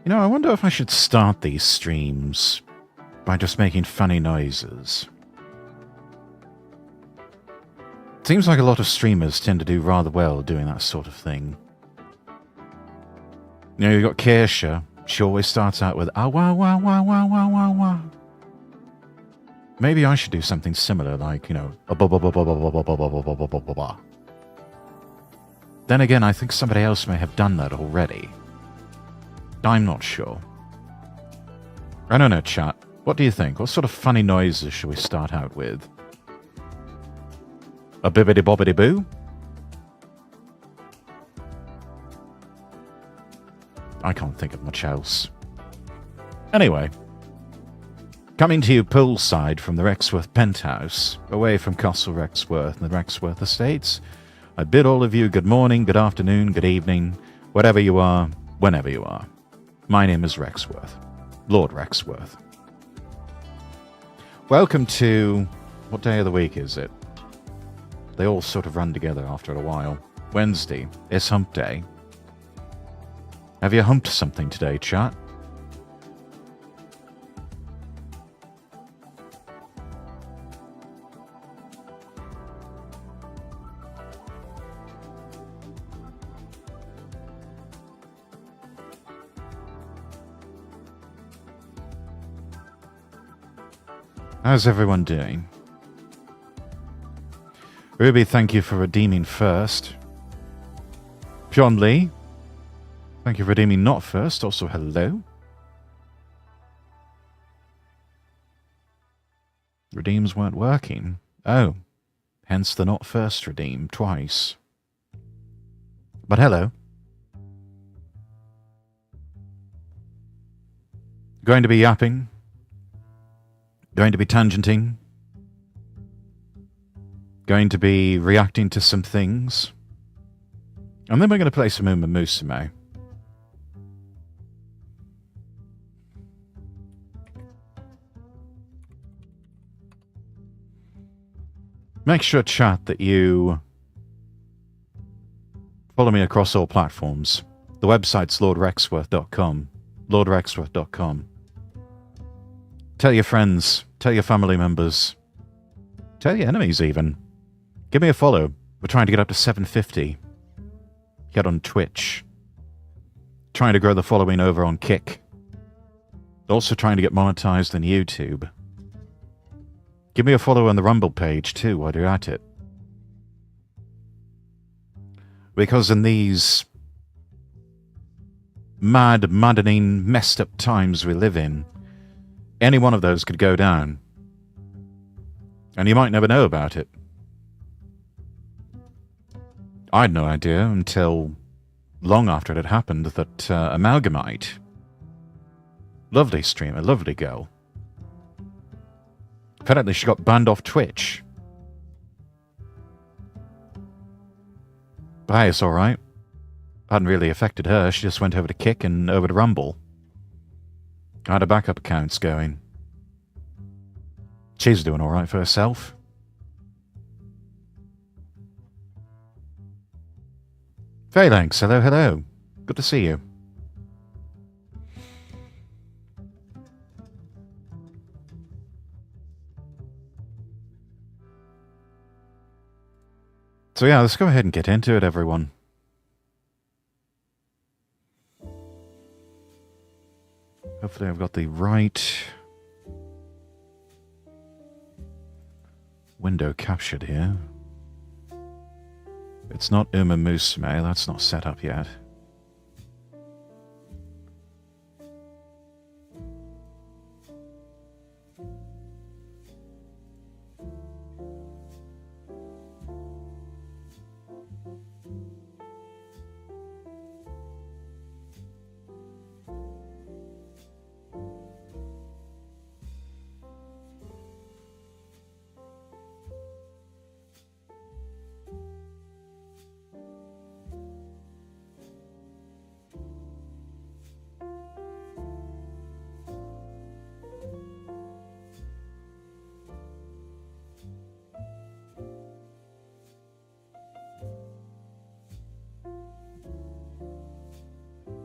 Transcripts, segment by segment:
You know, I wonder if I should start these streams by just making funny noises. Seems like a lot of streamers tend to do rather well doing that sort of thing. You know, you've got Kersha. She always starts out with, ah, wah, wah, wah, wah, wah, wah, wah. Maybe I should do something similar, like, you know, a ba ba ba ba ba ba ba ba ba ba ba ba ba. Then again, I think somebody else may have done that already. I'm not sure. I don't know, chat. What do you think? What sort of funny noises should we start out with? A bibbidi bobbidi boo? I can't think of much else. Anyway, coming to you poolside from the Rexworth penthouse, away from Castle Rexworth and the Rexworth estates, I bid all of you good morning, good afternoon, good evening, whatever you are, whenever you are. My name is Rexworth, Lord Rexworth. Welcome to... what day of the week is it? They all sort of run together after a while. Wednesday is hump day. Have you humped something today, chat? How's everyone doing? Ruby, thank you for redeeming first. John Lee, thank you for redeeming not first. Also, hello. Redeems weren't working. Oh, hence the not first redeem twice. But hello. Going to be yapping. Going to be tangenting. Going to be reacting to some things. And then we're going to play some Uma Musume. Make sure, chat, that you follow me across all platforms. The website's lordrexworth.com. lordrexworth.com. Tell your friends, tell your family members, tell your enemies even. Give me a follow. We're trying to get up to 750. Get on Twitch. Trying to grow the following over on Kick. Also trying to get monetized on YouTube. Give me a follow on the Rumble page too while you're at it. Because in these mad, maddening, messed up times we live in, any one of those could go down. And you might never know about it. I had no idea until long after it had happened that Amalgamite, lovely streamer, lovely girl, apparently she got banned off Twitch. But hey, it's alright. Hadn't really affected her. She just went over to Kick and over to Rumble. Had her backup accounts going. She's doing alright for herself. Phalanx, hello, hello. Good to see you. So yeah, let's go ahead and get into it, everyone. Hopefully I've got the right window captured here. It's not Uma Musume, that's not set up yet.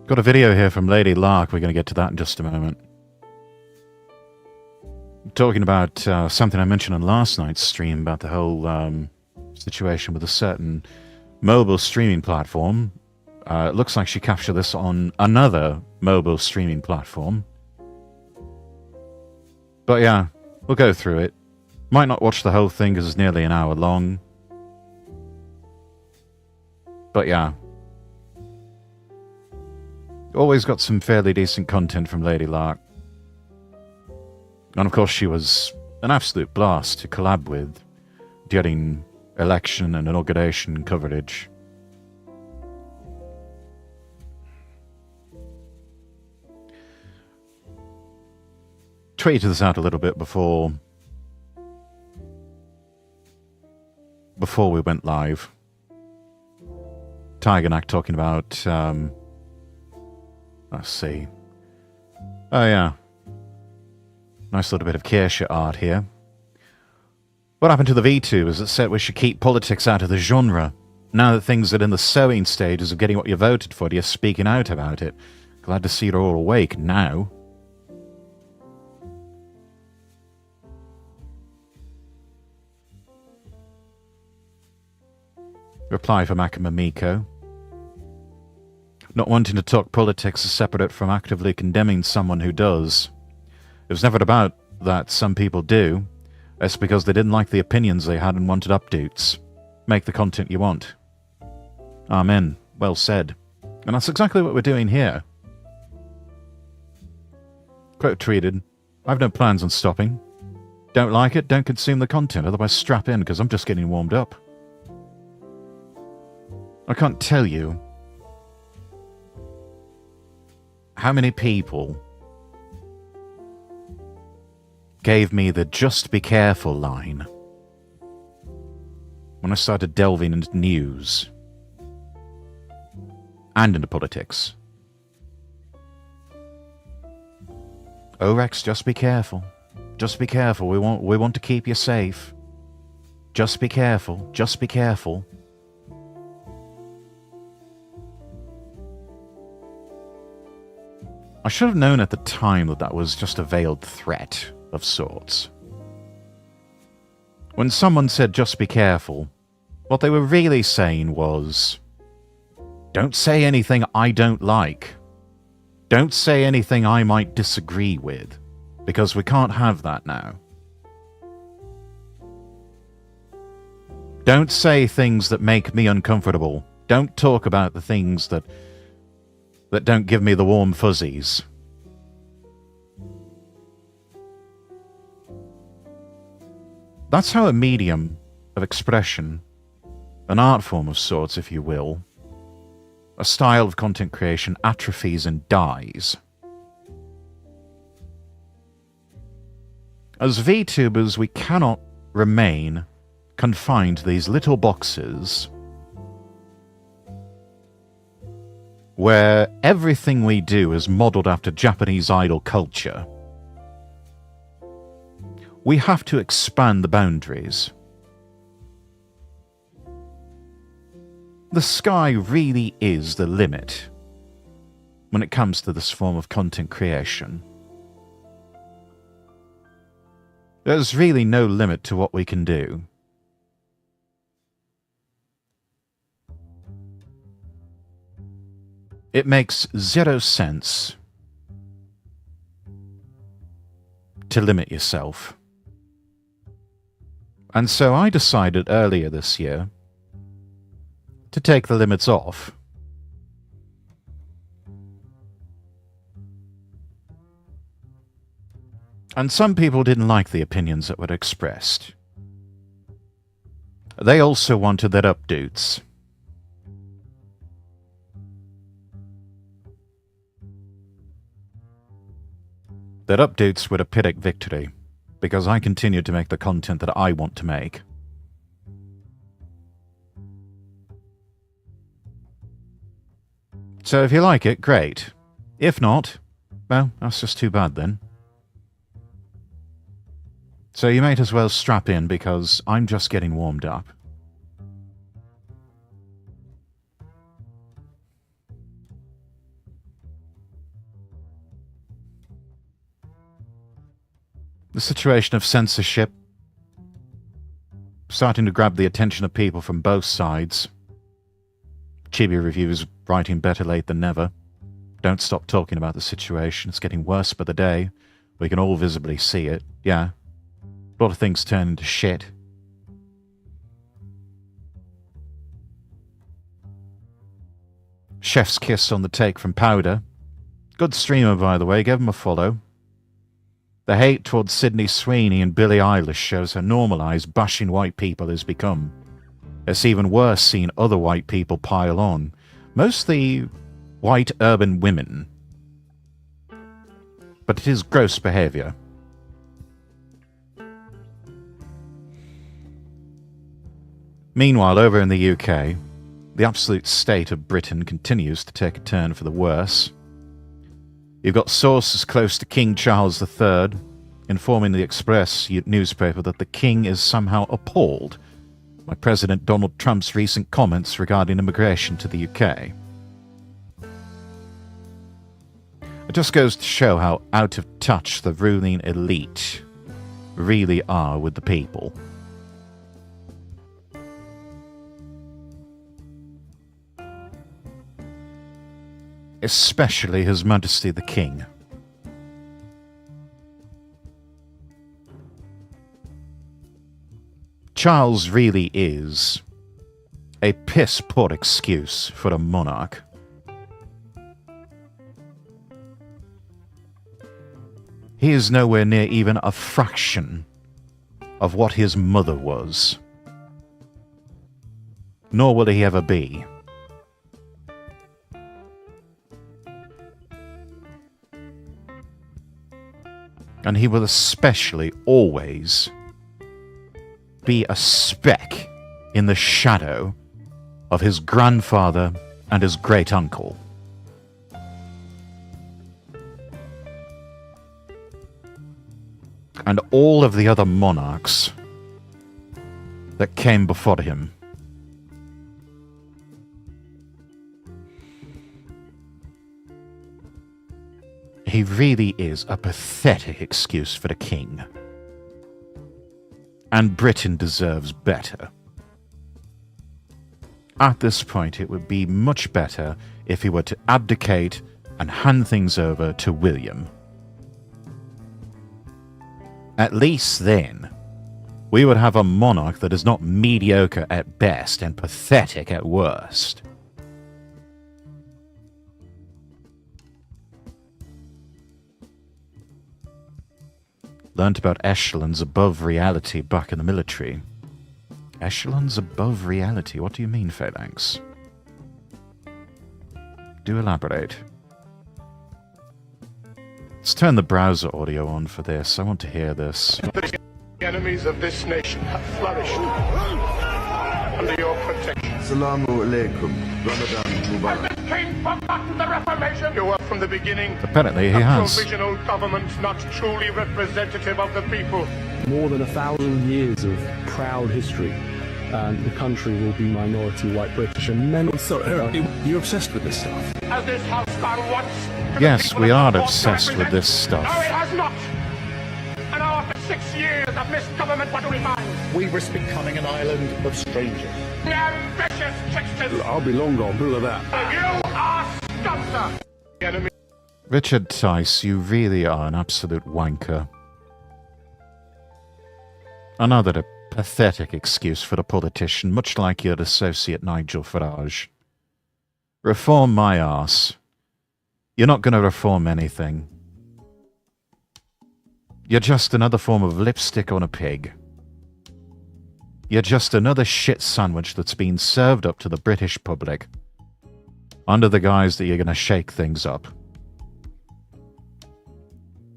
Got a video here from Lady Lark. We're going to get to that in just a moment. Talking about something I mentioned on last night's stream about the whole situation with a certain mobile streaming platform. It looks like she captured this on another mobile streaming platform. But yeah, we'll go through it. Might not watch the whole thing because it's nearly an hour long. But yeah. Always got some fairly decent content from Lady Lark. And of course she was an absolute blast to collab with, getting election and inauguration coverage. Tweeted this out a little bit before we went live. Tigernack talking about let's see. Oh yeah. Nice little bit of Kersha art here. What happened to the VTubers that said we should keep politics out of the genre? Now that things are in the sowing stages of getting what you voted for, you're speaking out about it. Glad to see you're all awake now. Reply from Akama Miko. Not wanting to talk politics is separate from actively condemning someone who does. It was never about that. Some people do. It's because they didn't like the opinions they had and wanted updates. Make the content you want. Amen. Well said. And that's exactly what we're doing here. Quote tweeted, I've no plans on stopping. Don't like it, don't consume the content, otherwise strap in because I'm just getting warmed up. I can't tell you how many people gave me the just be careful line when I started delving into news and into politics. Oh, Rex, just be careful. Just be careful. We want to keep you safe. Just be careful. Just be careful. I should have known at the time that that was just a veiled threat of sorts. When someone said just be careful, what they were really saying was, don't say anything I don't like. Don't say anything I might disagree with, because we can't have that now. Don't say things that make me uncomfortable. Don't talk about the things that don't give me the warm fuzzies. That's how a medium of expression, an art form of sorts, if you will, a style of content creation atrophies and dies. As VTubers, we cannot remain confined to these little boxes where everything we do is modelled after Japanese idol culture. We have to expand the boundaries. The sky really is the limit when it comes to this form of content creation. There's really no limit to what we can do. It makes zero sense to limit yourself. And so I decided earlier this year to take the limits off. And some people didn't like the opinions that were expressed. They also wanted their updates. That updates were a pyrrhic victory, because I continued to make the content that I want to make. So if you like it, great. If not, well, that's just too bad then. So you might as well strap in, because I'm just getting warmed up. The situation of censorship starting to grab the attention of people from both sides. Chibi Reviews writing better late than never. Don't stop talking about the situation. It's getting worse by the day. We can all visibly see it. Yeah. A lot of things turn into shit. Chef's Kiss on the take from Powder. Good streamer, by the way. Give him a follow. The hate towards Sydney Sweeney and Billie Eilish shows how normalised bashing white people has become. It's even worse seeing other white people pile on. Mostly white urban women. But it is gross behaviour. Meanwhile, over in the UK, the absolute state of Britain continues to take a turn for the worse. You've got sources close to King Charles III informing the Express newspaper that the King is somehow appalled by President Donald Trump's recent comments regarding immigration to the UK. It just goes to show how out of touch the ruling elite really are with the people. Especially His Majesty the King. Charles really is a piss-poor excuse for a monarch. He is nowhere near even a fraction of what his mother was. Nor will he ever be. And he will especially always be a speck in the shadow of his grandfather and his great-uncle. And all of the other monarchs that came before him. He really is a pathetic excuse for the king. And Britain deserves better. At this point, it would be much better if he were to abdicate and hand things over to William. At least then, we would have a monarch that is not mediocre at best and pathetic at worst. Learned about echelons above reality back in the military. Echelons above reality? What do you mean, Phalanx? Do elaborate. Let's turn the browser audio on for this. I want to hear this. The enemies of this nation have flourished under your protection. Assalamu alaikum. Ramadan Mubarak. Has this king forgotten the Reformation? You were from the beginning Apparently he a has. provisional government not truly representative of the people. More than 1,000 years of proud history, and the country will be minority white British. And many. Sorry, you're obsessed with this stuff. Has this house gone once? to the Yes, people we it are was born to obsessed with this represent? stuff. No, it has not. And now after 6 years of misgovernment, what do we find? We risk becoming an island of strangers. Ambitious tricksters! I'll be long gone, who are that? You are scum, sir! The enemy. Richard Tice, you really are an absolute wanker. Another pathetic excuse for the politician, much like your associate Nigel Farage. Reform my arse. You're not going to reform anything. You're just another form of lipstick on a pig. You're just another shit sandwich that's been served up to the British public under the guise that you're going to shake things up.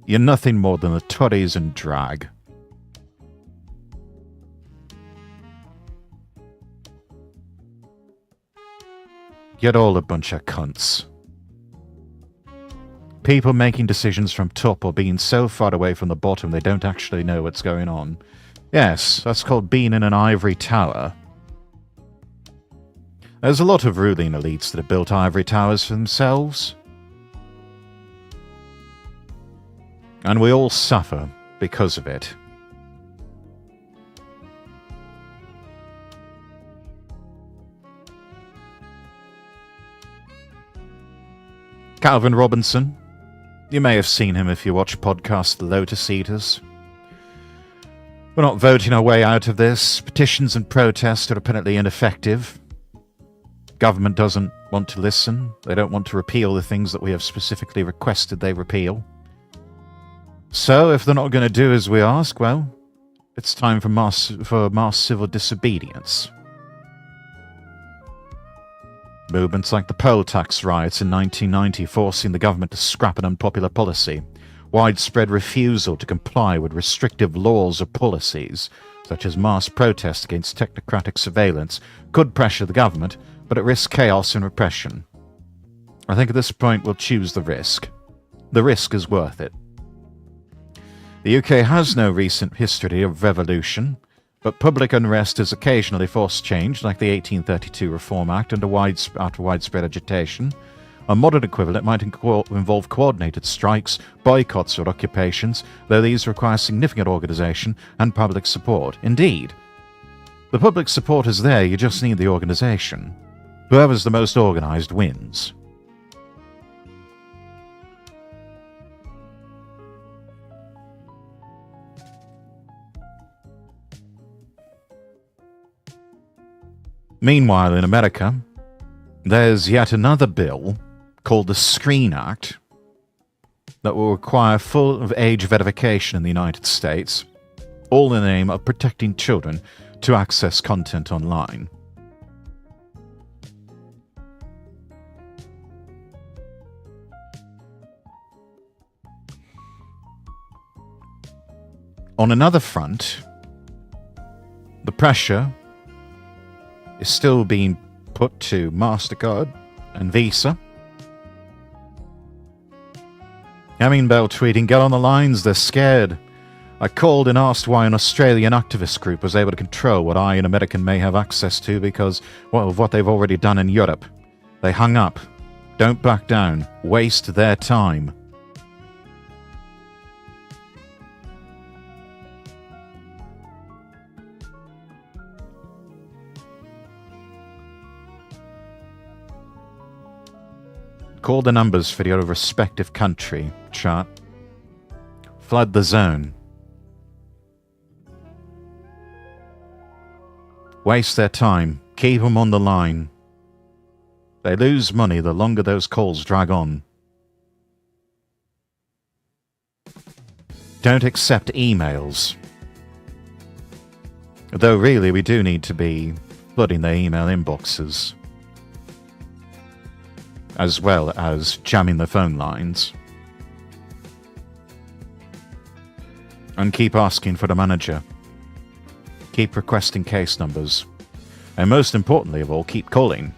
You're nothing more than the Tories and drag. You're all a bunch of cunts. People making decisions from top or being so far away from the bottom they don't actually know what's going on. Yes, that's called being in an ivory tower. There's a lot of ruling elites that have built ivory towers for themselves. And we all suffer because of it. Calvin Robinson. You may have seen him if you watch podcast The Lotus Eaters. We're not voting our way out of this. Petitions and protests are apparently ineffective. Government doesn't want to listen. They don't want to repeal the things that we have specifically requested they repeal. So, if they're not going to do as we ask, well, it's time for mass civil disobedience. Movements like the poll tax riots in 1990 forcing the government to scrap an unpopular policy, widespread refusal to comply with restrictive laws or policies, such as mass protest against technocratic surveillance, could pressure the government, but it risks chaos and repression. I think at this point we'll choose the risk. The risk is worth it. The UK has no recent history of revolution, but public unrest has occasionally forced change, like the 1832 Reform Act after widespread agitation. A modern equivalent might involve coordinated strikes, boycotts or occupations, though these require significant organisation and public support. Indeed, the public support is there, you just need the organisation. Whoever's the most organised wins. Meanwhile, in America, there's yet another bill called the Screen Act that will require full age verification in the United States, all in the name of protecting children to access content online. On another front, the pressure is still being put to MasterCard and Visa. Yapping Bell tweeting, get on the lines, they're scared. I called and asked why an Australian activist group was able to control what I, an American, may have access to because of what they've already done in Europe. They hung up. Don't back down. Waste their time. Call the numbers for your respective country, chat. Flood the zone. Waste their time. Keep them on the line. They lose money the longer those calls drag on. Don't accept emails. Though really we do need to be flooding their email inboxes, as well as jamming the phone lines. And keep asking for the manager. Keep requesting case numbers. And most importantly of all, keep calling.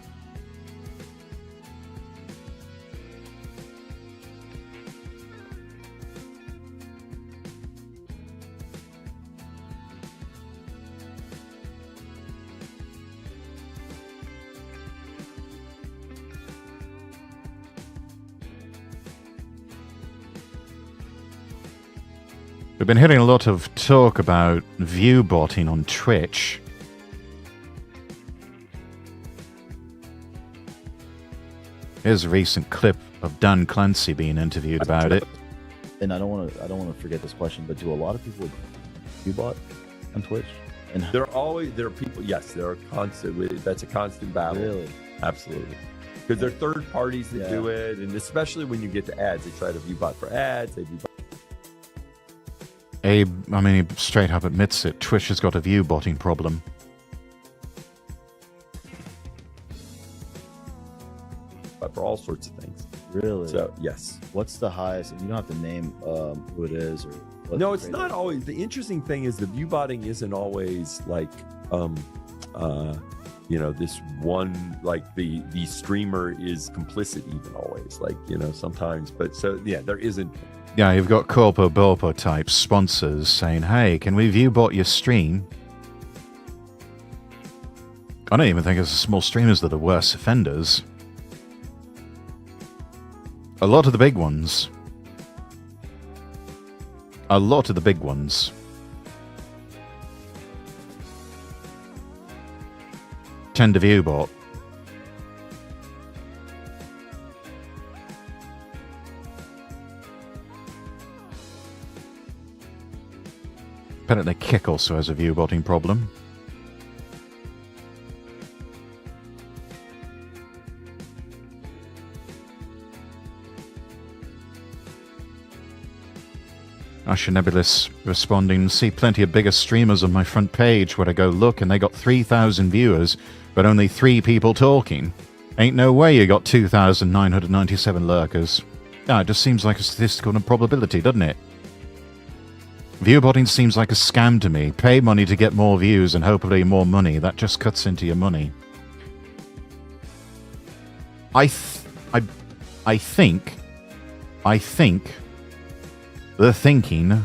We've been hearing a lot of talk about view-botting on Twitch. Here's a recent clip of Dan Clancy being interviewed about it. And I don't want to forget this question, but do a lot of people view-bot on Twitch? And there are people. Yes, there are constant. That's a constant battle. Really? Absolutely. Because there are third parties that do it, and especially when you get to ads, they try to view-bot for ads. They view-bot. Abe, I mean, he straight up admits it. Twitch has got a view-botting problem. But for all sorts of things. Really? So, yes. What's the highest? You don't have to name who it is or. No, it's not always. The interesting thing is the view-botting isn't always like, this one, like the streamer is complicit even always. Like, sometimes. But so, yeah, there isn't. Yeah, you've got Corpo Bopo type sponsors saying, hey, can we view-bot your stream? I don't even think it's the small streamers that are the worst offenders. A lot of the big ones A lot of the big ones tend to view bot. Apparently Kick also has a view botting problem. Asher Nebulous responding, see plenty of bigger streamers on my front page where I go look and they got 3,000 viewers, but only 3 people talking. Ain't no way you got 2,997 lurkers. Ah, it just seems like a statistical improbability, doesn't it? Viewbotting seems like a scam to me. Pay money to get more views and hopefully more money. That just cuts into your money. I think the thinking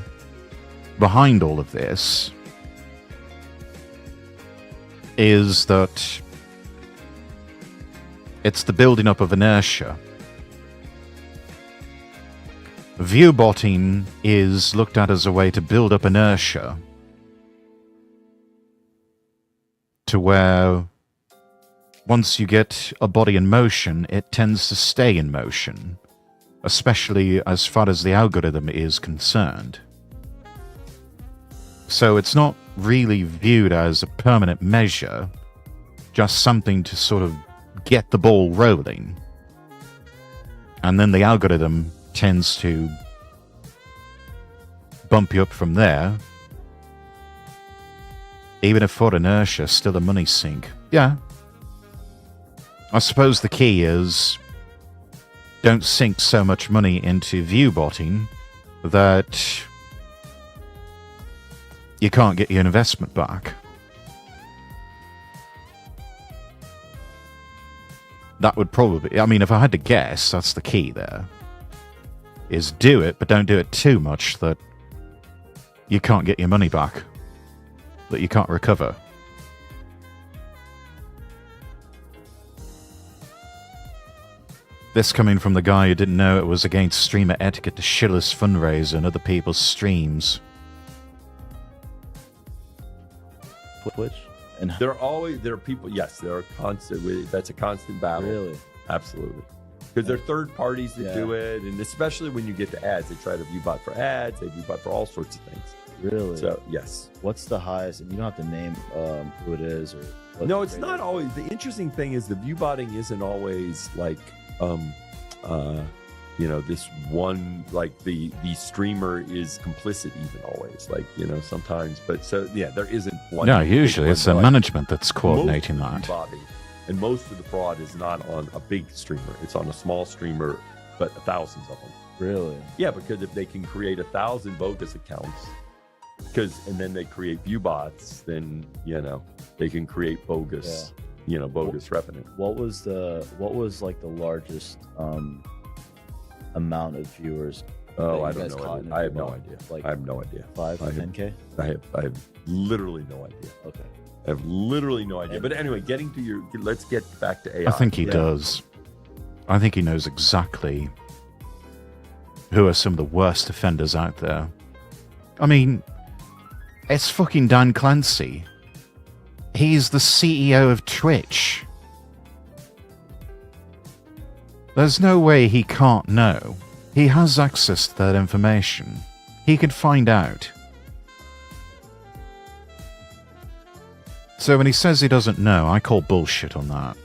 behind all of this is that it's the building up of inertia. Viewbotting is looked at as a way to build up inertia to where once you get a body in motion, it tends to stay in motion, especially as far as the algorithm is concerned. So it's not really viewed as a permanent measure, just something to sort of get the ball rolling. And then the algorithm tends to bump you up from there. Even if for inertia, still a money sink. Yeah. I suppose the key is don't sink so much money into viewbotting that you can't get your investment back. That would probably, I mean, if I had to guess, that's the key there. Is do it, but don't do it too much that you can't get your money back. That you can't recover. This coming from the guy who didn't know it was against streamer etiquette to shill his fundraiser in other people's streams. Twitch? And There are people, yes, there are constant, that's a constant battle. really? Absolutely. Because there are third parties that do it, and especially when you get to ads, they try to view bot for ads, they view bot for all sorts of things. Really? So, yes. What's the highest? And you don't have to name who it is or. what No, the it's rate not is. always. The interesting thing is the view botting isn't always like, this one, like the streamer is complicit even always. Like, sometimes. But so, yeah, there isn't one. No, big usually one, it's the but, like, management that's most coordinating of the that. botting and most of the fraud is not on a big streamer. It's on a small streamer, but thousands of them. Really? Yeah, because if they can create 1,000 bogus accounts, and then they create view bots, then they can create bogus, bogus revenue. What was like the largest amount of viewers? Oh, that I you don't guys know. caught in I a have no month? idea. Like I have no idea. 5 to I have- 10K? I have literally no idea. Okay. I have literally no idea. But anyway, let's get back to AI. I think he does. I think he knows exactly who are some of the worst offenders out there. I mean, it's fucking Dan Clancy. He's the CEO of Twitch. There's no way he can't know. He has access to that information. He can find out. So when he says he doesn't know, I call bullshit on that.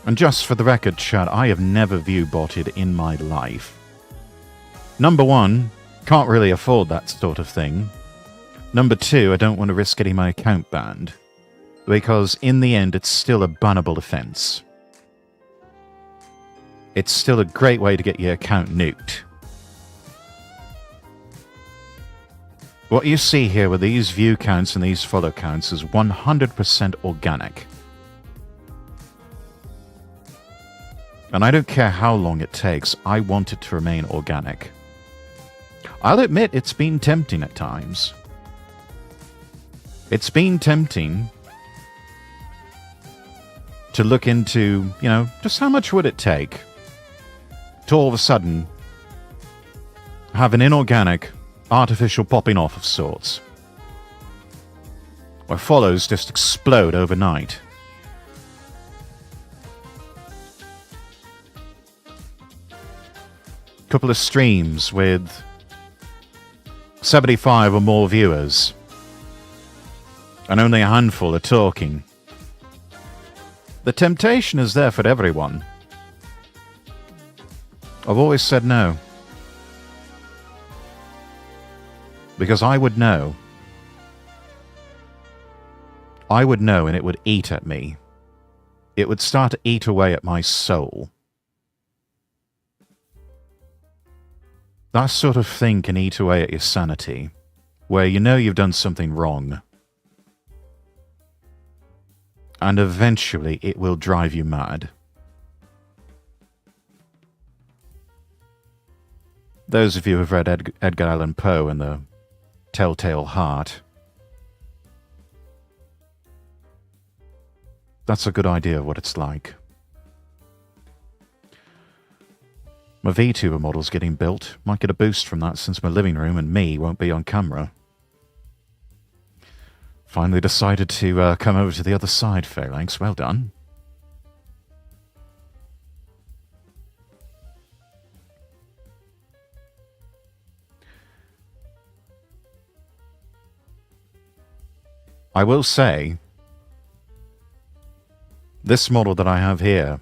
And just for the record, chat, I have never view-botted in my life. Number one, can't really afford that sort of thing. Number two, I don't want to risk getting my account banned. Because in the end, it's still a bannable offense. It's still a great way to get your account nuked. What you see here with these view counts and these follow counts is 100% organic. And I don't care how long it takes, I want it to remain organic. I'll admit it's been tempting at times. It's been tempting to look into, just how much would it take to all of a sudden have an inorganic, artificial popping off of sorts, where follows just explode overnight. Couple of streams with 75 or more viewers, and only a handful are talking. The temptation is there for everyone. I've always said no. Because I would know. I would know, and it would eat at me. It would start to eat away at my soul. That sort of thing can eat away at your sanity, where you know you've done something wrong. And eventually it will drive you mad. Those of you who have read Edgar Allan Poe and The Telltale Heart, that's a good idea of what it's like. My VTuber model's getting built. Might get a boost from that since my living room and me won't be on camera. Finally decided to come over to the other side, Phalanx. Well done. I will say, this model that I have here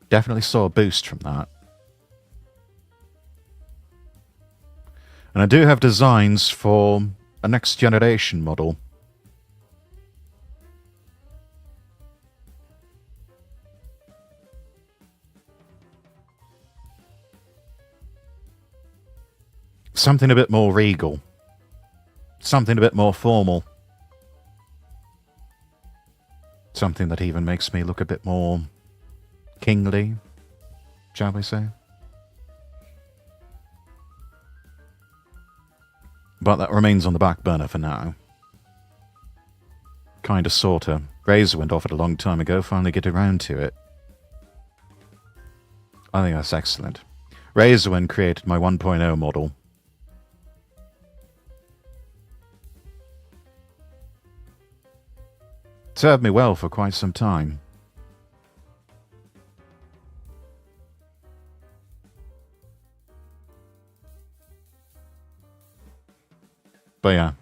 definitely saw a boost from that. And I do have designs for a next generation model. Something a bit more regal. Something a bit more formal. Something that even makes me look a bit more kingly, shall we say. But that remains on the back burner for now. Kinda sorta. Razor went off it a long time ago, finally get around to it. I think that's excellent. Razorwind created my 1.0 model. Served me well for quite some time. But yeah.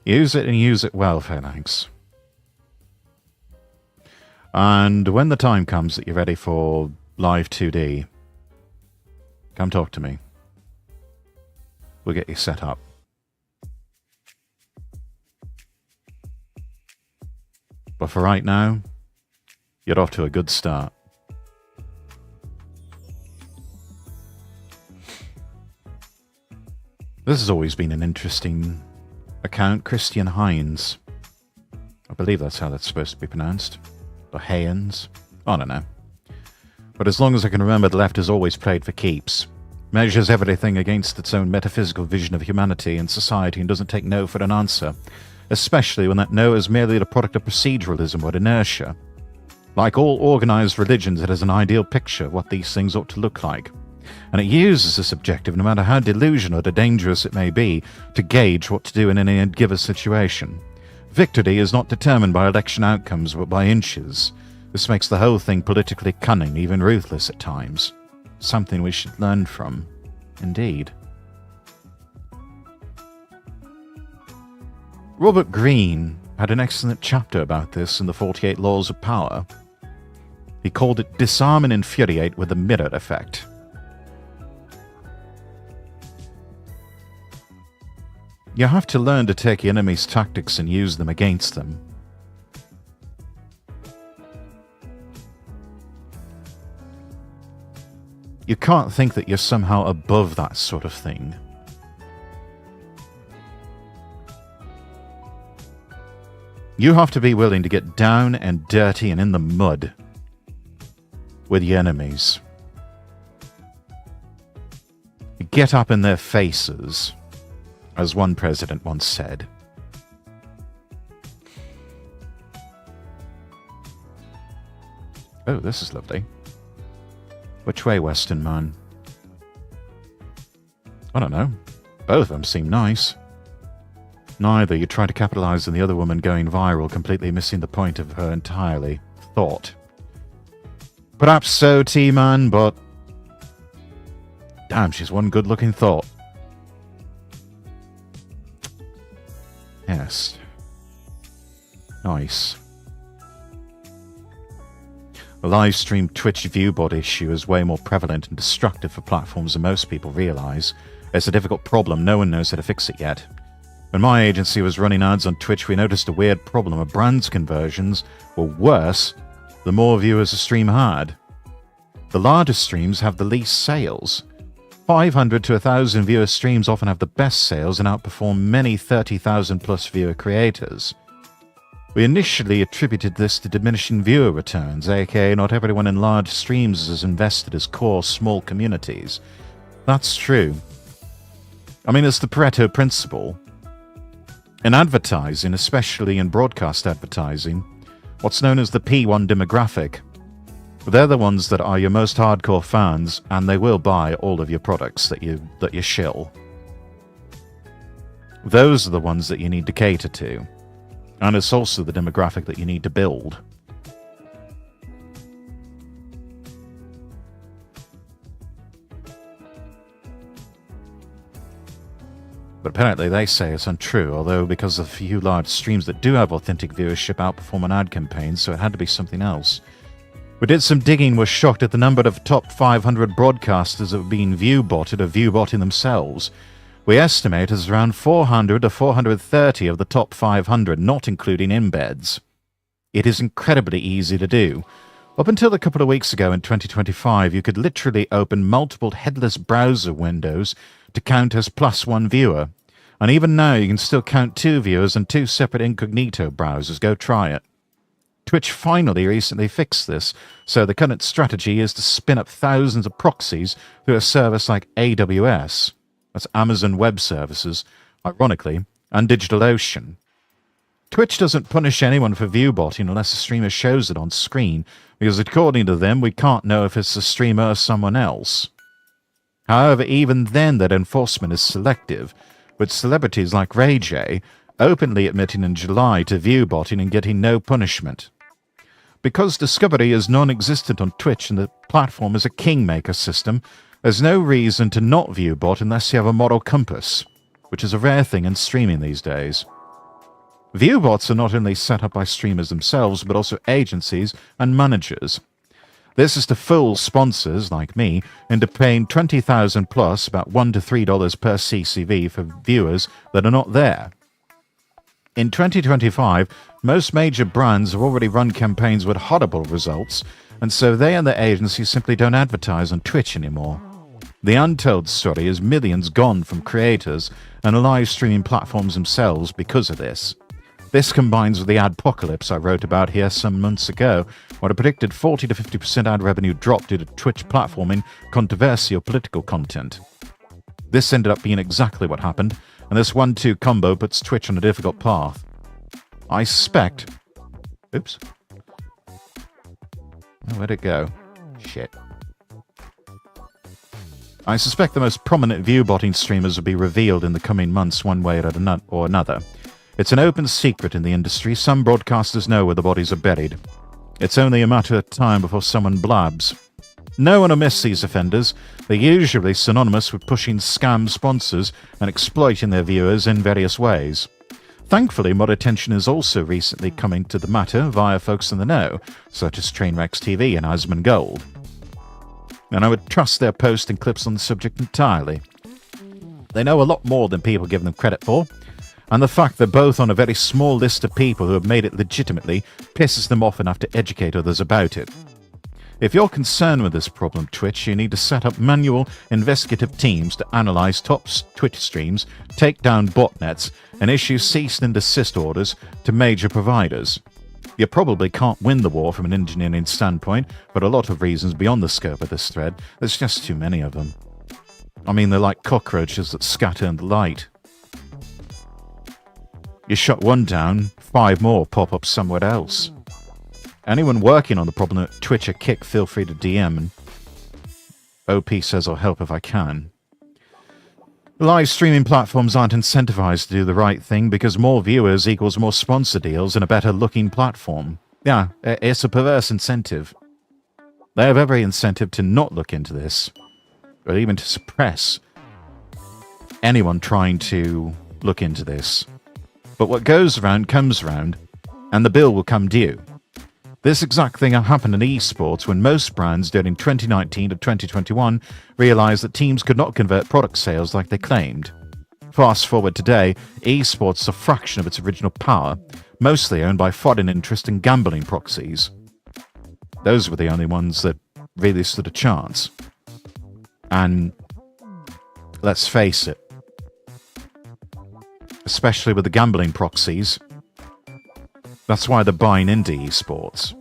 Use it and use it well, Phalanx. And when the time comes that you're ready for live 2D, come talk to me. We'll get you set up. But for right now, you're off to a good start. This has always been an interesting account. Christian Hines. I believe that's how that's supposed to be pronounced. Or Haynes. I don't know. But as long as I can remember, the left has always played for keeps. Measures everything against its own metaphysical vision of humanity and society and doesn't take no for an answer. Especially when that no is merely the product of proceduralism or inertia. Like all organized religions, it has an ideal picture of what these things ought to look like. And it uses this objective, no matter how delusional or dangerous it may be, to gauge what to do in any given situation. Victory is not determined by election outcomes, but by inches. This makes the whole thing politically cunning, even ruthless at times. Something we should learn from. Indeed. Robert Greene had an excellent chapter about this in the 48 Laws of Power. He called it Disarm and Infuriate with the Mirror Effect. You have to learn to take your enemy's tactics and use them against them. You can't think that you're somehow above that sort of thing. You have to be willing to get down and dirty and in the mud with your enemies. Get up in their faces as one president once said. Oh, this is lovely. Which way, Western man? I don't know. Both of them seem nice. Neither. You try to capitalize on the other woman going viral, completely missing the point of her entirely. Thought. Perhaps so, T-Man, but... damn, she's one good-looking thought. Yes. Nice. The live stream Twitch viewbot issue is way more prevalent and destructive for platforms than most people realize. It's a difficult problem. No one knows how to fix it yet. When my agency was running ads on Twitch, we noticed a weird problem. A brand's conversions were worse the more viewers a stream had. The largest streams have the least sales. 500 to 1,000 viewer streams often have the best sales and outperform many 30,000 plus viewer creators. We initially attributed this to diminishing viewer returns, aka not everyone in large streams is as invested as core small communities. That's true. I mean, it's the Pareto principle. In advertising, especially in broadcast advertising, what's known as the P1 demographic, they're the ones that are your most hardcore fans, and they will buy all of your products that you shill. Those are the ones that you need to cater to. And it's also the demographic that you need to build. But apparently they say it's untrue, although because of the few large streams that do have authentic viewership outperform an ad campaign, so it had to be something else. We did some digging, were shocked at the number of top 500 broadcasters that were being view-botted or view-botting themselves. We estimate as around 400 to 430 of the top 500, not including embeds. It is incredibly easy to do. Up until a couple of weeks ago in 2025, you could literally open multiple headless browser windows to count as +1 viewer. And even now, you can still count 2 viewers on 2 separate incognito browsers. Go try it. Twitch finally recently fixed this, so the current strategy is to spin up thousands of proxies through a service like AWS. That's Amazon Web Services, ironically, and DigitalOcean. Twitch doesn't punish anyone for viewbotting unless a streamer shows it on screen, because according to them, we can't know if it's a streamer or someone else. However, even then, that enforcement is selective, with celebrities like Ray J openly admitting in July to viewbotting and getting no punishment. Because discovery is non-existent on Twitch and the platform is a kingmaker system, there's no reason to not viewbot unless you have a moral compass, which is a rare thing in streaming these days. Viewbots are not only set up by streamers themselves, but also agencies and managers. This is to fool sponsors, like me, into paying $20,000 plus, about $1 to $3 per CCV for viewers that are not there. In 2025, most major brands have already run campaigns with horrible results, and so they and their agencies simply don't advertise on Twitch anymore. The untold story is millions gone from creators and live streaming platforms themselves because of this. This combines with the adpocalypse I wrote about here some months ago, where I predicted 40 to 50% ad revenue drop due to Twitch platforming controversial political content. This ended up being exactly what happened, and this 1-2 combo puts Twitch on a difficult path. I suspect... Oops. Oh, where'd it go? Shit. I suspect the most prominent viewbotting streamers will be revealed in the coming months one way or another. It's an open secret in the industry. Some broadcasters know where the bodies are buried. It's only a matter of time before someone blabs. No one will miss these offenders. They're usually synonymous with pushing scam sponsors and exploiting their viewers in various ways. Thankfully, more attention is also recently coming to the matter via folks in the know, such as Trainwrecks TV and Asmongold. And I would trust their posting clips on the subject entirely. They know a lot more than people give them credit for, and the fact they're both on a very small list of people who have made it legitimately pisses them off enough to educate others about it. If you're concerned with this problem, Twitch, you need to set up manual investigative teams to analyze top Twitch streams, take down botnets, and issue cease and desist orders to major providers. You probably can't win the war from an engineering standpoint, for a lot of reasons beyond the scope of this thread. There's just too many of them. I mean, they're like cockroaches that scatter in the light. You shut one down, 5 more pop up somewhere else. Anyone working on the problem at Twitch or Kick, feel free to DM. And OP says I'll help if I can. Live streaming platforms aren't incentivized to do the right thing because more viewers equals more sponsor deals and a better looking platform. Yeah, it's a perverse incentive. They have every incentive to not look into this, or even to suppress anyone trying to look into this. But what goes around comes around, and the bill will come due. This exact thing happened in esports when most brands during 2019 to 2021 realized that teams could not convert product sales like they claimed. Fast forward today, esports is a fraction of its original power, mostly owned by foreign interest and gambling proxies. Those were the only ones that really stood a chance. And let's face it, especially with the gambling proxies, that's why they're buying into esports.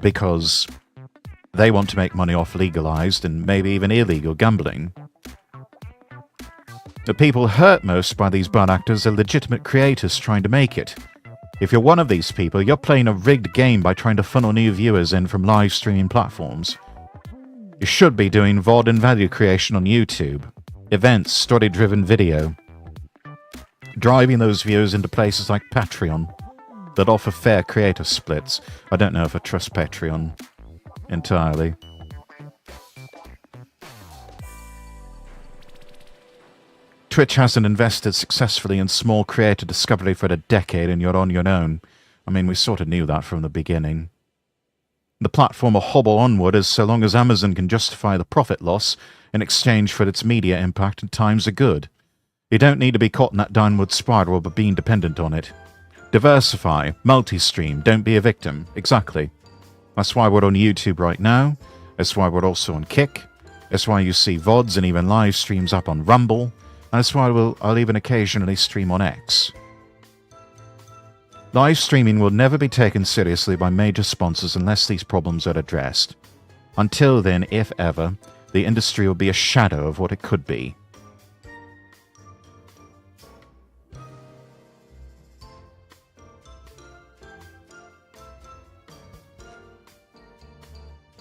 Because they want to make money off legalized and maybe even illegal gambling. The people hurt most by these bad actors are legitimate creators trying to make it. If you're one of these people, you're playing a rigged game by trying to funnel new viewers in from live streaming platforms. You should be doing VOD and value creation on YouTube, events, story-driven video, driving those viewers into places like Patreon that offer fair creator splits. I don't know if I trust Patreon entirely. Twitch hasn't invested successfully in small creator discovery for a decade and you're on your own. I mean, we sort of knew that from the beginning. The platform will hobble onward as so long as Amazon can justify the profit loss in exchange for its media impact and times are good. You don't need to be caught in that downward spiral by being dependent on it. Diversify, multi-stream, don't be a victim. Exactly. That's why we're on YouTube right now. That's why we're also on Kick. That's why you see VODs and even live streams up on Rumble. And that's why I'll even occasionally stream on X. Live streaming will never be taken seriously by major sponsors unless these problems are addressed. Until then, if ever, the industry will be a shadow of what it could be.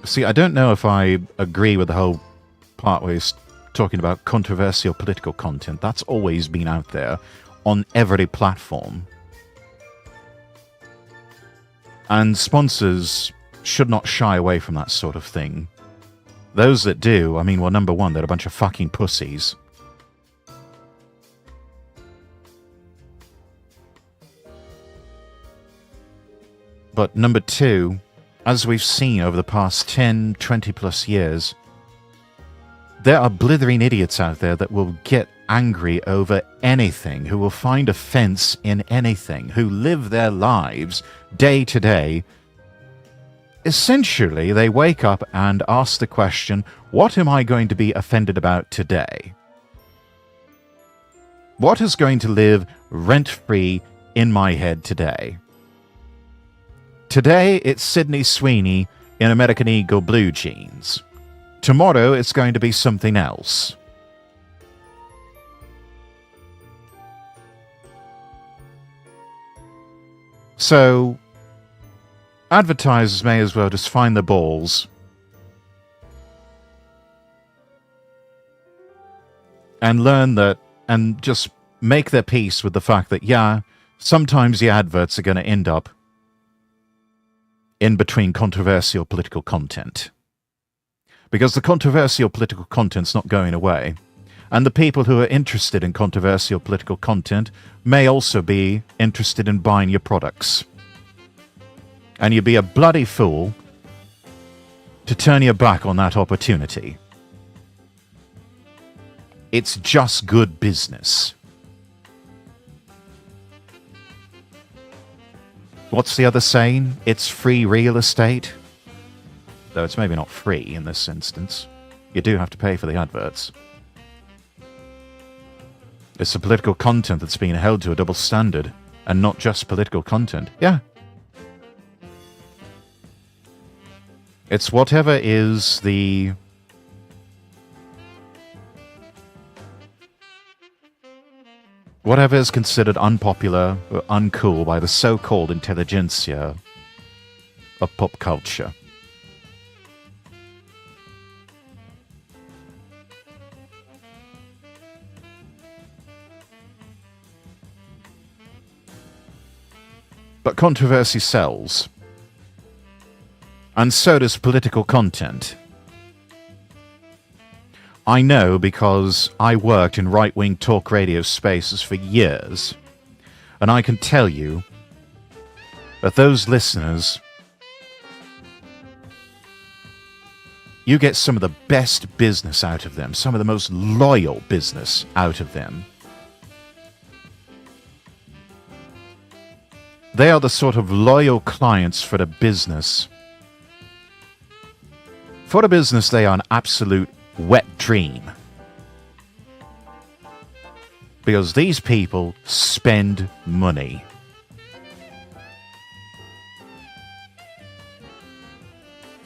See, I don't know if I agree with the whole part where he's talking about controversial political content. That's always been out there on every platform. And sponsors should not shy away from that sort of thing. Those that do, I mean, well, number one, they're a bunch of fucking pussies. But number two, as we've seen over the past 10, 20 plus years, there are blithering idiots out there that will get angry over anything, who will find offense in anything, who live their lives day to day. Essentially, they wake up and ask the question, what am I going to be offended about today? What is going to live rent-free in my head today? Today, it's Sydney Sweeney in American Eagle blue jeans. Tomorrow, it's going to be something else. So, advertisers may as well just find the balls and learn that, and just make their peace with the fact that, yeah, sometimes the adverts are going to end up in between controversial political content. Because the controversial political content's not going away. And the people who are interested in controversial political content may also be interested in buying your products. And you'd be a bloody fool to turn your back on that opportunity. It's just good business. What's the other saying? It's free real estate. Though it's maybe not free in this instance. You do have to pay for the adverts. It's the political content that's being held to a double standard, and not just political content. Yeah. It's whatever is the whatever is considered unpopular or uncool by the so-called intelligentsia of pop culture. But controversy sells. And so does political content. I know because I worked in right-wing talk radio spaces for years, and I can tell you that those listeners, you get some of the best business out of them, some of the most loyal business out of them. They are the sort of loyal clients for the business. For the business, they are an absolute wet dream. Because these people spend money.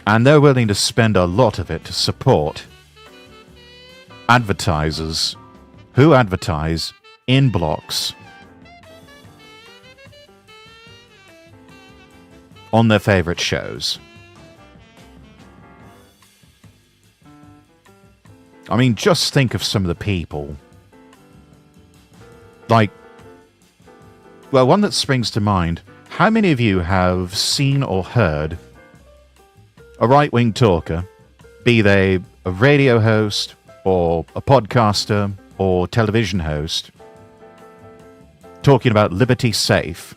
And they're willing to spend a lot of it to support advertisers who advertise in blocks on their favorite shows. I mean, just think of some of the people. Like, well, one that springs to mind. How many of you have seen or heard a right-wing talker, be they a radio host or a podcaster or television host, talking about Liberty Safe?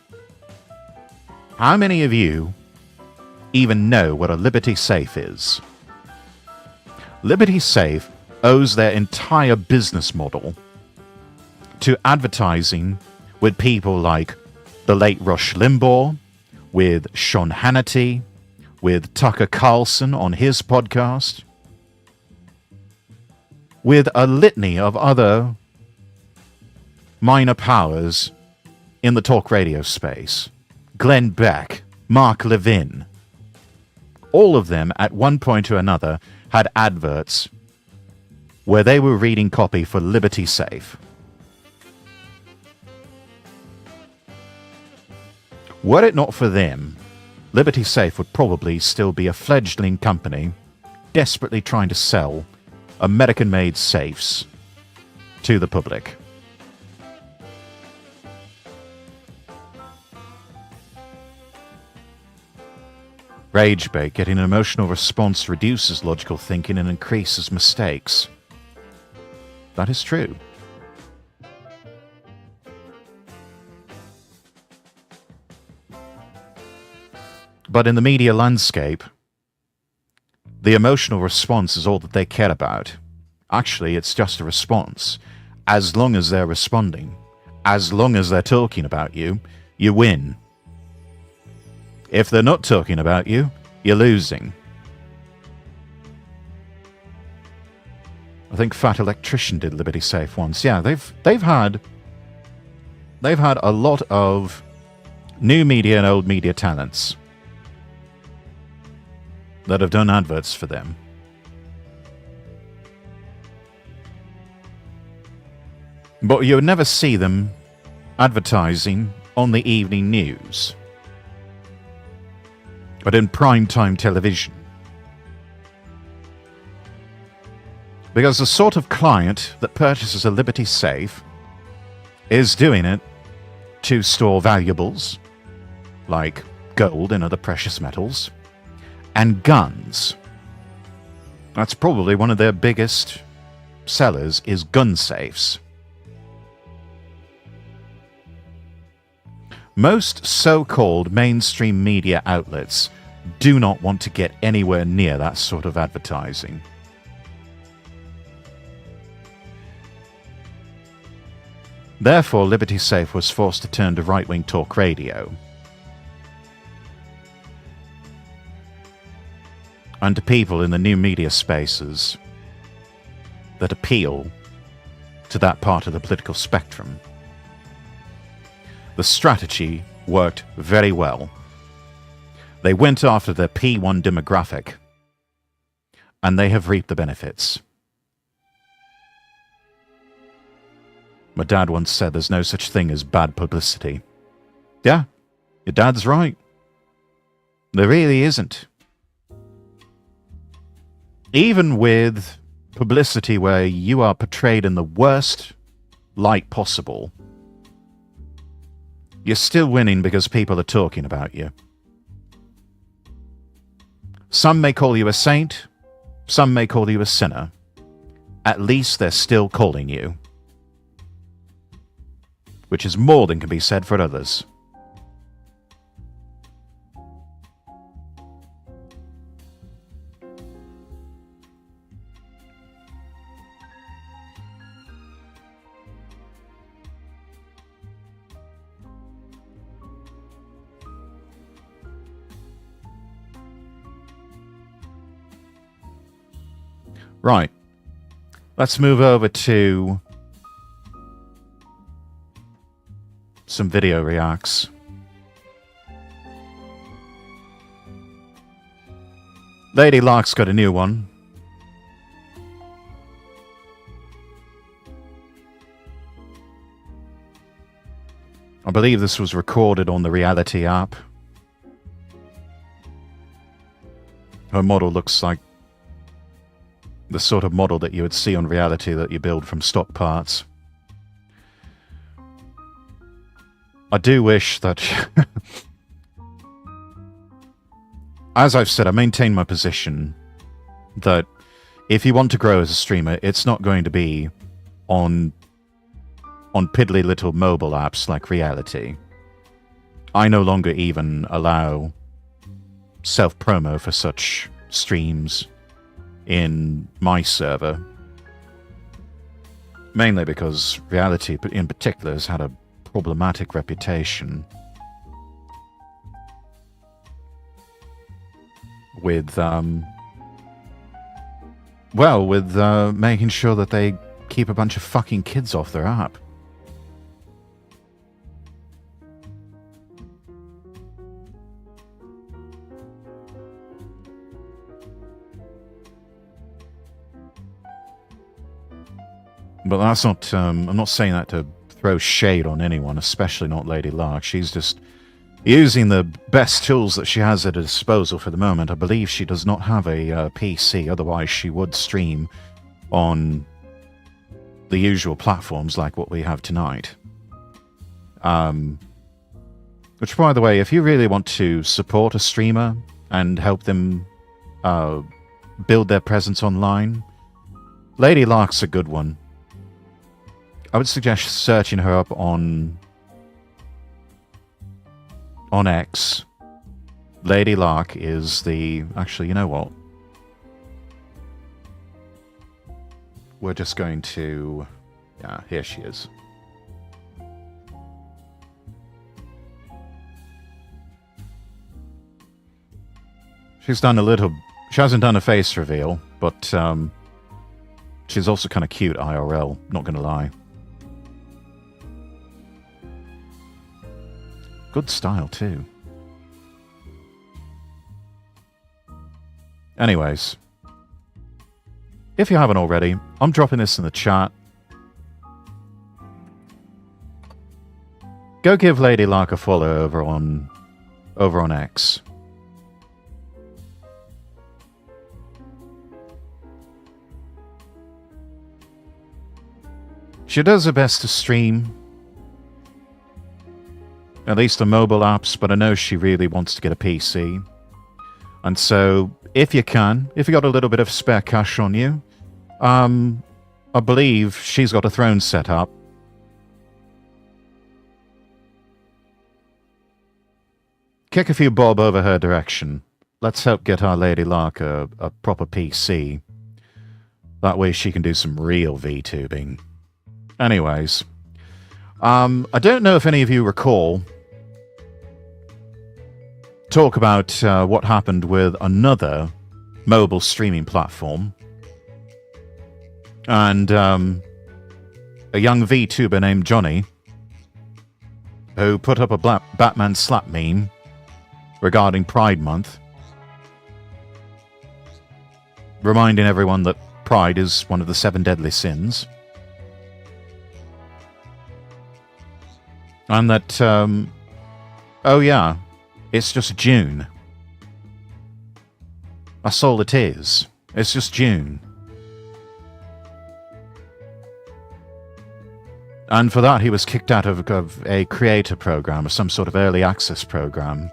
How many of you even know what a Liberty Safe is? Liberty Safe owes their entire business model to advertising with people like the late Rush Limbaugh, with Sean Hannity, with Tucker Carlson on his podcast, with a litany of other minor powers in the talk radio space. Glenn Beck, Mark Levin. All of them, at one point or another, had adverts where they were reading copy for Liberty Safe. Were it not for them, Liberty Safe would probably still be a fledgling company desperately trying to sell American-made safes to the public. Rage bait, getting an emotional response reduces logical thinking and increases mistakes. That is true. But in the media landscape, the emotional response is all that they care about. Actually, it's just a response. As long as they're responding, as long as they're talking about you, you win. If they're not talking about you, you're losing. I think Fat Electrician did Liberty Safe once. Yeah, they've had a lot of new media and old media talents that have done adverts for them. But you would never see them advertising on the evening news, but in primetime television. Because the sort of client that purchases a Liberty Safe is doing it to store valuables, like gold and other precious metals, and guns. That's probably one of their biggest sellers, is gun safes. Most so-called mainstream media outlets do not want to get anywhere near that sort of advertising. Therefore, Liberty Safe was forced to turn to right-wing talk radio and to people in the new media spaces that appeal to that part of the political spectrum. The strategy worked very well. They went after their P1 demographic, and they have reaped the benefits. My dad once said there's no such thing as bad publicity. Yeah, your dad's right. There really isn't. Even with publicity where you are portrayed in the worst light possible, you're still winning because people are talking about you. Some may call you a saint, some may call you a sinner. At least they're still calling you. Which is more than can be said for others. Right. Let's move over to some video reacts. Lady Lark's got a new one. I believe this was recorded on the Reality app. Her model looks like the sort of model that you would see on Reality that you build from stock parts. I do wish that... As I've said, I maintain my position that if you want to grow as a streamer, it's not going to be on piddly little mobile apps like Reality. I no longer even allow self-promo for such streams in my server. Mainly because Reality in particular has had a problematic reputation with making sure that they keep a bunch of fucking kids off their app. But that's not, I'm not saying that to throw shade on anyone, especially not Lady Lark. She's just using the best tools that she has at her disposal for the moment. I believe she does not have a PC, otherwise she would stream on the usual platforms like what we have tonight. Which, by the way, if you really want to support a streamer and help them build their presence online, Lady Lark's a good one. I would suggest searching her up on X. Lady Lark is the... Actually, you know what? We're just going to... Yeah, here she is. She's done a little... She hasn't done a face reveal, but she's also kind of cute IRL, not going to lie. Good style, too. Anyways, if you haven't already, I'm dropping this in the chat. Go give Lady Lark a follow over on X. She does her best to stream, at least on mobile apps, but I know she really wants to get a PC. And so, if you can, if you got a little bit of spare cash on you, I believe she's got a throne set up. Kick a few bob over her direction. Let's help get our Lady Lark a proper PC. That way she can do some real VTubing. Anyways, I don't know if any of you recall talk about what happened with another mobile streaming platform. And a young VTuber named Johnny, who put up a Batman slap meme regarding Pride Month, reminding everyone that Pride is one of the 7 deadly sins. And that, oh yeah, it's just June. That's all it is. It's just June. And for that, he was kicked out of a creator program, or some sort of early access program.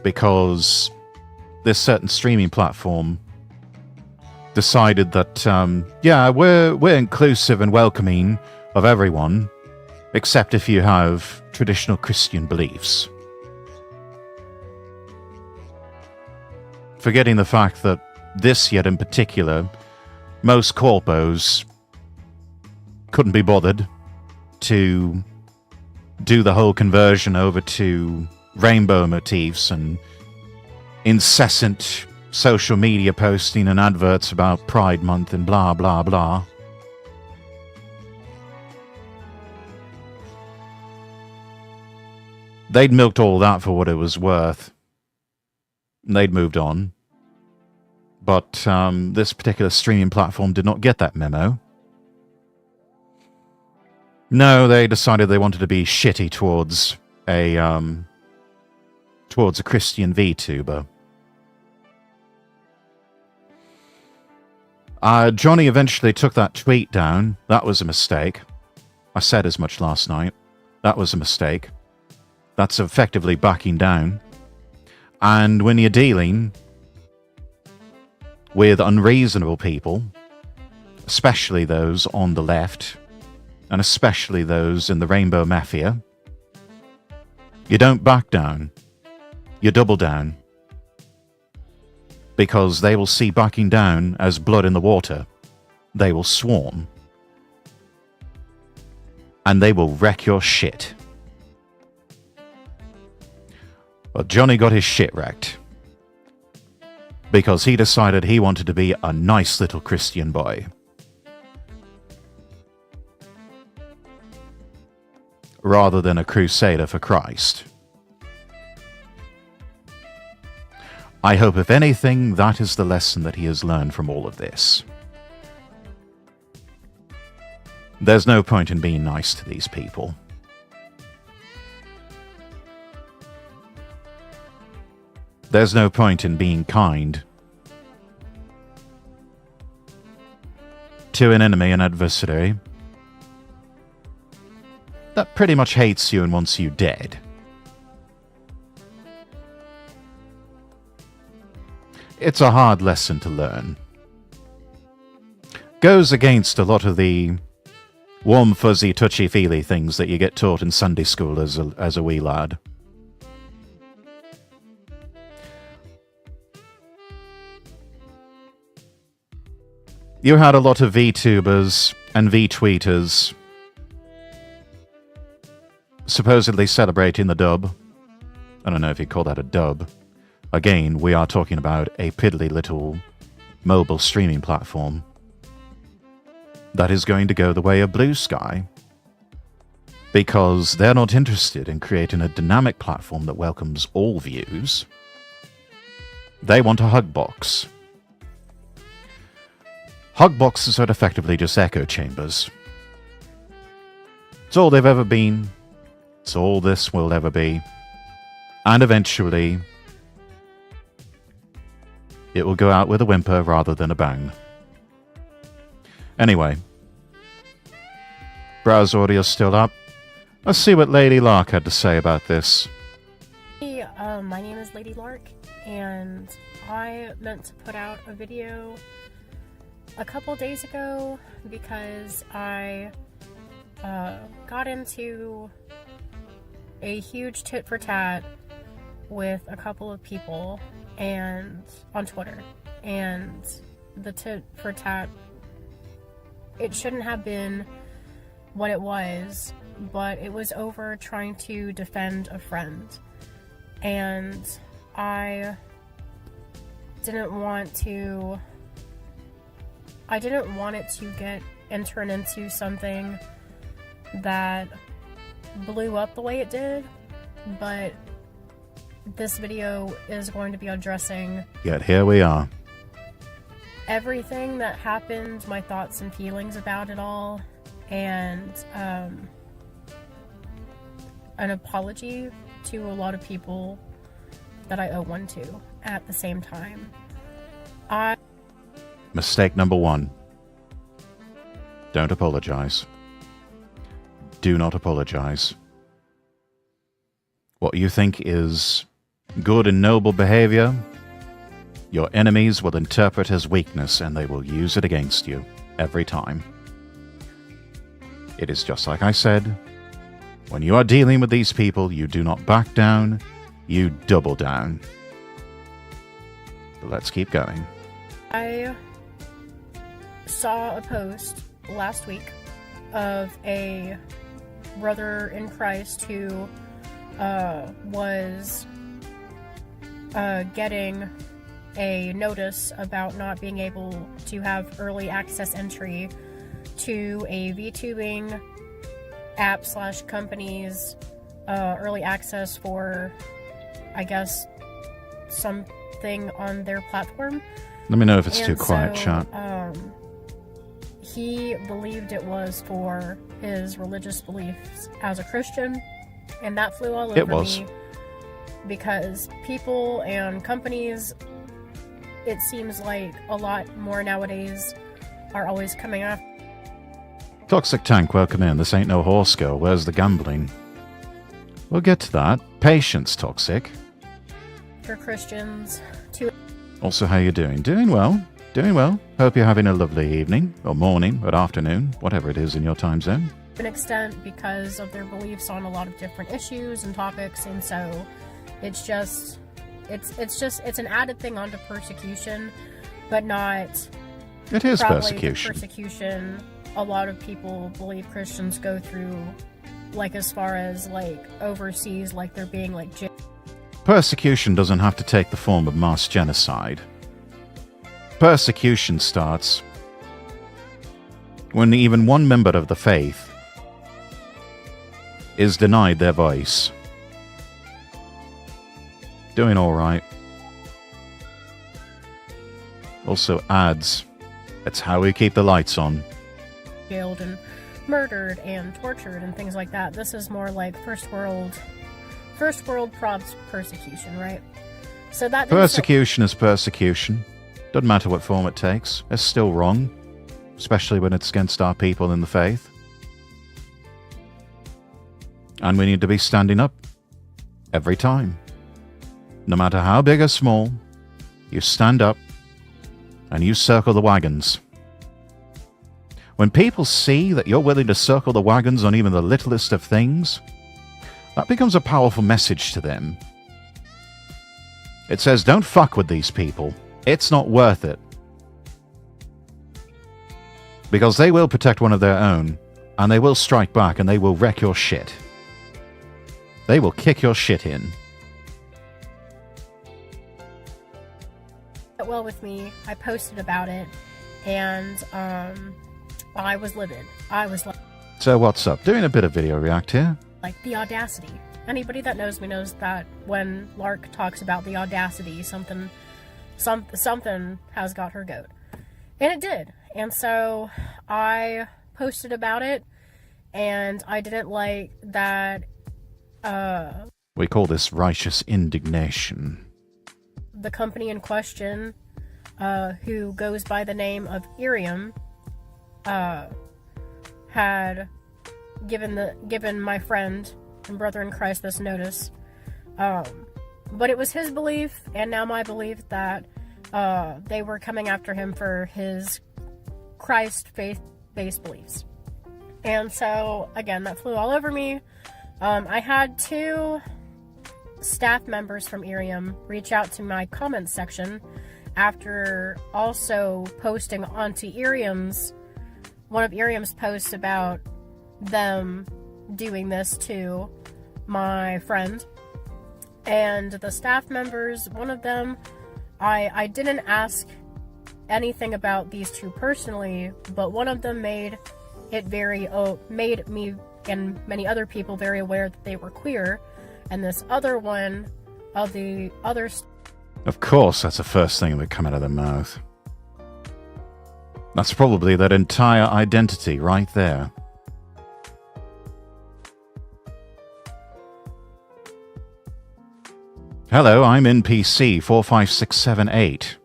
Because this certain streaming platform decided that, yeah, we're inclusive and welcoming of everyone, except if you have traditional Christian beliefs. Forgetting the fact that this yet in particular, most corpos couldn't be bothered to do the whole conversion over to rainbow motifs and incessant social media posting and adverts about Pride Month and blah blah blah. They'd milked all that for what it was worth. They'd moved on. But this particular streaming platform did not get that memo. No, they decided they wanted to be shitty towards a Christian VTuber. Johnny eventually took that tweet down. That was a mistake. I said as much last night. That was a mistake. That's effectively backing down. And when you're dealing with unreasonable people, especially those on the left, and especially those in the Rainbow Mafia, you don't back down. You double down. Because they will see backing down as blood in the water. They will swarm. And they will wreck your shit. Well, Johnny got his shit wrecked. Because he decided he wanted to be a nice little Christian boy. Rather than a crusader for Christ. I hope, if anything, that is the lesson that he has learned from all of this. There's no point in being nice to these people. There's no point in being kind to an enemy, an adversary, that pretty much hates you and wants you dead. It's a hard lesson to learn. Goes against a lot of the warm, fuzzy, touchy-feely things that you get taught in Sunday school as a wee lad. You had a lot of VTubers and VTweeters supposedly celebrating the dub. I don't know if you call that a dub. Again, we are talking about a piddly little mobile streaming platform that is going to go the way of Blue Sky, because they're not interested in creating a dynamic platform that welcomes all views. They want a hug box. Hug boxes are effectively just echo chambers. It's all they've ever been. It's all this will ever be. And eventually, it will go out with a whimper rather than a bang. Anyway, browse audio's still up. Let's see what Lady Lark had to say about this. Hey, my name is Lady Lark, and I meant to put out a video a couple days ago because I got into a huge tit for tat with a couple of people and on Twitter, and the tit for tat, it shouldn't have been what it was, but it was over trying to defend a friend, and I didn't want it to get entered into something that blew up the way it did, but this video is going to be addressing Yet here we are. everything that happened, my thoughts and feelings about it all, and an apology to a lot of people that I owe one to at the same time. Mistake number 1. Don't apologize. Do not apologize. What you think is good and noble behavior, your enemies will interpret as weakness and they will use it against you every time. It is just like I said, when you are dealing with these people, you do not back down, you double down. But let's keep going. I saw a post last week of a brother in Christ who was getting a notice about not being able to have early access entry to a VTubing app / company's early access for, I guess, something on their platform. Let me know if it's too quiet, chat. He believed it was for his religious beliefs as a Christian, and that flew all over me because people and companies, it seems like a lot more nowadays, are always coming after. Toxic Tank, welcome in. This ain't no horse girl. Where's the gambling? We'll get to that. Patience, Toxic. For Christians to. Also, how you doing? Doing well. Doing well. Hope you're having a lovely evening, or morning, or afternoon, whatever it is in your time zone. To an extent, because of their beliefs on a lot of different issues and topics, and so it's just it's an added thing onto persecution, but not. It is probably persecution. The persecution a lot of people believe Christians go through, like as far as like overseas, like they're being like. Persecution doesn't have to take the form of mass genocide. Persecution starts when even one member of the faith is denied their voice. Doing alright. Also ads. It's how we keep the lights on. Jailed and murdered and tortured and things like that. This is more like first world probs persecution, right? So that persecution is persecution. Doesn't matter what form it takes. It's still wrong, especially when it's against our people in the faith. And we need to be standing up every time. No matter how big or small, you stand up and you circle the wagons. When people see that you're willing to circle the wagons on even the littlest of things, that becomes a powerful message to them. It says, don't fuck with these people. It's not worth it. Because they will protect one of their own, and they will strike back, and they will wreck your shit. They will kick your shit in. Well, with me, I posted about it, and I was livid. I was like, so what's up? Doing a bit of video react here. Like the audacity. Anybody that knows me knows that when Lark talks about the audacity, something has got her goat. And it did. And so I posted about it, and I didn't like that. We call this righteous indignation. The company in question, who goes by the name of Irium, had given my friend and brother in Christ this notice. But it was his belief, and now my belief, that they were coming after him for his Christ faith-based beliefs. And so, again, that flew all over me. I had 2 staff members from Irium reach out to my comments section after also posting onto one of Irium's posts about them doing this to my friend. And the staff members, one of them, I didn't ask anything about these 2 personally, but one of them made me and many other people very aware that they were queer, and this other one of the others. Of course, that's the first thing that would come out of their mouth. That's probably their entire identity right there. Hello, I'm NPC 45678.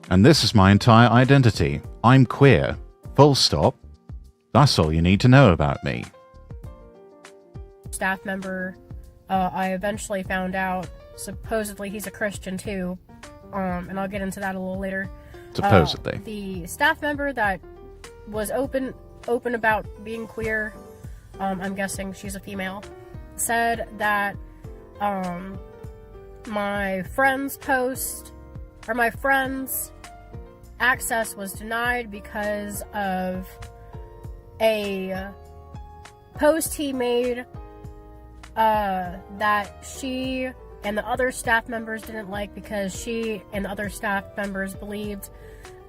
And this is my entire identity. I'm queer. Full stop. That's all you need to know about me. Staff member, I eventually found out, supposedly he's a Christian too, and I'll get into that a little later. Supposedly. The staff member that was open about being queer, I'm guessing she's a female, said that my friend's access was denied because of a post he made that she and the other staff members didn't like, because she and the other staff members believed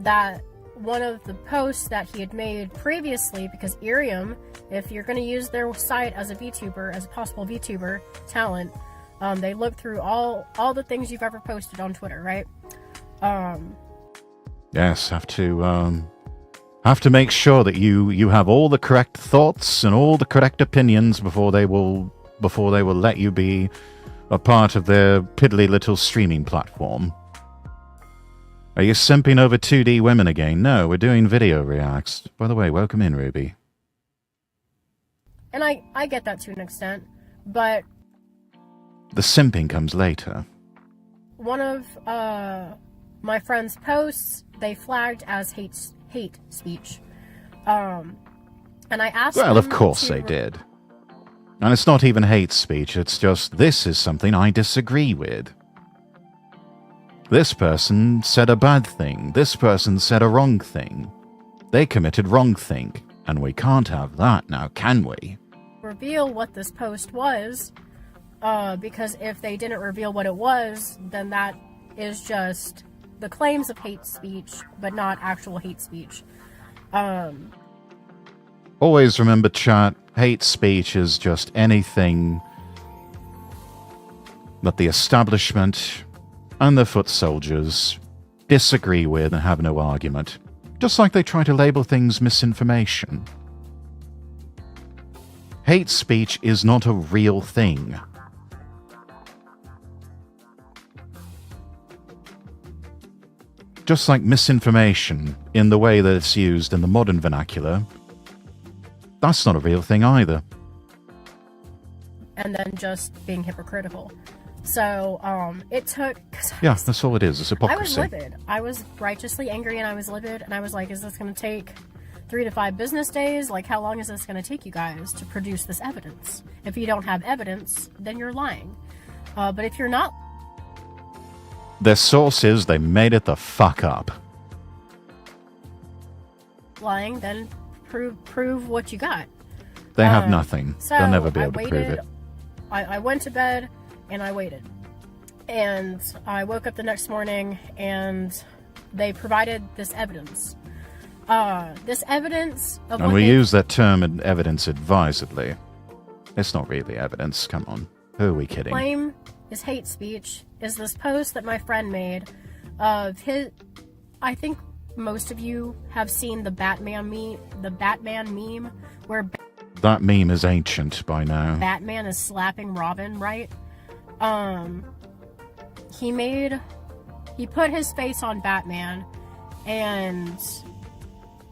that one of the posts that he had made previously, because Irium, if you're going to use their site as a VTuber, as a possible VTuber talent, they look through all the things you've ever posted on Twitter, right? Yes, have to make sure that you have all the correct thoughts and all the correct opinions before they will let you be a part of their piddly little streaming platform. Are you simping over 2D women again? No, we're doing video reacts. By the way, welcome in, Ruby. And I get that to an extent, but the simping comes later. One of my friend's posts, they flagged as hate speech. And I asked Well, them of course they did. And it's not even hate speech, it's just, this is something I disagree with. This person said a bad thing. This person said a wrong thing. They committed wrong thing. And we can't have that now, can we? Reveal what this post was, because if they didn't reveal what it was, then that is just the claims of hate speech, but not actual hate speech. Always remember, chat, hate speech is just anything that the establishment and the foot soldiers disagree with and have no argument. Just like they try to label things misinformation. Hate speech is not a real thing. Just like misinformation, in the way that it's used in the modern vernacular, that's not a real thing either. And then just being hypocritical. So, it took... Yeah, that's all it is. It's hypocrisy. I was livid. I was righteously angry and I was livid, and I was like, is this going to take 3 to 5 business days? Like, how long is this going to take you guys to produce this evidence? If you don't have evidence, then you're lying. But if you're not... Their source is they made it the fuck up. lying, then prove what you got. They have nothing. So They'll never be able to prove it. I went to bed and I waited. And I woke up the next morning and they provided this evidence. This evidence of and we use that term in evidence advisedly. It's not really evidence. Come on. Who are we kidding? Claim is hate speech is this post that my friend made of his. I think most of you have seen the Batman meme where that meme is ancient by now. Batman is slapping Robin, right? He put his face on Batman, and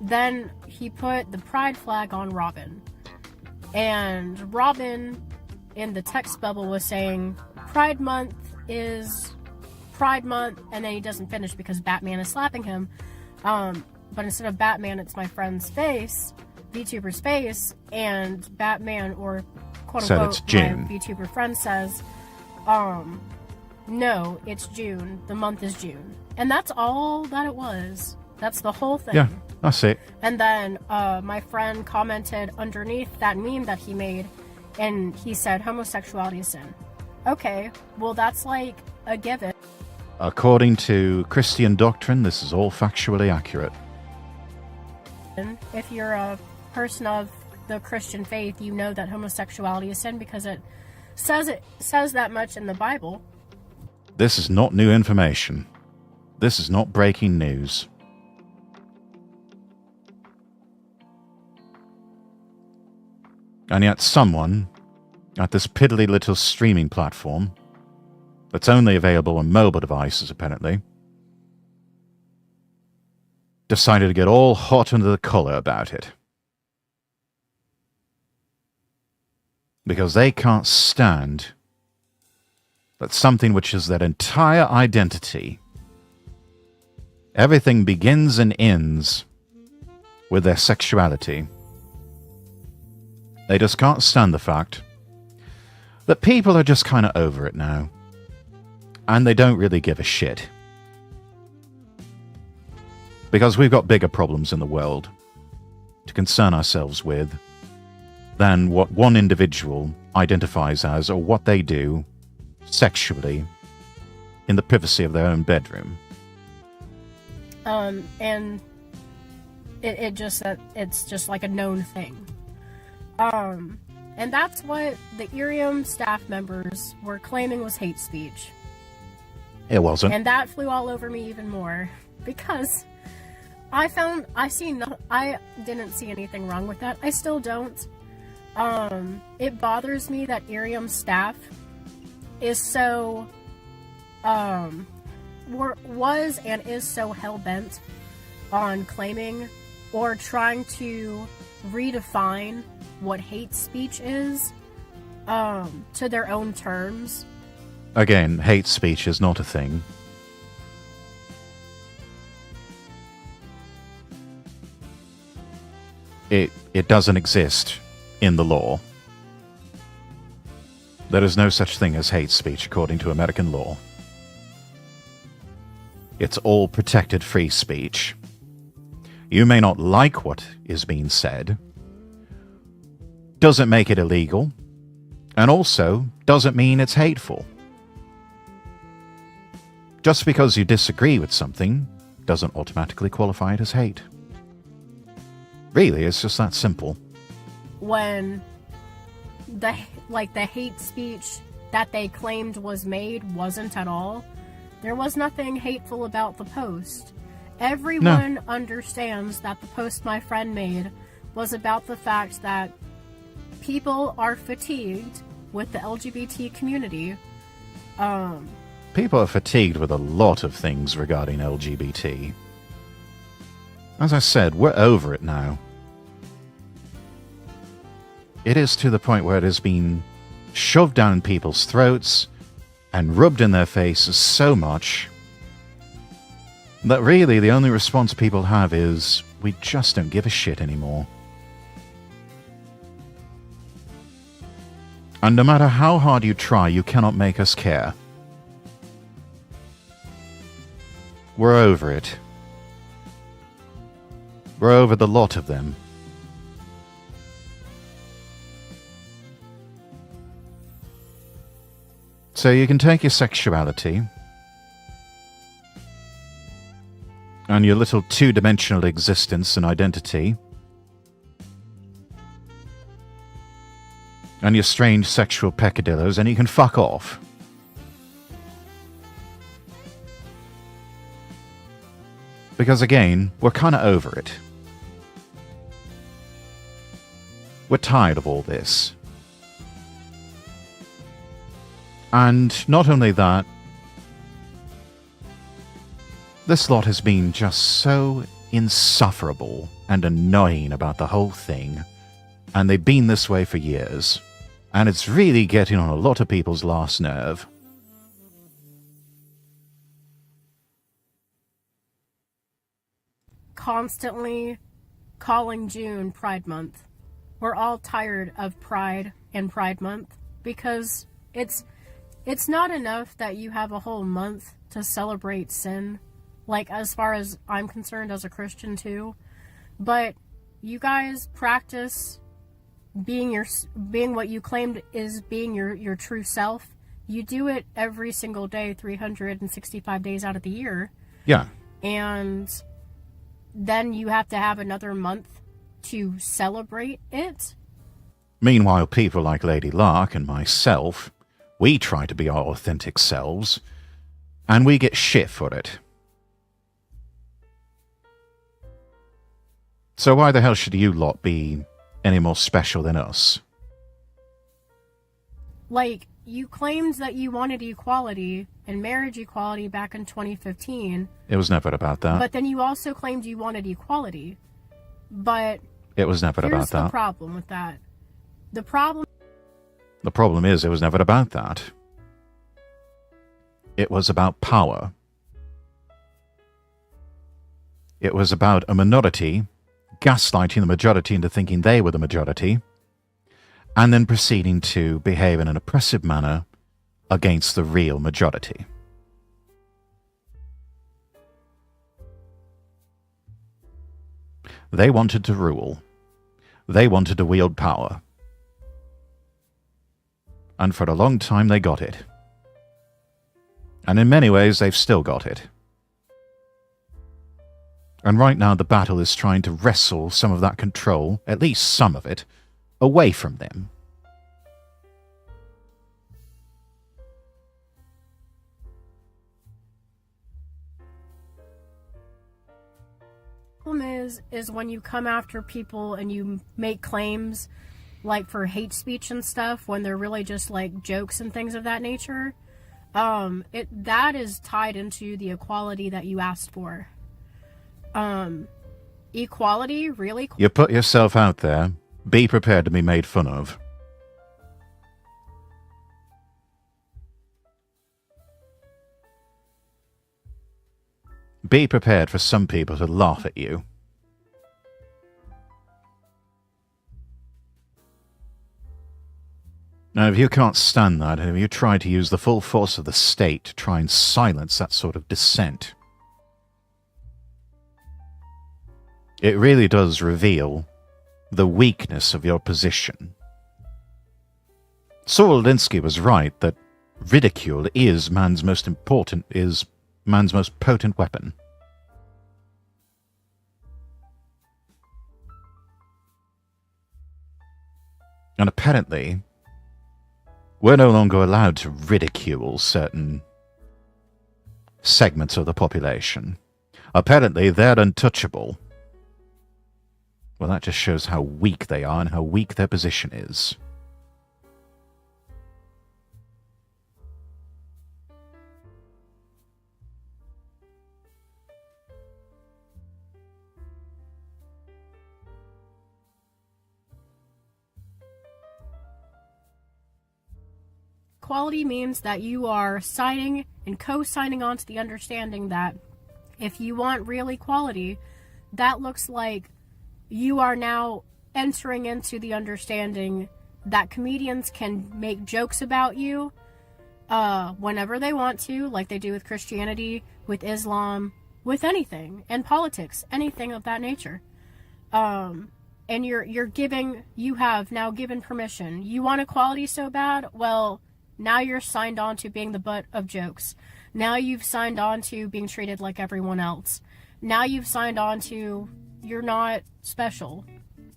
then he put the pride flag on Robin. And Robin, in the text bubble, was saying, Pride Month is Pride Month, and then he doesn't finish because Batman is slapping him. But instead of Batman, it's my friend's face, VTuber's face, and Batman, or quote-unquote, my VTuber friend says, no, it's June. The month is June. And that's all that it was. That's the whole thing. Yeah, that's it. And then my friend commented underneath that meme that he made, and he said, homosexuality is sin. Okay, well, that's like a given. According to Christian doctrine, this is all factually accurate. If you're a person of the Christian faith, you know that homosexuality is sin because it says that much in the Bible. This is not new information. This is not breaking news. And yet someone at this piddly little streaming platform that's only available on mobile devices, apparently, decided to get all hot under the collar about it. Because they can't stand that something which is their entire identity, everything begins and ends with their sexuality. They just can't stand the fact that people are just kind of over it now. And they don't really give a shit. Because we've got bigger problems in the world to concern ourselves with than what one individual identifies as or what they do sexually in the privacy of their own bedroom. And it's just like a known thing. And that's what the Irium staff members were claiming was hate speech. It wasn't. And that flew all over me even more because I didn't see anything wrong with that. I still don't. It bothers me that Irium staff is so was and is so hell-bent on claiming or trying to redefine what hate speech is to their own terms. Again, hate speech is not a thing. It doesn't exist in the law. There is no such thing as hate speech according to American law. It's all protected free speech. You may not like what is being said. Doesn't make it illegal. And also doesn't mean it's hateful. Just because you disagree with something doesn't automatically qualify it as hate. Really, it's just that simple. When the hate speech that they claimed was made wasn't at all. There was nothing hateful about the post. Everyone understands that the post my friend made was about the fact that people are fatigued with the LGBT community. People are fatigued with a lot of things regarding LGBT. As I said, we're over it now. It is to the point where it has been shoved down people's throats and rubbed in their faces so much that really the only response people have is, we just don't give a shit anymore. And no matter how hard you try, you cannot make us care. We're over it. We're over the lot of them. So you can take your sexuality and your little two-dimensional existence and identity and your strange sexual peccadillos, and you can fuck off. Because again, we're kind of over it. We're tired of all this. And not only that, this lot has been just so insufferable and annoying about the whole thing, and they've been this way for years, and it's really getting on a lot of people's last nerve. Constantly calling June Pride Month. We're all tired of Pride and Pride Month because it's not enough that you have a whole month to celebrate sin, like as far as I'm concerned as a Christian too, but you guys practice being what you claimed is being your true self. You do it every single day, 365 days out of the year. Yeah. And then you have to have another month to celebrate it. Meanwhile, people like Lady Lark and myself, we try to be our authentic selves, and we get shit for it. So why the hell should you lot be any more special than us? Like, you claimed that you wanted equality and marriage equality back in 2015. It was never about that. But then you also claimed you wanted equality. But it was never about here's the that. problem with that. The problem is it was never about that. It was about power. It was about a minority gaslighting the majority into thinking they were the majority, and then proceeding to behave in an oppressive manner against the real majority. They wanted to rule. They wanted to wield power. And for a long time they got it. And in many ways they've still got it. And right now the battle is trying to wrestle some of that control, at least some of it, away from them. problem is when you come after people and you make claims like for hate speech and stuff when they're really just like jokes and things of that nature. That is tied into the equality that you asked for. Equality, really? You put yourself out there, be prepared to be made fun of. Be prepared for some people to laugh at you. Now, if you can't stand that, and if you try to use the full force of the state to try and silence that sort of dissent, it really does reveal the weakness of your position. Saul Alinsky was right that ridicule is man's most potent weapon. And apparently, we're no longer allowed to ridicule certain segments of the population. Apparently, they're untouchable. Well, that just shows how weak they are and how weak their position is. Equality means that you are signing and co-signing on to the understanding that if you want real equality, that looks like you are now entering into the understanding that comedians can make jokes about you whenever they want to, like they do with Christianity, with Islam, with anything, and politics, anything of that nature. And you have now given permission. You want equality so bad? Well, now you're signed on to being the butt of jokes. Now you've signed on to being treated like everyone else. Now you've signed on to you're not special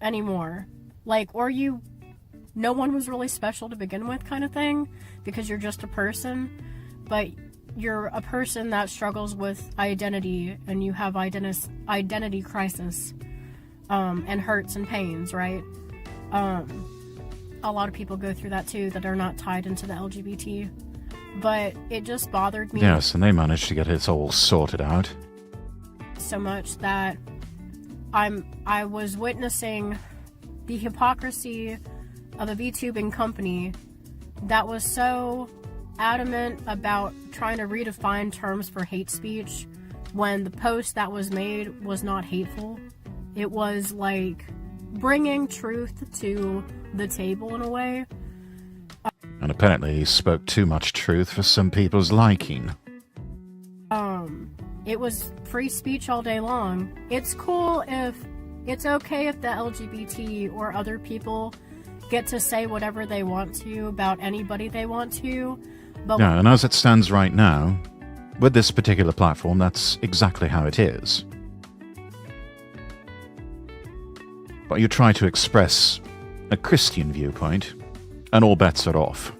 anymore. Like, no one was really special to begin with kind of thing, because you're just a person, but you're a person that struggles with identity, and you have identity crisis, and hurts and pains, right? A lot of people go through that too, that are not tied into the LGBT. But it just bothered me. Yes, and they managed to get it all sorted out. So much that I was witnessing the hypocrisy of a VTubing company that was so adamant about trying to redefine terms for hate speech when the post that was made was not hateful. It was like bringing truth to the table in a way. And apparently he spoke too much truth for some people's liking. It was free speech all day long. It's cool it's okay if the LGBT or other people get to say whatever they want to about anybody they want to. But yeah, and as it stands right now, with this particular platform, that's exactly how it is. But you try to express a Christian viewpoint, and all bets are off.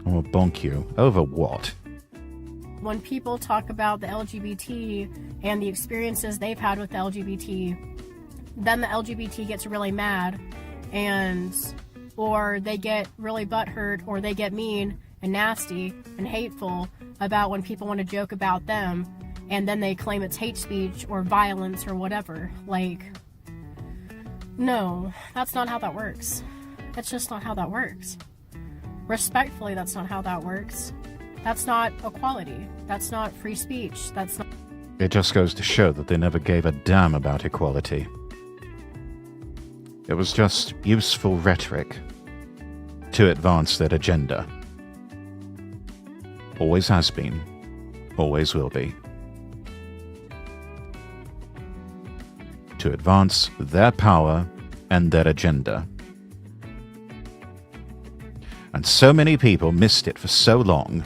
I will bonk you. Over what? when people talk about the LGBT and the experiences they've had with the LGBT, then the LGBT gets really mad, and or they get really butthurt, or they get mean and nasty and hateful about when people want to joke about them, and then they claim it's hate speech or violence or whatever. Like, no, that's not how that works. That's just not how that works. Respectfully, that's not how that works. That's not equality. That's not free speech. That's not... It just goes to show that they never gave a damn about equality. It was just useful rhetoric to advance their agenda. Always has been. Always will be. To advance their power and their agenda. And so many people missed it for so long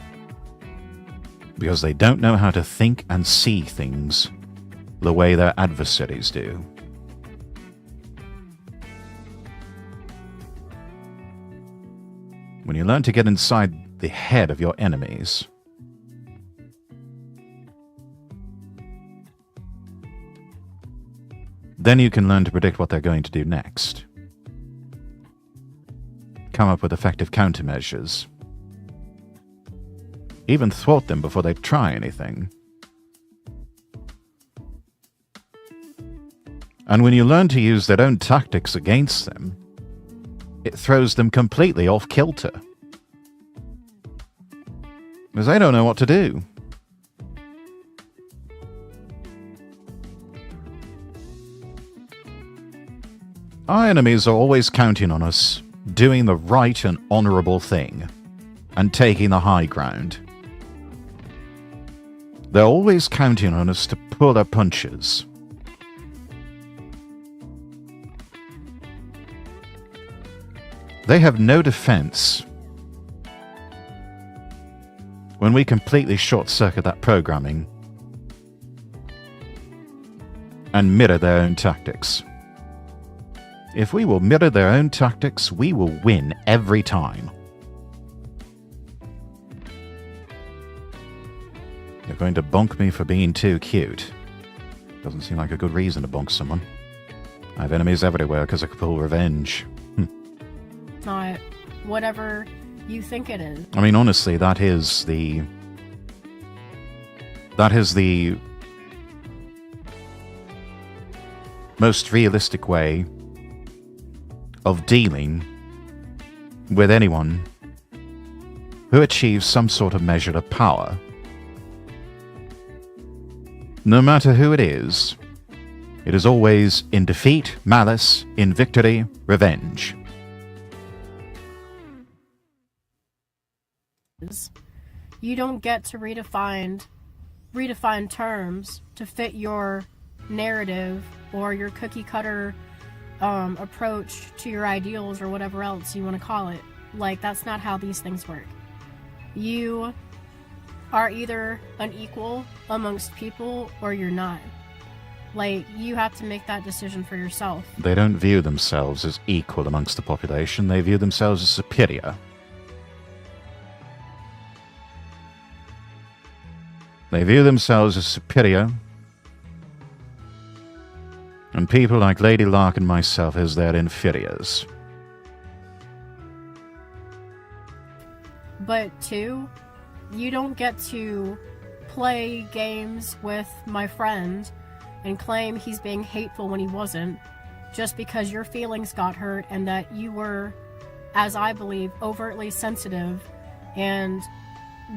because they don't know how to think and see things the way their adversaries do. When you learn to get inside the head of your enemies, then you can learn to predict what they're going to do next. Come up with effective countermeasures. Even thwart them before they try anything. And when you learn to use their own tactics against them, it throws them completely off kilter. Because they don't know what to do. Our enemies are always counting on us doing the right and honourable thing and taking the high ground. They're always counting on us to pull their punches. They have no defense when we completely short-circuit that programming and mirror their own tactics. If we will mirror their own tactics, we will win every time. You're going to bonk me for being too cute. Doesn't seem like a good reason to bonk someone. I have enemies everywhere because I could pull revenge. Not whatever you think it is. I mean, honestly, that is the most realistic way of dealing with anyone who achieves some sort of measure of power. No matter who it is always in defeat, malice, in victory, revenge. You don't get to redefine terms to fit your narrative or your cookie cutter approach to your ideals or whatever else you want to call it. Like, that's not how these things work. You are either an equal amongst people or you're not. Like, you have to make that decision for yourself. They don't view themselves as equal amongst the population. They view themselves as superior. They view themselves as superior, and people like Lady Lark and myself as their inferiors. But two, you don't get to play games with my friend and claim he's being hateful when he wasn't, just because your feelings got hurt and that you were, as I believe, overtly sensitive and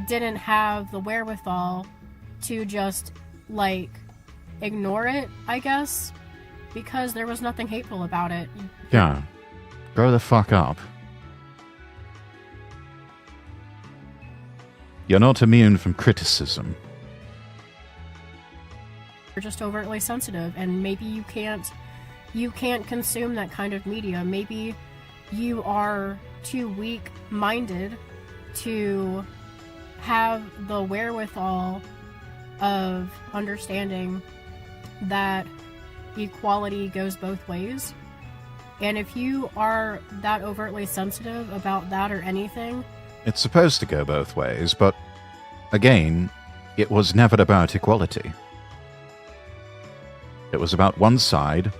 didn't have the wherewithal to just, like, ignore it, I guess, because there was nothing hateful about it. Yeah. Grow the fuck up. You're not immune from criticism. You're just overtly sensitive, and maybe you can't consume that kind of media. Maybe you are too weak-minded to have the wherewithal of understanding that equality goes both ways. And if you are that overtly sensitive about that or anything... It's supposed to go both ways, but again, it was never about equality. It was about one side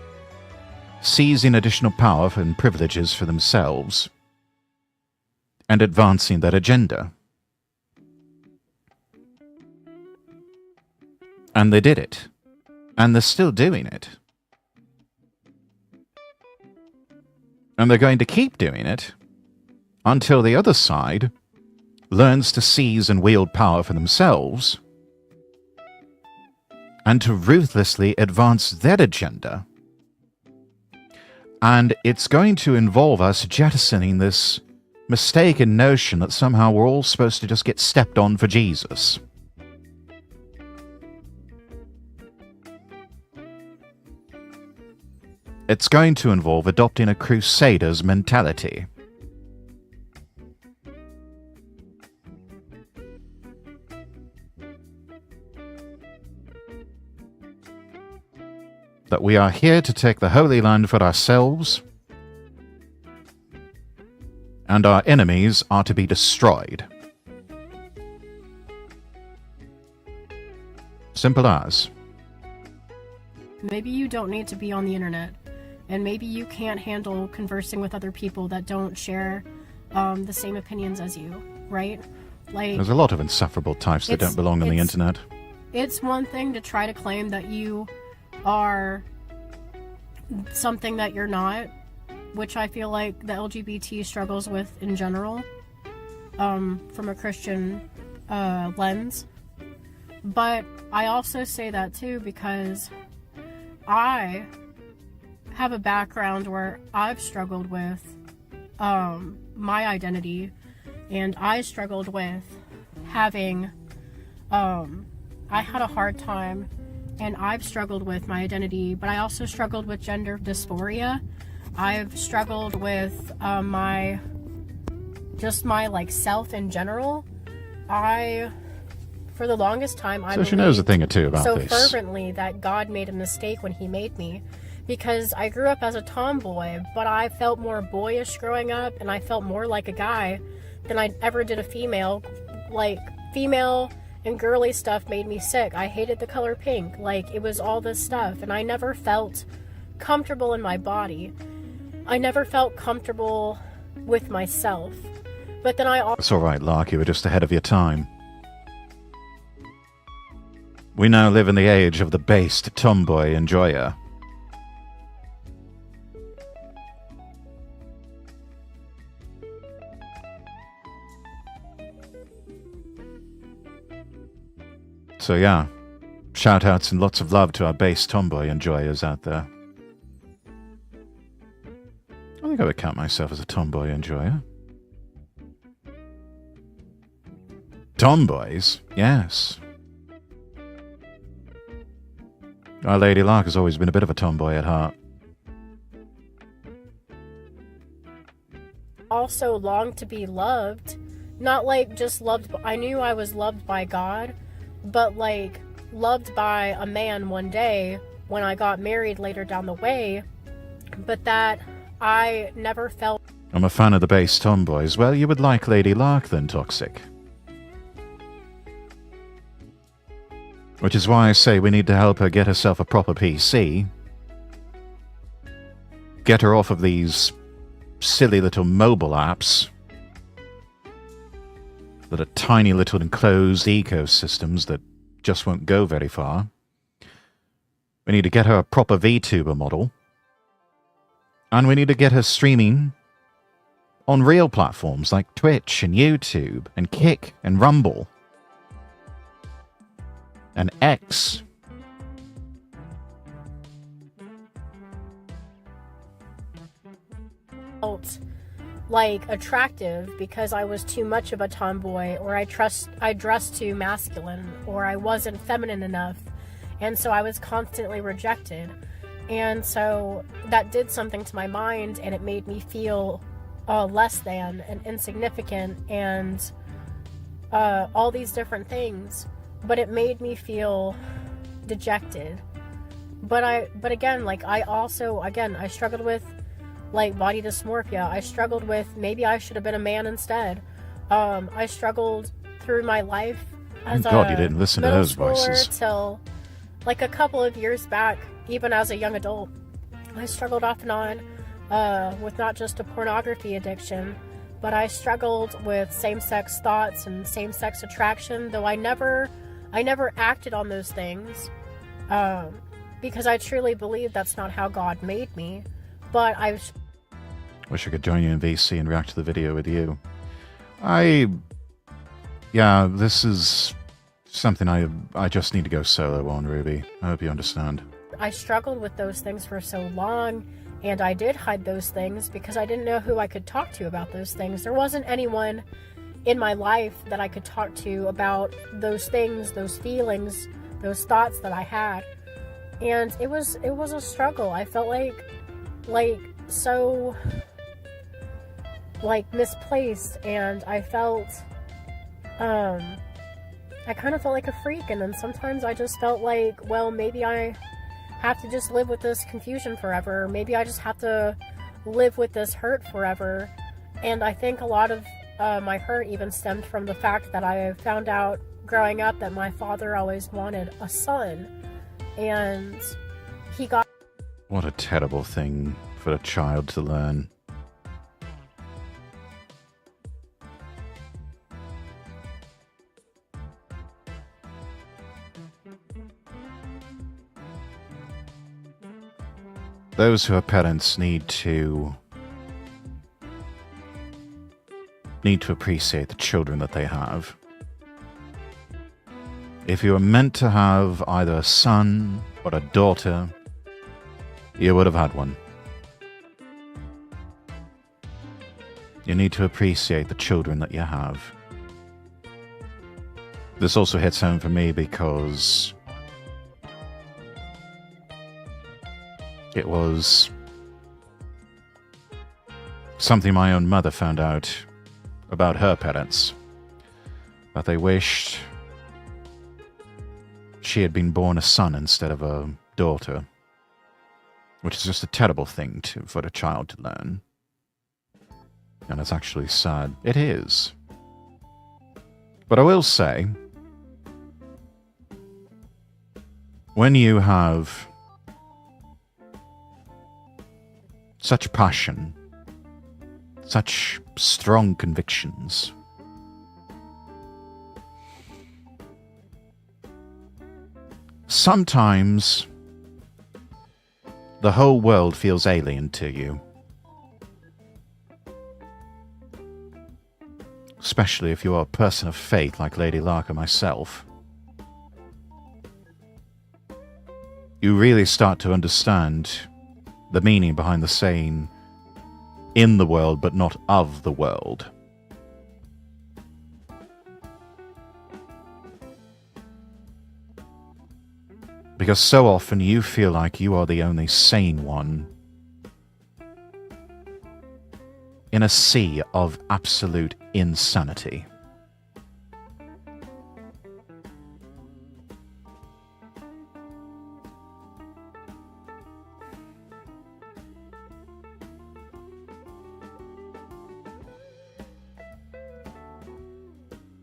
seizing additional power and privileges for themselves and advancing their agenda. And they did it. And they're still doing it. And they're going to keep doing it until the other side learns to seize and wield power for themselves and to ruthlessly advance their agenda. And it's going to involve us jettisoning this mistaken notion that somehow we're all supposed to just get stepped on for Jesus. It's going to involve adopting a crusader's mentality. That we are here to take the Holy Land for ourselves, and our enemies are to be destroyed. Simple as. Maybe you don't need to be on the internet, and maybe you can't handle conversing with other people that don't share the same opinions as you, right? Like, there's a lot of insufferable types that don't belong on the internet. It's one thing to try to claim that you are something that you're not, which I feel like the LGBT struggles with in general, from a Christian lens. But I also say that too because I have a background where I've struggled with my identity, and I struggled with having I had a hard time, and I've struggled with my identity, but I also struggled with gender dysphoria. I've struggled with my like self in general. For the longest time, I so she knows a thing or two about so this. fervently that God made a mistake when he made me, because I grew up as a tomboy, but I felt more boyish growing up, and I felt more like a guy than I ever did a female. Like, female and girly stuff made me sick. I hated the color pink. Like, it was all this stuff, and I never felt comfortable in my body. I never felt comfortable with myself. But then I also... It's alright, Lark, you were just ahead of your time. We now live in the age of the based tomboy enjoyer. So yeah, shout-outs and lots of love to our base tomboy enjoyers out there. I think I would count myself as a tomboy enjoyer. Tomboys? Yes. Our Lady Lark has always been a bit of a tomboy at heart. Also longed to be loved. Not like just loved. I knew I was loved by God, but like loved by a man one day when I got married later down the way. But that I never felt. I'm a fan of the base tomboys. Well, you would like Lady Lark then, Toxic. Which is why I say we need to help her get herself a proper PC. Get her off of these silly little mobile apps that are tiny little enclosed ecosystems that just won't go very far. We need to get her a proper VTuber model. And we need to get her streaming on real platforms like Twitch and YouTube and Kick and Rumble and X. Like attractive because I was too much of a tomboy, or I dressed too masculine, or I wasn't feminine enough, and so I was constantly rejected. And so that did something to my mind, and it made me feel less than and insignificant and all these different things. But it made me feel dejected. But again, like I struggled with like body dysmorphia. I struggled with maybe I should have been a man instead. I struggled through my life as God, you didn't listen to those voices till like a couple of years back, even as a young adult. I struggled off and on with not just a pornography addiction, but I struggled with same-sex thoughts and same-sex attraction, though I never acted on those things, because I truly believe that's not how God made me. But I wish I could join you in VC and react to the video with you. Yeah, this is something I just need to go solo on, Ruby. I hope you understand. I struggled with those things for so long, and I did hide those things because I didn't know who I could talk to about those things. There wasn't anyone in my life that I could talk to about those things, those feelings, those thoughts that I had. And it was a struggle. I felt so misplaced, and I felt I kind of felt like a freak. And then sometimes I just felt like, well, maybe I have to just live with this confusion forever. Maybe I just have to live with this hurt forever. And I think a lot of my hurt even stemmed from the fact that I found out growing up that my father always wanted a son, and he got... What a terrible thing for a child to learn. Those who are parents need to appreciate the children that they have. If you were meant to have either a son or a daughter, you would have had one. You need to appreciate the children that you have. This also hits home for me because it was something my own mother found out about her parents, that they wished she had been born a son instead of a daughter, which is just a terrible thing for a child to learn. And it's actually sad. It is. But I will say, when you have such passion, such strong convictions, sometimes the whole world feels alien to you. Especially if you are a person of faith like Lady Lark or myself. You really start to understand the meaning behind the saying, in the world but not of the world. Because so often you feel like you are the only sane one in a sea of absolute insanity.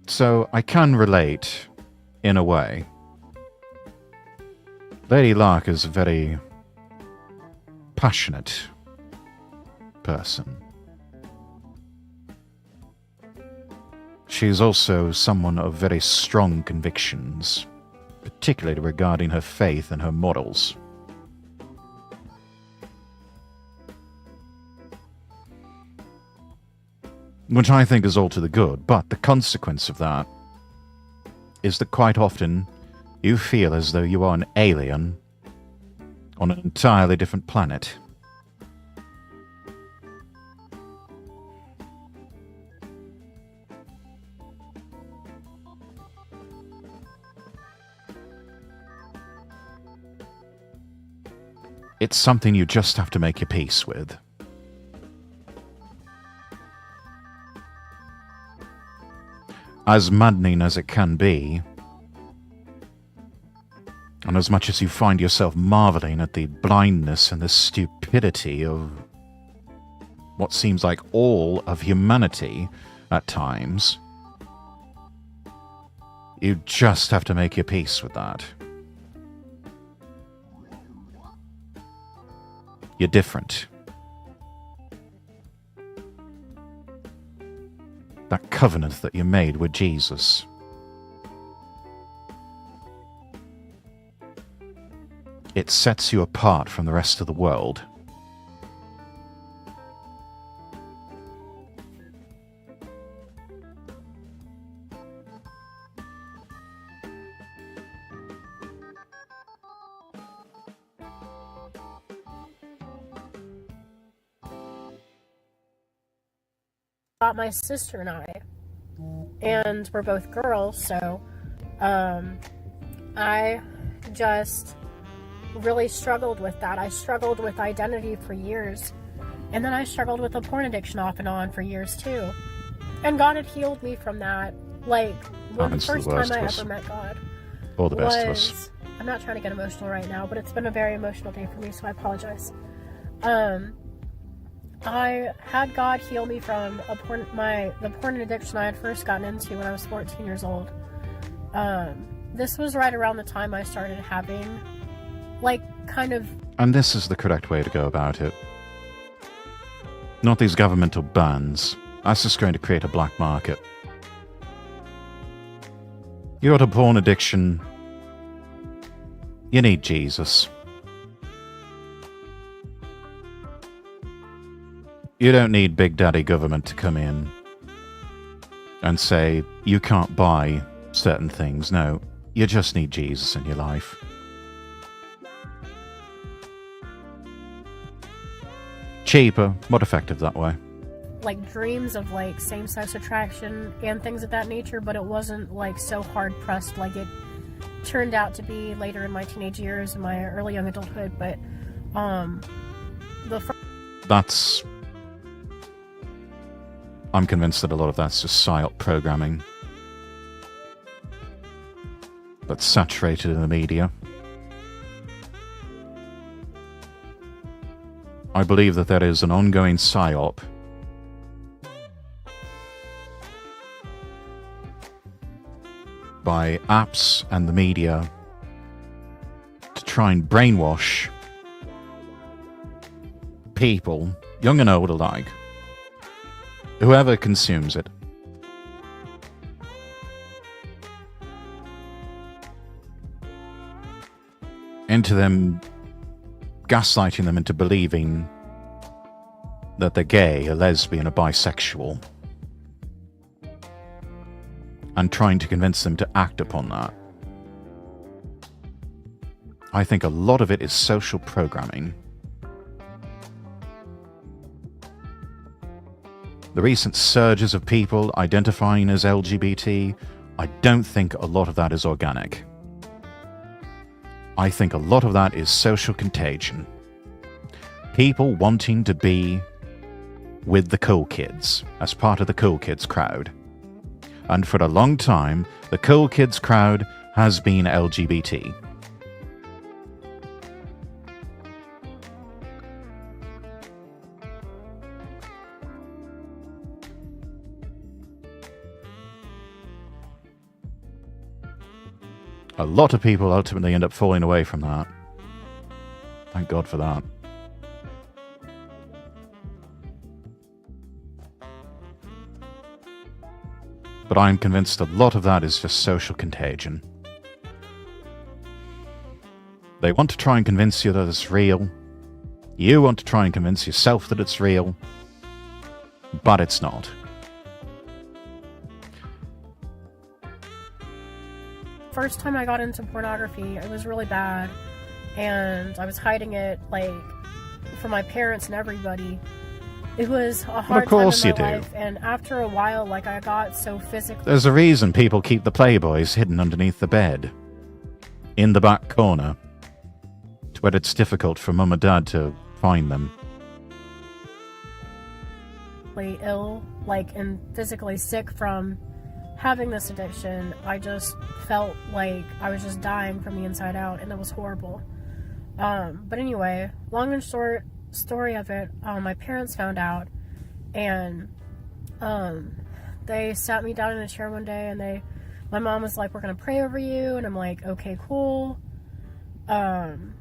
So I can relate, in a way. Lady Lark is a very passionate person. She's also someone of very strong convictions, particularly regarding her faith and her morals. Which I think is all to the good, but the consequence of that is that quite often you feel as though you are an alien on an entirely different planet. It's something you just have to make your peace with. As maddening as it can be, and as much as you find yourself marveling at the blindness and the stupidity of what seems like all of humanity at times, you just have to make your peace with that. You're different. That covenant that you made with Jesus. It sets you apart from the rest of the world. Got my sister and we're both girls, so I just really struggled with that. I struggled with identity for years, and then I struggled with a porn addiction off and on for years too, and God had healed me from that. Like, when the first time I ever met God all the best to us. I'm not trying to get emotional right now, but it's been a very emotional day for me, so I apologize. I had God heal me from the porn addiction I had first gotten into when I was 14 years old. This was right around the time I started having, like, kind of... And this is the correct way to go about it. Not these governmental bans. That's just going to create a black market. You got a porn addiction. You need Jesus. You don't need Big Daddy government to come in and say, you can't buy certain things. No, you just need Jesus in your life. Cheaper, more effective that way. Like, dreams of, like, same-sex attraction and things of that nature, but it wasn't, like, so hard-pressed like it turned out to be later in my teenage years and my early young adulthood. But that's... I'm convinced that a lot of that's just psyop programming that's saturated in the media. I believe that there is an ongoing psyop by apps and the media to try and brainwash people, young and old alike, whoever consumes it, into them, gaslighting them into believing that they're gay, a lesbian, a bisexual, and trying to convince them to act upon that. I think a lot of it is social programming. The recent surges of people identifying as LGBT, I don't think a lot of that is organic. I think a lot of that is social contagion. People wanting to be with the cool kids, as part of the cool kids crowd. And for a long time, the cool kids crowd has been LGBT. A lot of people ultimately end up falling away from that. Thank God for that. But I'm convinced a lot of that is just social contagion. They want to try and convince you that it's real. You want to try and convince yourself that it's real. But it's not. First time I got into pornography, it was really bad, and I was hiding it, like, from my parents and everybody. It was a hard time in my life, and after a while, like, I got so physically... There's a reason people keep the Playboys hidden underneath the bed, in the back corner, to where it's difficult for Mum and Dad to find them. Ill, like, and physically sick from having this addiction. I just felt like I was just dying from the inside out, and it was horrible. But anyway, long and short story of it, my parents found out, and they sat me down in a chair one day, and my mom was like, "We're gonna pray over you," and I'm like, "Okay, cool." And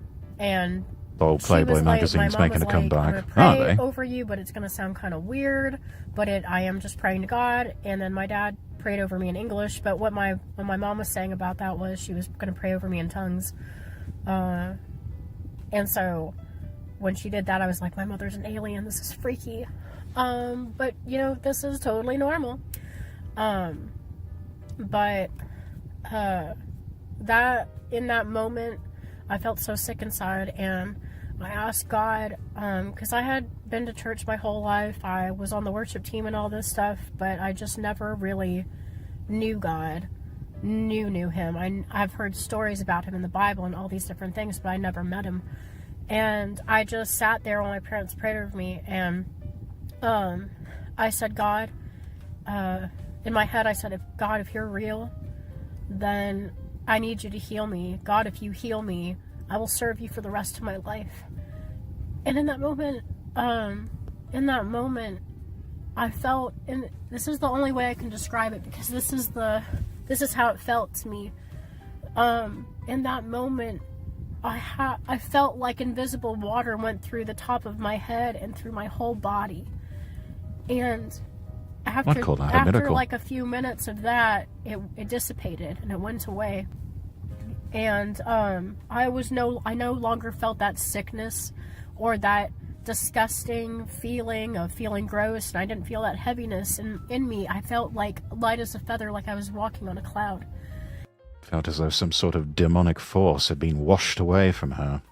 Old she Playboy was like, magazine's my mom making a was like, I'm comeback. gonna Are pray they? over you, but it's gonna sound kind of weird. But I am just praying to God. And then my dad prayed over me in English. But what my mom was saying about that was she was gonna pray over me in tongues. And so when she did that, I was like, my mother's an alien. This is freaky. But you know, this is totally normal. But that in that moment, I felt so sick inside, and I asked God, because I had been to church my whole life. I was on the worship team and all this stuff, but I just never really knew God, knew him. I've heard stories about him in the Bible and all these different things, but I never met him. And I just sat there while my parents prayed over me, and I said, God, in my head I said, if you're real, then I need you to heal me. God, if you heal me, I will serve you for the rest of my life. And in that moment, I felt, and this is the only way I can describe it, because this is how it felt to me. In that moment, I felt like invisible water went through the top of my head and through my whole body. And I'd call that a after miracle. like a few minutes of that, it dissipated and it went away. And I no longer felt that sickness or that disgusting feeling of feeling gross, and I didn't feel that heaviness in me. I felt like light as a feather, like I was walking on a cloud. Felt as though some sort of demonic force had been washed away from her.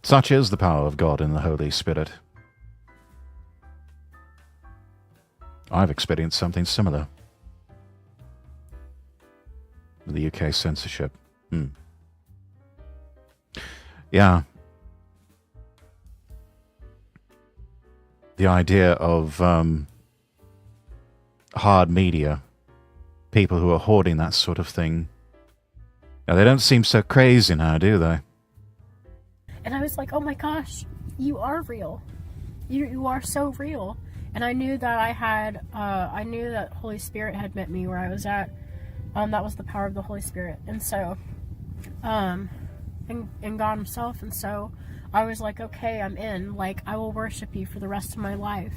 Such is the power of God in the Holy Spirit. I've experienced something similar with the UK censorship. Yeah. The idea of hard media, people who are hoarding that sort of thing, now, they don't seem so crazy now, do they? And I was like, oh my gosh, you are real. You are so real. And I knew that I knew that Holy Spirit had met me where I was at. That was the power of the Holy Spirit. And so, and God himself. And so I was like, okay, I'm in. Like, I will worship you for the rest of my life.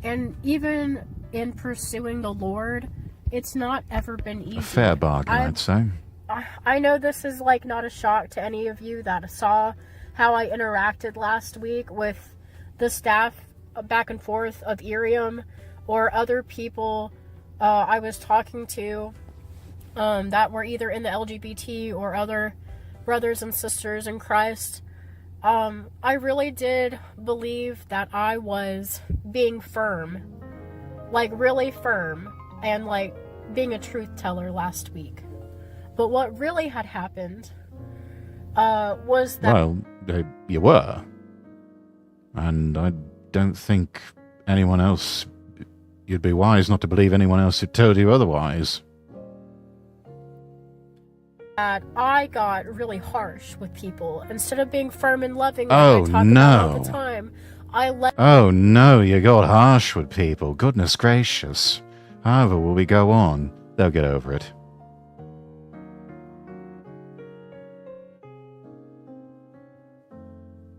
And even in pursuing the Lord, it's not ever been easy. A fair bargain, I'd say. I know this is like not a shock to any of you that saw how I interacted last week with the staff back and forth of Irium or other people I was talking to that were either in the LGBT or other brothers and sisters in Christ. I really did believe that I was being firm, like really firm, and like being a truth teller last week. But what really had happened was that... Well, you were. And I don't think anyone else... You'd be wise not to believe anyone else who told you otherwise. That I got really harsh with people. Instead of being firm and loving like I talk about all the time, I let... Oh no, you got harsh with people. Goodness gracious. However will we go on? They'll get over it.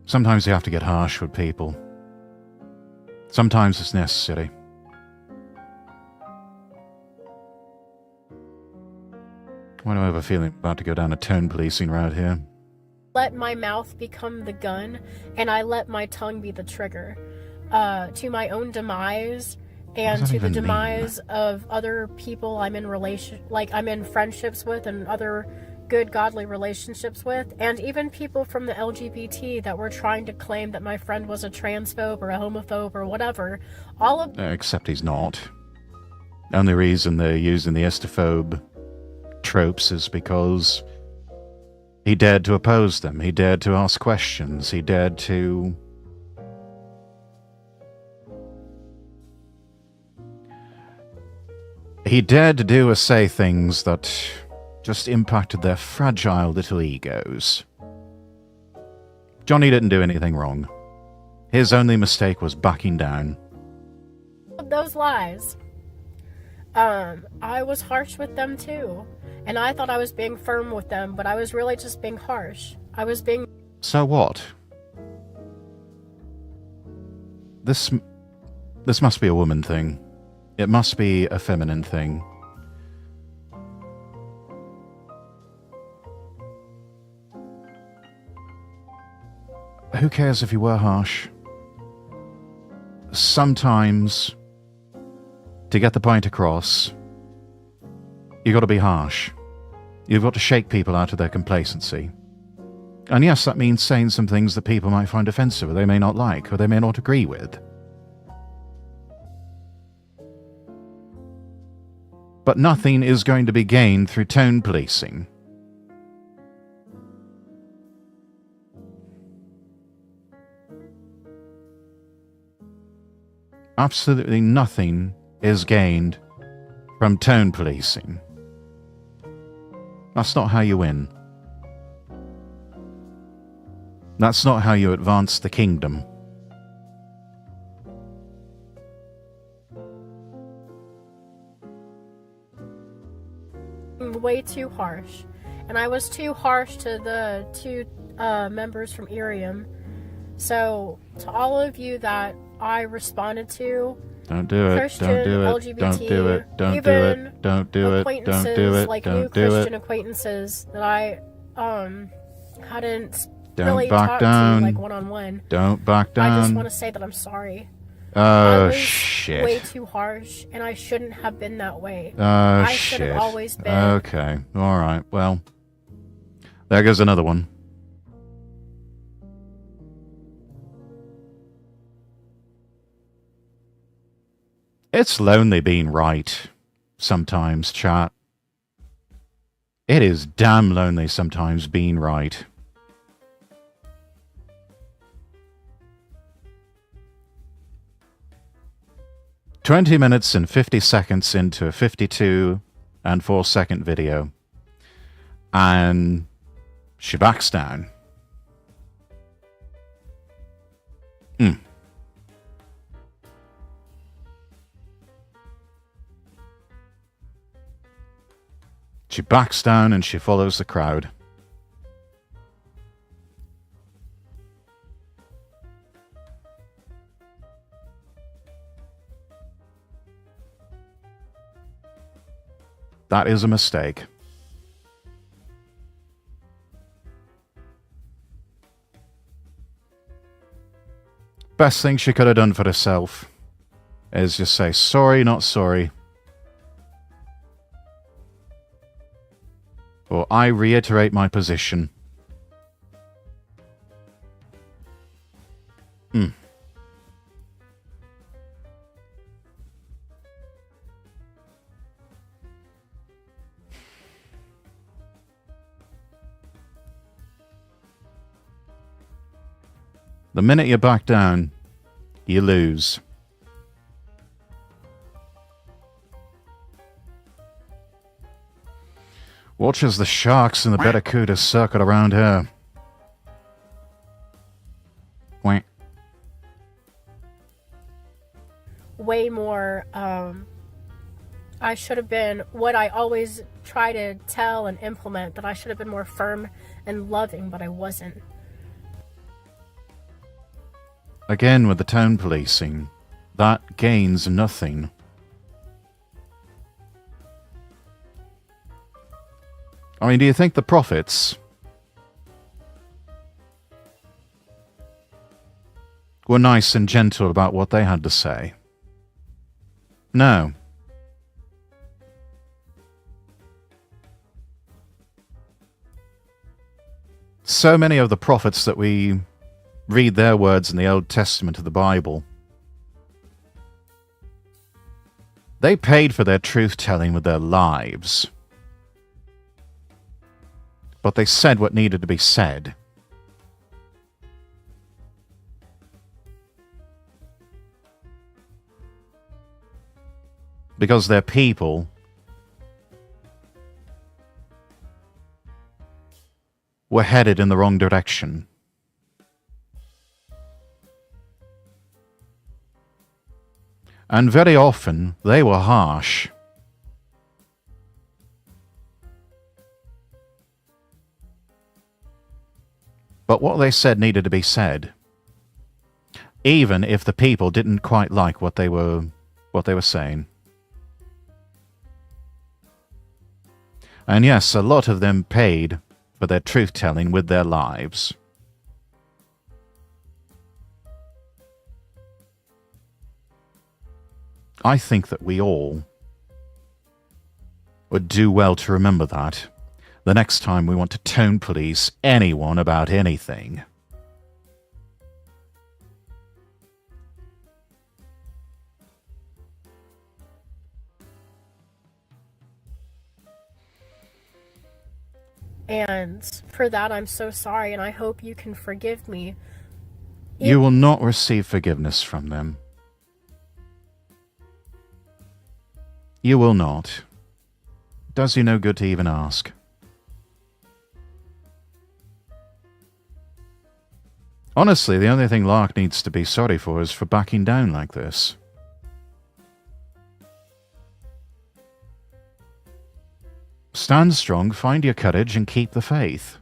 Sometimes you have to get harsh with people. Sometimes it's necessary. Why do I have a feeling I'm about to go down a tone policing route here? Let my mouth become the gun, and I let my tongue be the trigger to my own demise and to the demise of other people I'm in friendships with and other good godly relationships with, and even people from the LGBT that were trying to claim that my friend was a transphobe or a homophobe or whatever. Except he's not. The only reason they're using the estophobe tropes is because he dared to oppose them. He dared to ask questions. He dared to... He dared to do or say things that just impacted their fragile little egos. Johnny didn't do anything wrong. His only mistake was backing down. Those lies. I was harsh with them too. And I thought I was being firm with them, but I was really just being harsh. I was being... So what? This must be a woman thing. It must be a feminine thing. Who cares if you were harsh? Sometimes, to get the point across, you've got to be harsh. You've got to shake people out of their complacency. And yes, that means saying some things that people might find offensive, or they may not like, or they may not agree with. But nothing is going to be gained through tone policing. Absolutely nothing is gained from tone policing. That's not how you win. That's not how you advance the kingdom. way too harsh. And I was too harsh to the two members from Irium. So, to all of you that I responded to, don't do it, Christian, don't do it, LGBT, don't do it, don't do it, don't do it, don't do it, like don't new do Christian it. acquaintances that I hadn't Don't really back talked down. to like one-on-one. Don't back I just down. want to say that I'm sorry. Oh, I was shit. way too harsh, and I shouldn't have been that way. Oh, I should shit. have always been. Okay, alright, well. There goes another one. It's lonely being right sometimes, chat. It is damn lonely sometimes being right. "20 minutes and 50 seconds into a 52 and 4-second video. And she backs down. She backs down and she follows the crowd. That is a mistake. Best thing she could have done for herself is just say, sorry, not sorry. Or I reiterate my position. The minute you back down, you lose. Watch as the sharks and the barracudas circle around her. Quack. Way more, I should have been, what I always try to tell and implement, that I should have been more firm and loving, but I wasn't. Again with the tone policing, that gains nothing. I mean, do you think the prophets were nice and gentle about what they had to say? No. So many of the prophets that we read their words in the Old Testament of the Bible, they paid for their truth-telling with their lives. But they said what needed to be said. Because their people were headed in the wrong direction. And very often, they were harsh But what they said needed to be said, even if the people didn't quite like what they were saying. And yes, a lot of them paid for their truth-telling with their lives. I think that we all would do well to remember that the next time we want to tone police anyone about anything. And for that, I'm so sorry, and I hope you can forgive me. You will not receive forgiveness from them. You will not. It does you no good to even ask. Honestly, the only thing Lark needs to be sorry for is for backing down like this. Stand strong, find your courage, and keep the faith.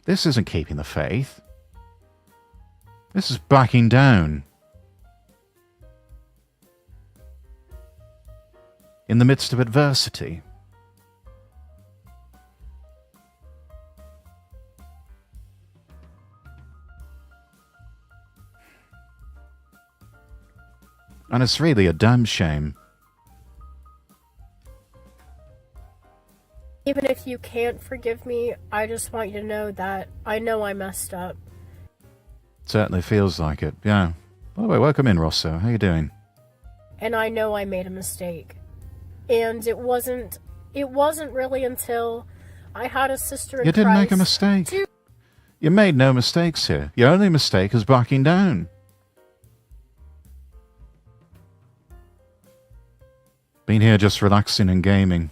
This isn't keeping the faith. This is backing down. In the midst of adversity. And it's really a damn shame. Even if you can't forgive me, I just want you to know that I know I messed up. Certainly feels like it, yeah. By the way, welcome in, Rosso. How you doing? And I know I made a mistake. And it wasn't really until I had a sister in Christ. You didn't make a mistake. You made no mistakes here. Your only mistake is backing down. Been here just relaxing and gaming.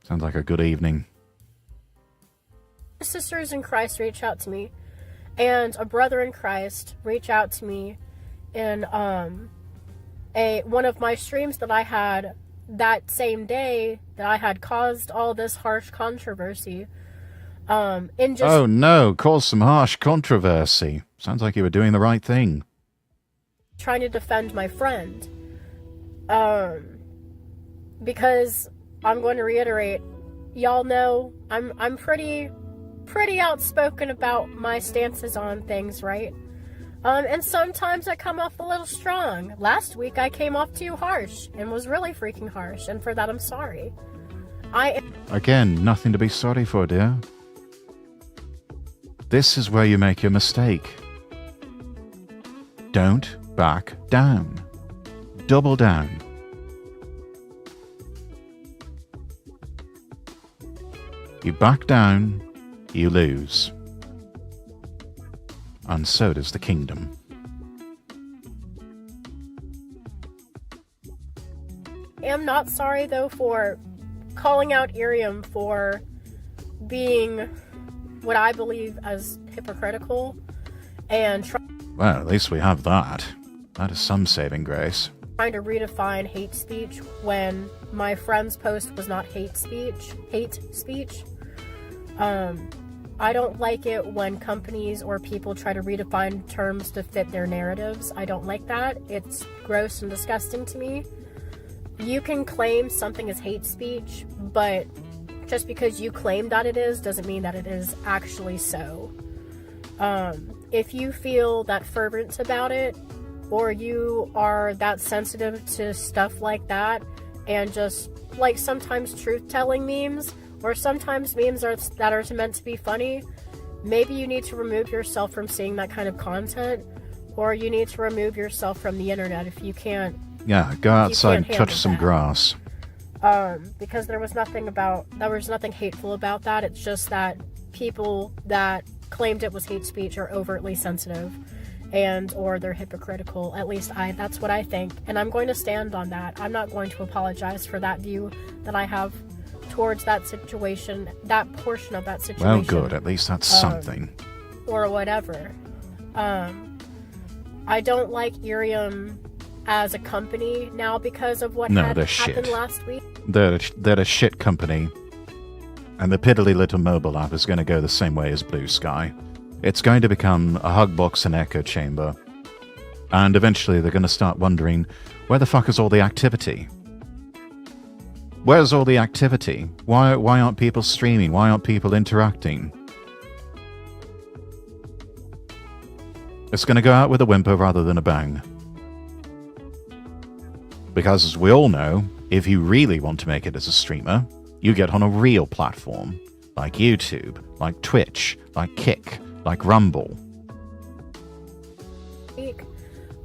Sounds like a good evening. Sisters in Christ reach out to me, and a brother in Christ reach out to me in one of my streams that I had that same day that I had caused all this harsh controversy. Oh no, caused some harsh controversy. Sounds like you were doing the right thing. Trying to defend my friend. Because I'm going to reiterate, y'all know I'm pretty outspoken about my stances on things, right? And sometimes I come off a little strong. Last week I came off too harsh and was really freaking harsh, and for that I'm sorry. Again, nothing to be sorry for, dear. This is where you make your mistake. Don't back down. Double down. You back down, you lose. And so does the kingdom. am not sorry, though, for calling out Irium for being what I believe as hypocritical and well, at least we have that. That is some saving grace. Trying to redefine hate speech when my friend's post was not hate speech. I don't like it when companies or people try to redefine terms to fit their narratives. I don't like that. It's gross and disgusting to me. You can claim something as hate speech, but just because you claim that it is doesn't mean that it is actually so. If you feel that fervent about it, or you are that sensitive to stuff like that, and just like sometimes truth-telling memes, or sometimes memes that are meant to be funny, maybe you need to remove yourself from seeing that kind of content, or you need to remove yourself from the internet if you can't. Yeah, go outside and touch some grass. Because there was nothing hateful about that. It's just that people that claimed it was hate speech are overtly sensitive, or they're hypocritical. At least that's what I think, and I'm going to stand on that. I'm not going to apologize for that view that I have towards that situation, that portion of that situation. Well, good. At least that's something. Or whatever. I don't like Irium as a company now because of what happened last week. They're a shit company. And the piddly little mobile app is going to go the same way as Blue Sky. It's going to become a hug box and echo chamber. And eventually they're going to start wondering, where the fuck is all the activity? Where's all the activity? Why aren't people streaming? Why aren't people interacting? It's going to go out with a whimper rather than a bang. Because as we all know, if you really want to make it as a streamer, you get on a real platform, like YouTube, like Twitch, like Kick, like Rumble.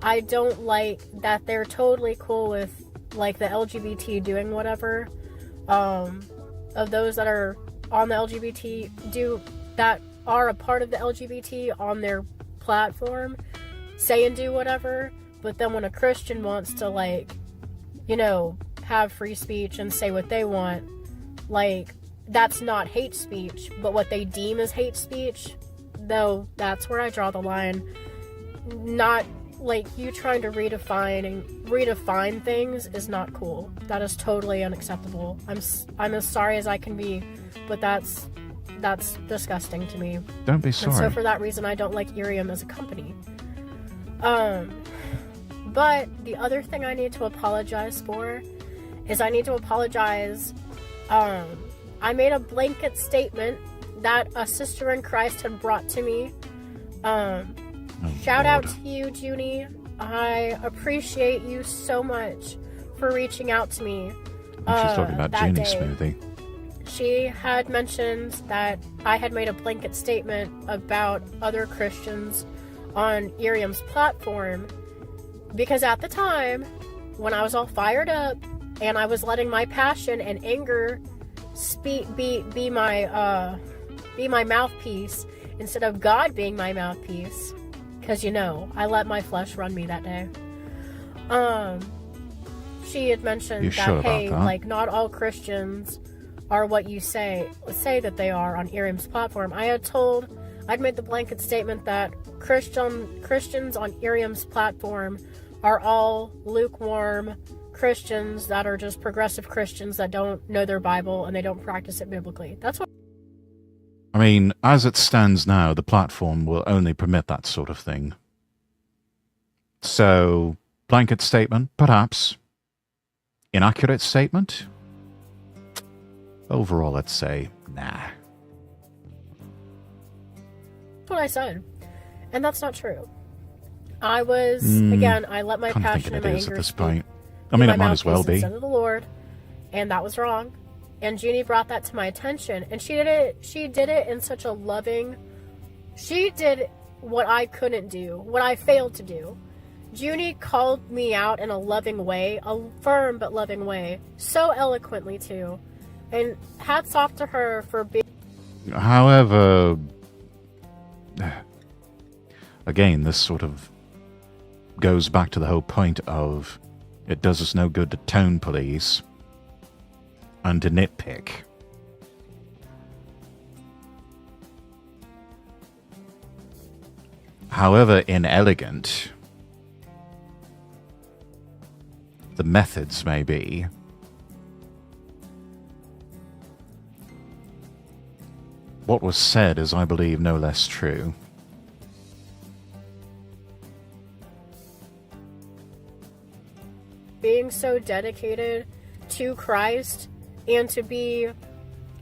I don't like that they're totally cool with, like, the LGBT doing whatever. Of those that are on the LGBT, that are a part of the LGBT on their platform, say and do whatever. But then when a Christian wants to, like, you know, have free speech and say what they want, like, that's not hate speech. But what they deem as hate speech, though, that's where I draw the line. Not, like, you trying to redefine things is not cool. That is totally unacceptable. I'm as sorry as I can be, but that's disgusting to me. Don't be sorry. And so for that reason, I don't like Irium as a company. But the other thing I need to apologize for is I need to apologize. I made a blanket statement that a sister in Christ had brought to me. Shout out to you, Junie. I appreciate you so much for reaching out to me. She's talking about Junie Smoothie. She had mentioned that I had made a blanket statement about other Christians on Irium's platform, because at the time, when I was all fired up and I was letting my passion and anger be my mouthpiece instead of God being my mouthpiece, because, you know, I let my flesh run me that day. She had mentioned that, hey, like, not all Christians are what you say that they are on Irium's platform. I'd made the blanket statement that Christians on Irium's platform are all lukewarm Christians that are just progressive Christians that don't know their Bible and they don't practice it biblically. That's what... I mean, as it stands now, the platform will only permit that sort of thing. So, blanket statement, perhaps. Inaccurate statement? Overall, let's say, nah. That's what I said. And that's not true. I was, again, I let my passion and my anger at this point. I mean, it might as well be. Instead of the Lord, and that was wrong. And Junie brought that to my attention, and she did it in such a loving... She did what I couldn't do, what I failed to do. Junie called me out in a loving way, a firm but loving way, so eloquently too. And hats off to her for being... However, again, this sort of goes back to the whole point of it does us no good to tone police and to nitpick. However inelegant the methods may be, what was said is, I believe, no less true. Being so dedicated to Christ and to be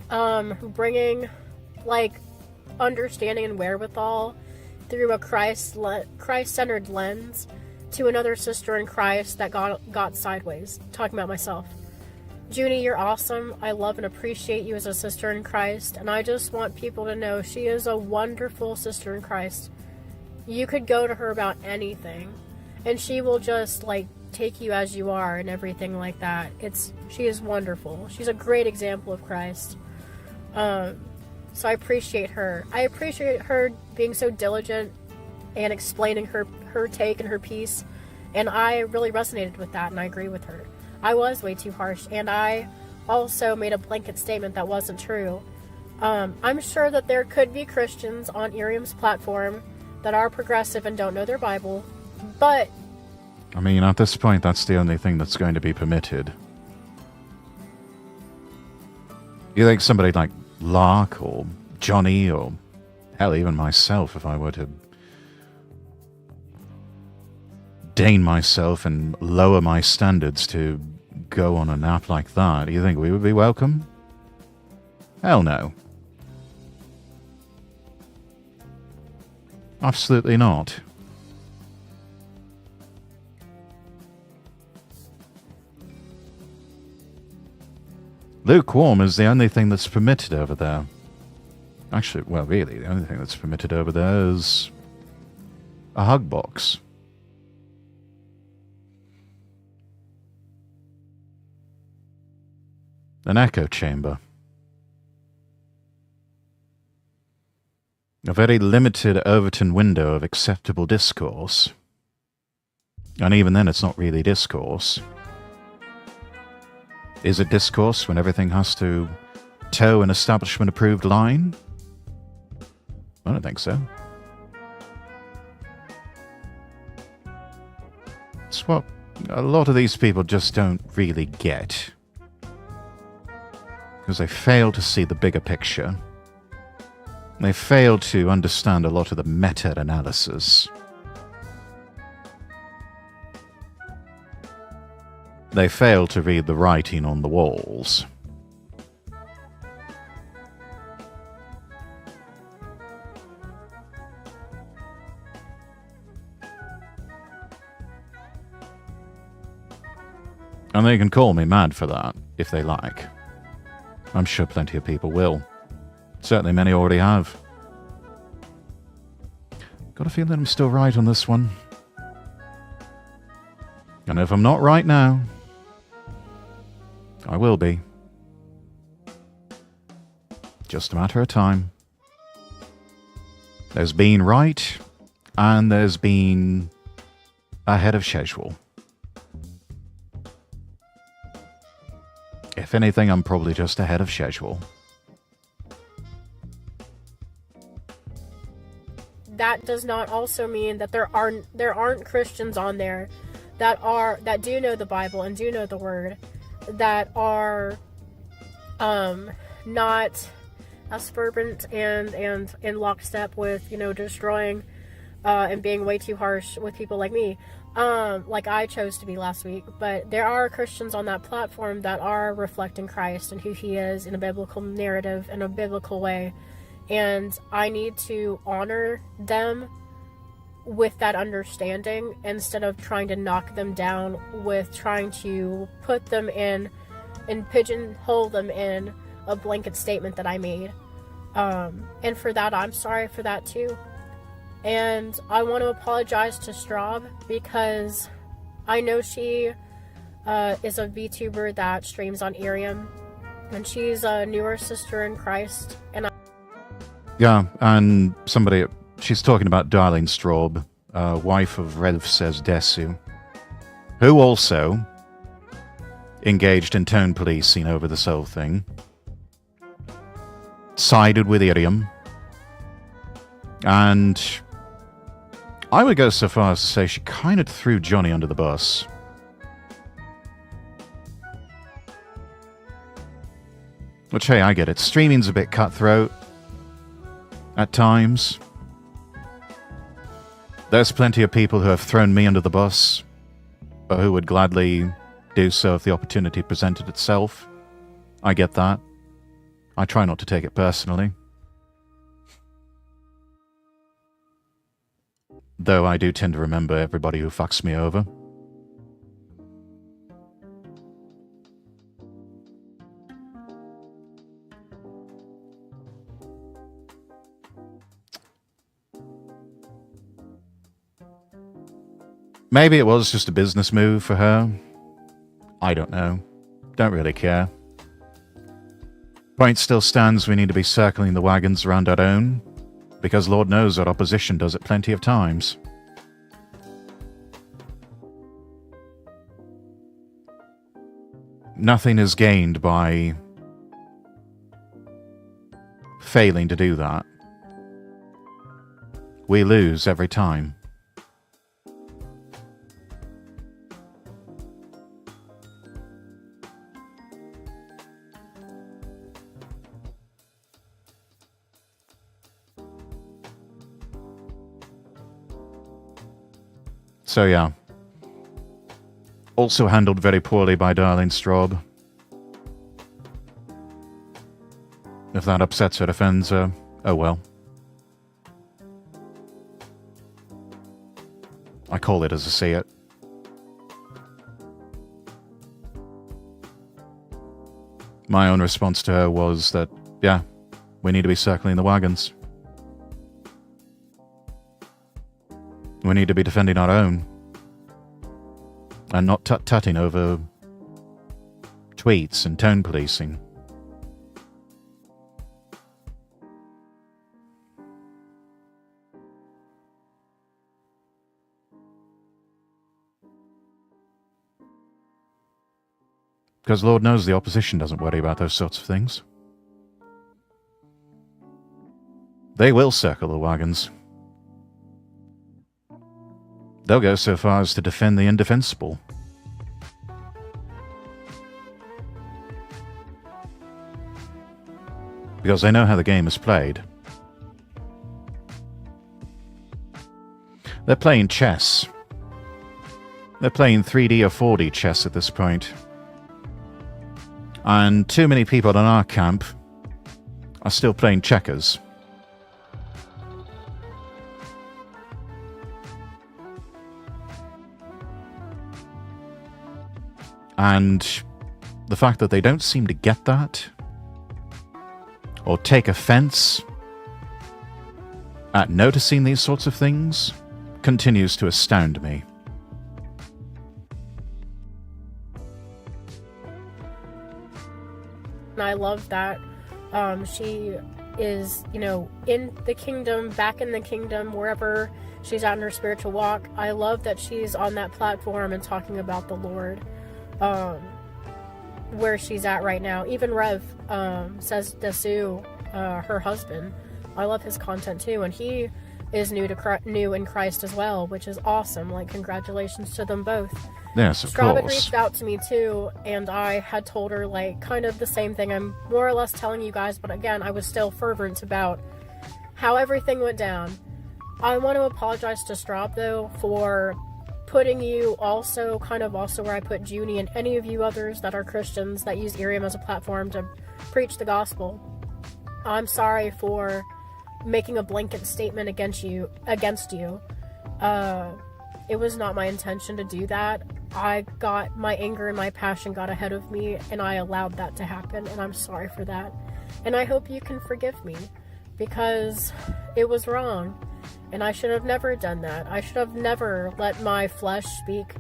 bringing, like, understanding and wherewithal through a Christ-centered lens to another sister in Christ that got sideways. Talking about myself. Junie, you're awesome. I love and appreciate you as a sister in Christ, and I just want people to know she is a wonderful sister in Christ. You could go to her about anything, and she will just, like, take you as you are and everything like that. She is wonderful. She's a great example of Christ. So I appreciate her. I appreciate her being so diligent and explaining her take and her piece, and I really resonated with that, and I agree with her. I was way too harsh, and I also made a blanket statement that wasn't true. I'm sure that there could be Christians on Irium's platform that are progressive and don't know their Bible, but... I mean, at this point, that's the only thing that's going to be permitted. You think somebody like Lark or Johnny or hell, even myself, if I were to deign myself and lower my standards to go on an app like that, do you think we would be welcome? Hell no. Absolutely not. Lukewarm is the only thing that's permitted over there. Actually, well, really, the only thing that's permitted over there is a hug box. An echo chamber. A very limited Overton window of acceptable discourse. And even then, it's not really discourse. Is it discourse when everything has to toe an establishment-approved line? I don't think so. It's what a lot of these people just don't really get. Because they fail to see the bigger picture. They fail to understand a lot of the meta-analysis. They fail to read the writing on the walls. And they can call me mad for that, if they like. I'm sure plenty of people will. Certainly many already have. Got a feeling I'm still right on this one. And if I'm not right now, I will be. Just a matter of time. There's been right, and there's been ahead of schedule. If anything, I'm probably just ahead of schedule. That does not also mean that there aren't Christians on there that do know the Bible and do know the Word, that are not as fervent and in lockstep with, destroying and being way too harsh with people like me, like I chose to be last week. But there are Christians on that platform that are reflecting Christ and who He is in a biblical narrative, in a biblical way. And I need to honor them with that understanding instead of trying to knock them down with trying to put them in and pigeonhole them in a blanket statement that I made. And for that, I'm sorry for that too. And I want to apologize to Straub because I know she is a VTuber that streams on Irium, and she's a newer sister in Christ. And yeah, and she's talking about Darlene Straub, wife of Rev Says Desu, who also engaged in tone policing over this whole thing, sided with Irium, and I would go so far as to say she kind of threw Johnny under the bus. Which, hey, I get it. Streaming's a bit cutthroat at times. There's plenty of people who have thrown me under the bus, or who would gladly do so if the opportunity presented itself. I get that. I try not to take it personally. Though I do tend to remember everybody who fucks me over. Maybe it was just a business move for her. I don't know. Don't really care. Point still stands, we need to be circling the wagons around our own, because Lord knows our opposition does it plenty of times. Nothing is gained by failing to do that. We lose every time. So yeah. Also handled very poorly by Darlene Straub. If that upsets or offends her, oh well. I call it as I see it. My own response to her was that, yeah, we need to be circling the wagons. We need to be defending our own. And not tut-tutting over tweets and tone policing. Because Lord knows the opposition doesn't worry about those sorts of things. They will circle the wagons. They'll go so far as to defend the indefensible. Because they know how the game is played. They're playing chess. They're playing 3D or 4D chess at this point. And too many people in our camp are still playing checkers. And the fact that they don't seem to get that, or take offense at noticing these sorts of things, continues to astound me. And I love that she is, you know, in the kingdom, back in the kingdom, wherever she's at in her spiritual walk. I love that she's on that platform and talking about the Lord. Where she's at right now. Even Rev says Desu, her husband. I love his content too, and he is new in Christ as well, which is awesome. Like, congratulations to them both. Yes, of Straub had course. reached out to me too, and I had told her, like, kind of the same thing I'm more or less telling you guys, but again, I was still fervent about how everything went down. I want to apologize to Straub though for putting you also where I put Junie and any of you others that are Christians that use Irium as a platform to preach the gospel. I'm sorry for making a blanket statement against you. It was not my intention to do that. My anger and my passion got ahead of me, and I allowed that to happen, and I'm sorry for that. And I hope you can forgive me, because it was wrong. And I should have never done that. I should have never let my flesh speak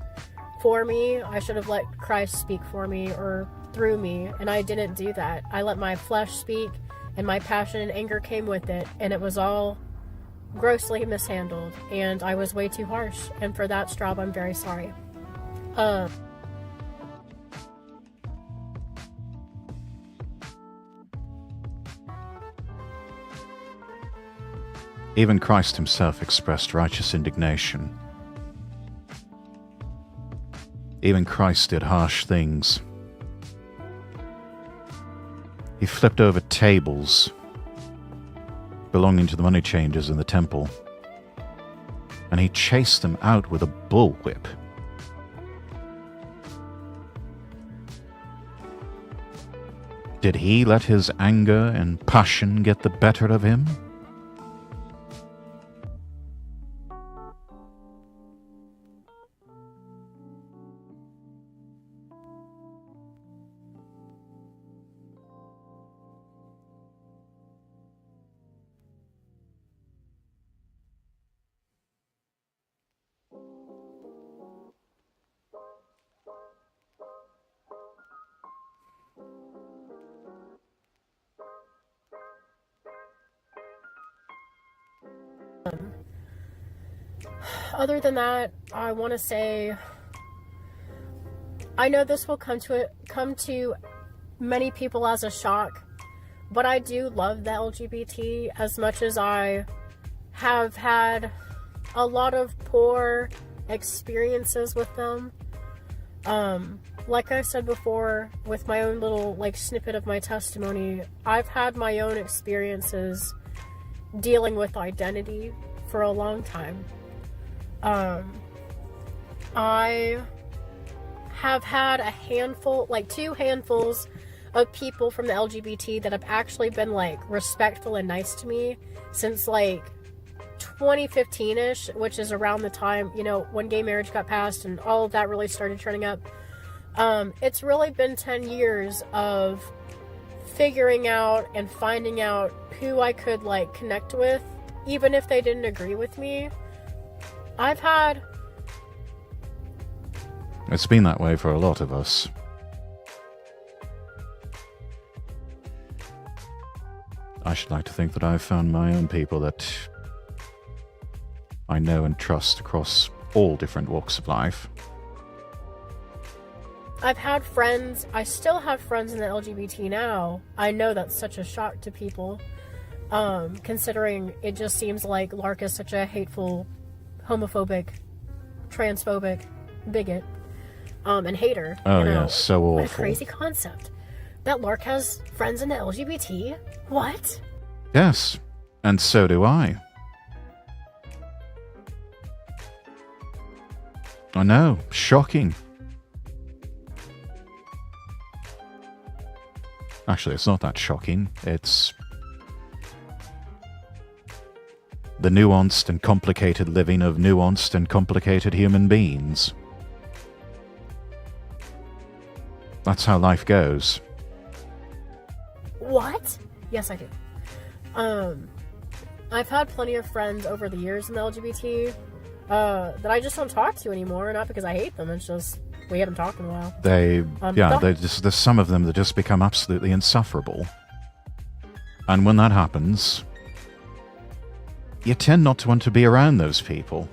for me. I should have let Christ speak for me or through me. And I didn't do that. I let my flesh speak, and my passion and anger came with it. And it was all grossly mishandled. And I was way too harsh. And for that, Straub, I'm very sorry. Even Christ himself expressed righteous indignation. Even Christ did harsh things. He flipped over tables belonging to the money changers in the temple, and he chased them out with a bullwhip. Did he let his anger and passion get the better of him? Other than that, I want to say, I know this will come to many people as a shock, but I do love the LGBT as much as I have had a lot of poor experiences with them. Like I said before, with my own little snippet of my testimony, I've had my own experiences dealing with identity for a long time. I have had a handful, like 2 handfuls of people from the LGBT that have actually been like respectful and nice to me since like 2015-ish, which is around the time, you know, when gay marriage got passed and all of that really started turning up. It's really been 10 years of figuring out and finding out who I could like connect with, even if they didn't agree with me. It's been that way for a lot of us. I should like to think that I've found my own people that I know and trust across all different walks of life. I've had friends, I still have friends in the LGBT now. I know that's such a shock to people, considering it just seems like Lark is such a hateful, homophobic, transphobic bigot, and hater. Oh, you know? yeah, so awful. What a crazy concept. That Lark has friends in the LGBT? What? Yes, and so do I. I know, shocking. Actually, it's not that shocking. It's the nuanced and complicated living of nuanced and complicated human beings. That's how life goes. What? Yes, I do. I've had plenty of friends over the years in the LGBT that I just don't talk to anymore. Not because I hate them, it's just we haven't talked in a while. There's some of them that just become absolutely insufferable. And when that happens, you tend not to want to be around those people.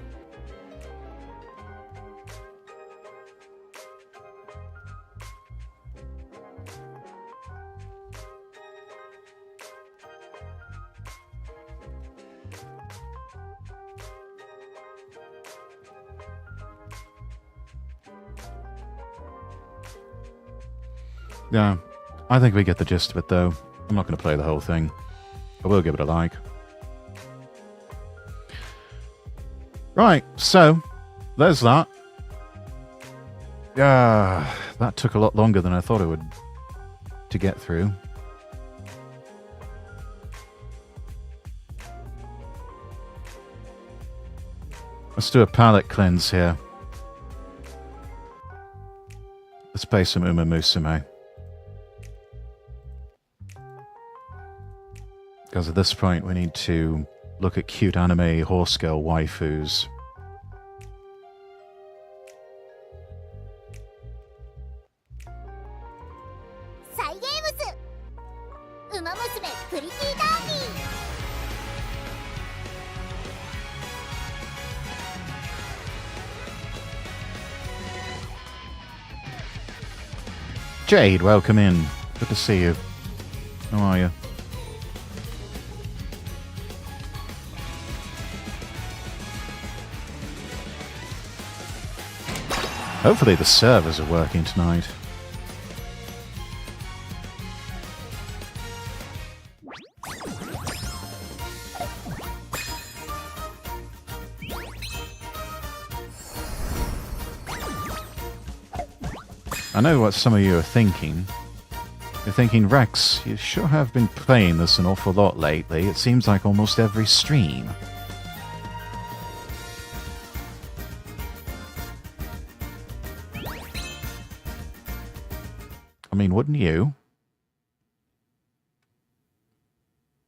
Yeah, I think we get the gist of it, though. I'm not going to play the whole thing. I will give it a like. Right, so, there's that. That took a lot longer than I thought it would to get through. Let's do a palate cleanse here. Let's play some Uma Musume. Because at this point we need to look at cute anime horse girl waifus. Jade, welcome in. Good to see you. How are you? Hopefully the servers are working tonight. I know what some of you are thinking. You're thinking, Rex, you sure have been playing this an awful lot lately. It seems like almost every stream. I mean, wouldn't you?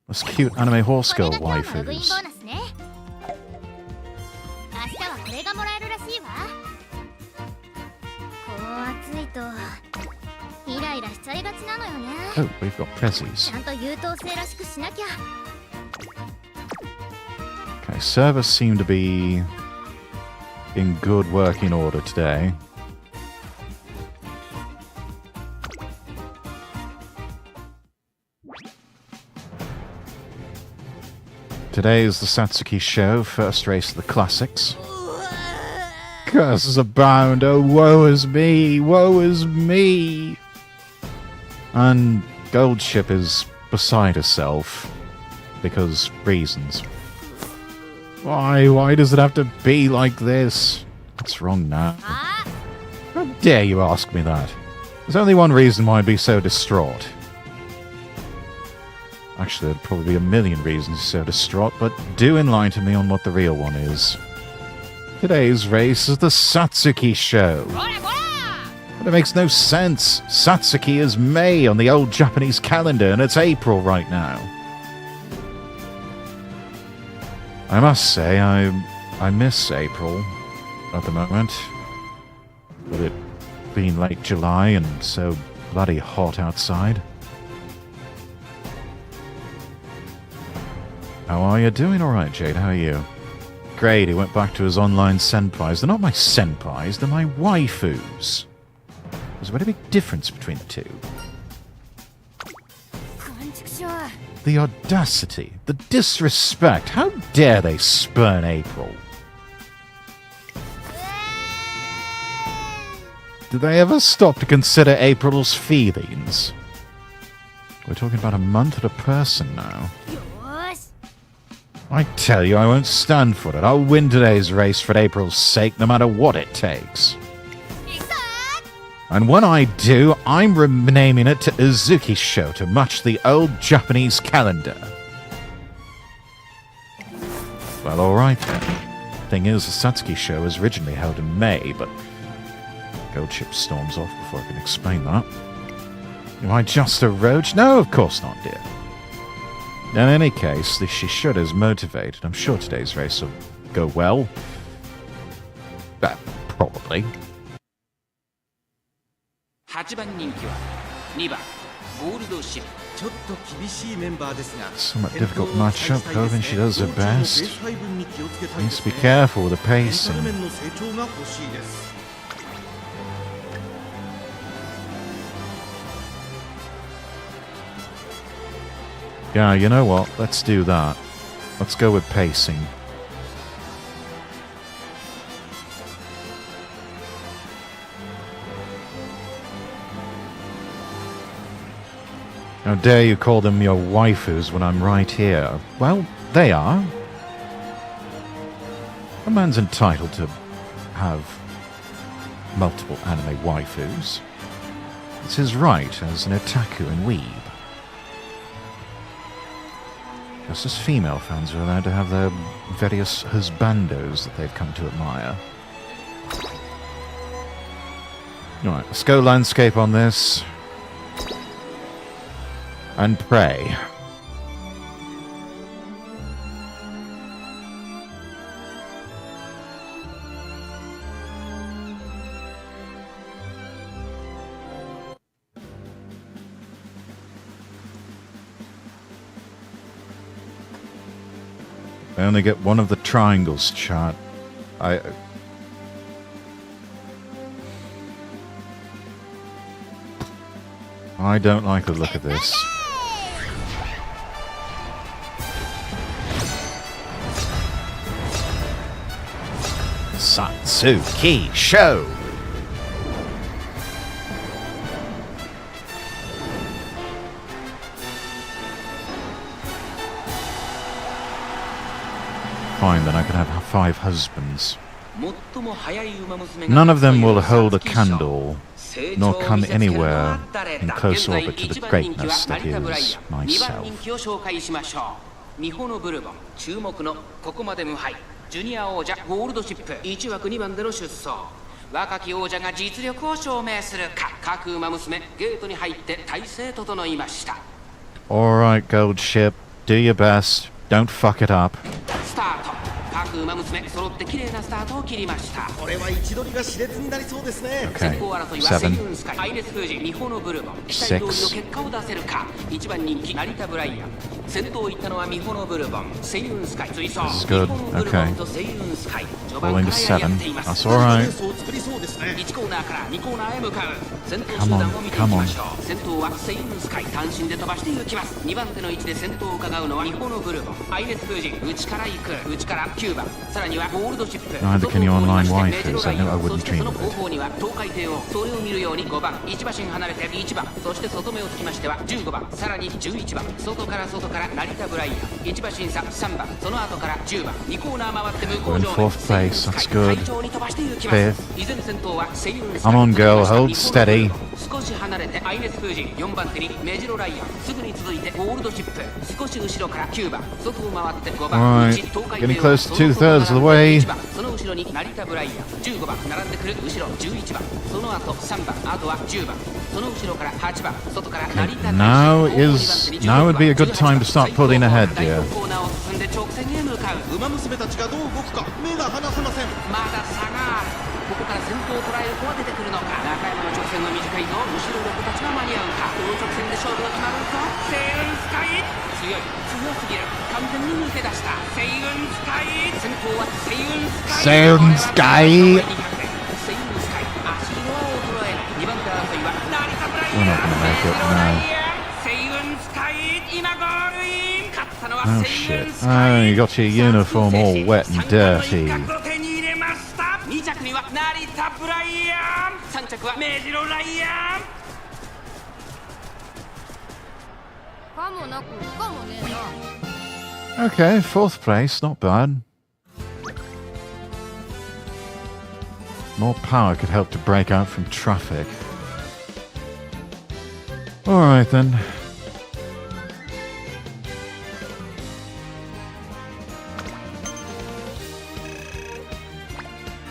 Those cute anime horse girl waifus. Oh, we've got prezzies. Okay, servers seem to be in good working order today. Today is the Satsuki show, first race of the classics. Curses abound, oh woe is me, woe is me! And Goldship is beside herself, because reasons. Why does it have to be like this? What's wrong now? How dare you ask me that? There's only one reason why I'd be so distraught. Actually, there'd probably be a million reasons so distraught, but do enlighten me on what the real one is. Today's race is the Satsuki show. But it makes no sense. Satsuki is May on the old Japanese calendar, and it's April right now. I must say, I miss April at the moment. With it being late July and so bloody hot outside. How are you? Doing alright, Jade? How are you? Great, he went back to his online senpais. They're not my senpais, they're my waifus. There's a very big difference between the two. The audacity, the disrespect. How dare they spurn April? Did they ever stop to consider April's feelings? We're talking about a month at a person now. I tell you, I won't stand for it. I'll win today's race for April's sake, no matter what it takes. And when I do, I'm renaming it to Uzuki Show to match the old Japanese calendar. Well, alright then. Thing is, the Satsuki Show was originally held in May, but Gold Ship storms off before I can explain that. Am I just a roach? No, of course not, dear. In any case, the Shishoda is motivated. I'm sure today's race will go well. Probably. Somewhat difficult matchup, hoping she does her best. Needs to be careful with the pace and... Yeah, you know what? Let's do that. Let's go with pacing. How dare you call them your waifus when I'm right here? Well, they are. A man's entitled to have multiple anime waifus. It's his right as an otaku and weeb. Just as female fans are allowed to have their various husbandos that they've come to admire. Alright, let's go landscape on this. And pray. I only get one of the triangles chart. I don't like the look of this. Satsuki Show! Fine, then I can have 5 husbands. None of them will hold a candle, nor come anywhere in close orbit to the greatness that is myself. ジュニア王者ゴールドシップ1枠2番での出走若き王者が実力を証明するか各馬娘ゲートに入って体勢整いました Alright, Gold Ship, do your best, don't fuck it up スタート各馬娘揃って綺麗なスタートを切りましたこれは位置取りが熾烈になりそうですね先行争いはセイウンスカイアイレスフージミホノブルボン期待通りの結果を出せるか1番人気成田ブライアン先頭を行ったのはミホノブルボンセイウンスカイ追走ミホノブルボンとセイウンスカイ序盤からやっています1コーナーから2コーナーへ向かう先頭集団を見ていきましょう先頭はセイウンスカイ単身で飛ばしていきます2番手の位置で先頭を伺うのはミホノブルボンアイレスフージ内から行く内から9番さらにはゴールドシップ Neither can you online waifus, I know I wouldn't dream of 後方には東海帝王それを見るように5番1馬身離れて1番そして外目をつきましては15番さらに11番外から We're in 4th place, that's good. 5th. Come on, girl, hold steady. Alright, getting close to 2/3 of the way. Now would be a good time to start pulling ahead, dear. Seiyun Sky! We're not gonna make it, no. Oh shit. Oh, you got your uniform all wet and dirty. Okay, 4th place, not bad. More power could help to break out from traffic. Alright then.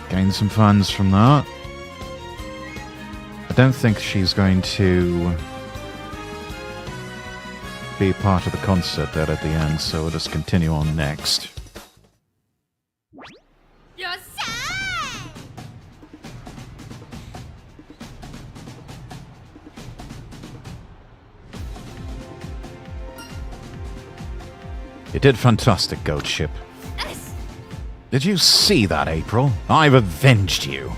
Gain some funds from that. I don't think she's going to be part of the concert there at the end, so we'll just continue on next. You did fantastic, Goat Ship. Did you see that, April? I've avenged you.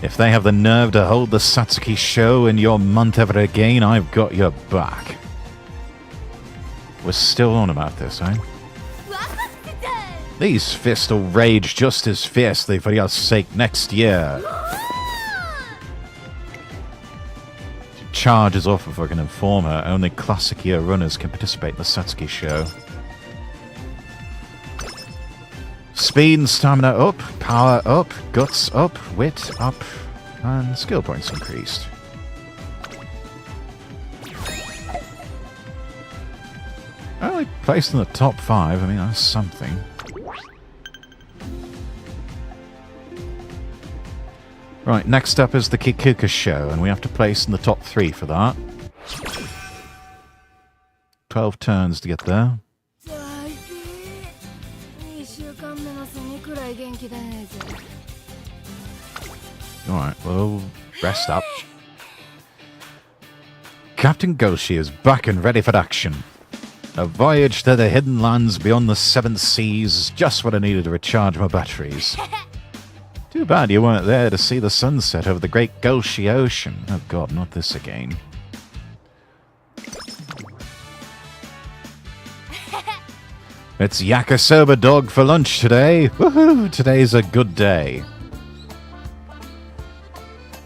If they have the nerve to hold the Satsuki show in your month ever again, I've got your back. We're still on about this, eh? These fists will rage just as fiercely for your sake next year. She charges off if I can inform her. Only classic year runners can participate in the Satsuki show. Speed and stamina up, power up, guts up, wit up, and skill points increased. Only placed in the top 5, I mean, that's something. Right, next up is the Kikuka show, and we have to place in the top 3 for that. 12 turns to get there. Alright, well, rest up. Captain Goshi is back and ready for action. A voyage to the hidden lands beyond the 7th seas is just what I needed to recharge my batteries. Too bad you weren't there to see the sunset over the great Goshi Ocean. Oh god, not this again. It's yakisoba dog for lunch today. Woohoo! Today's a good day.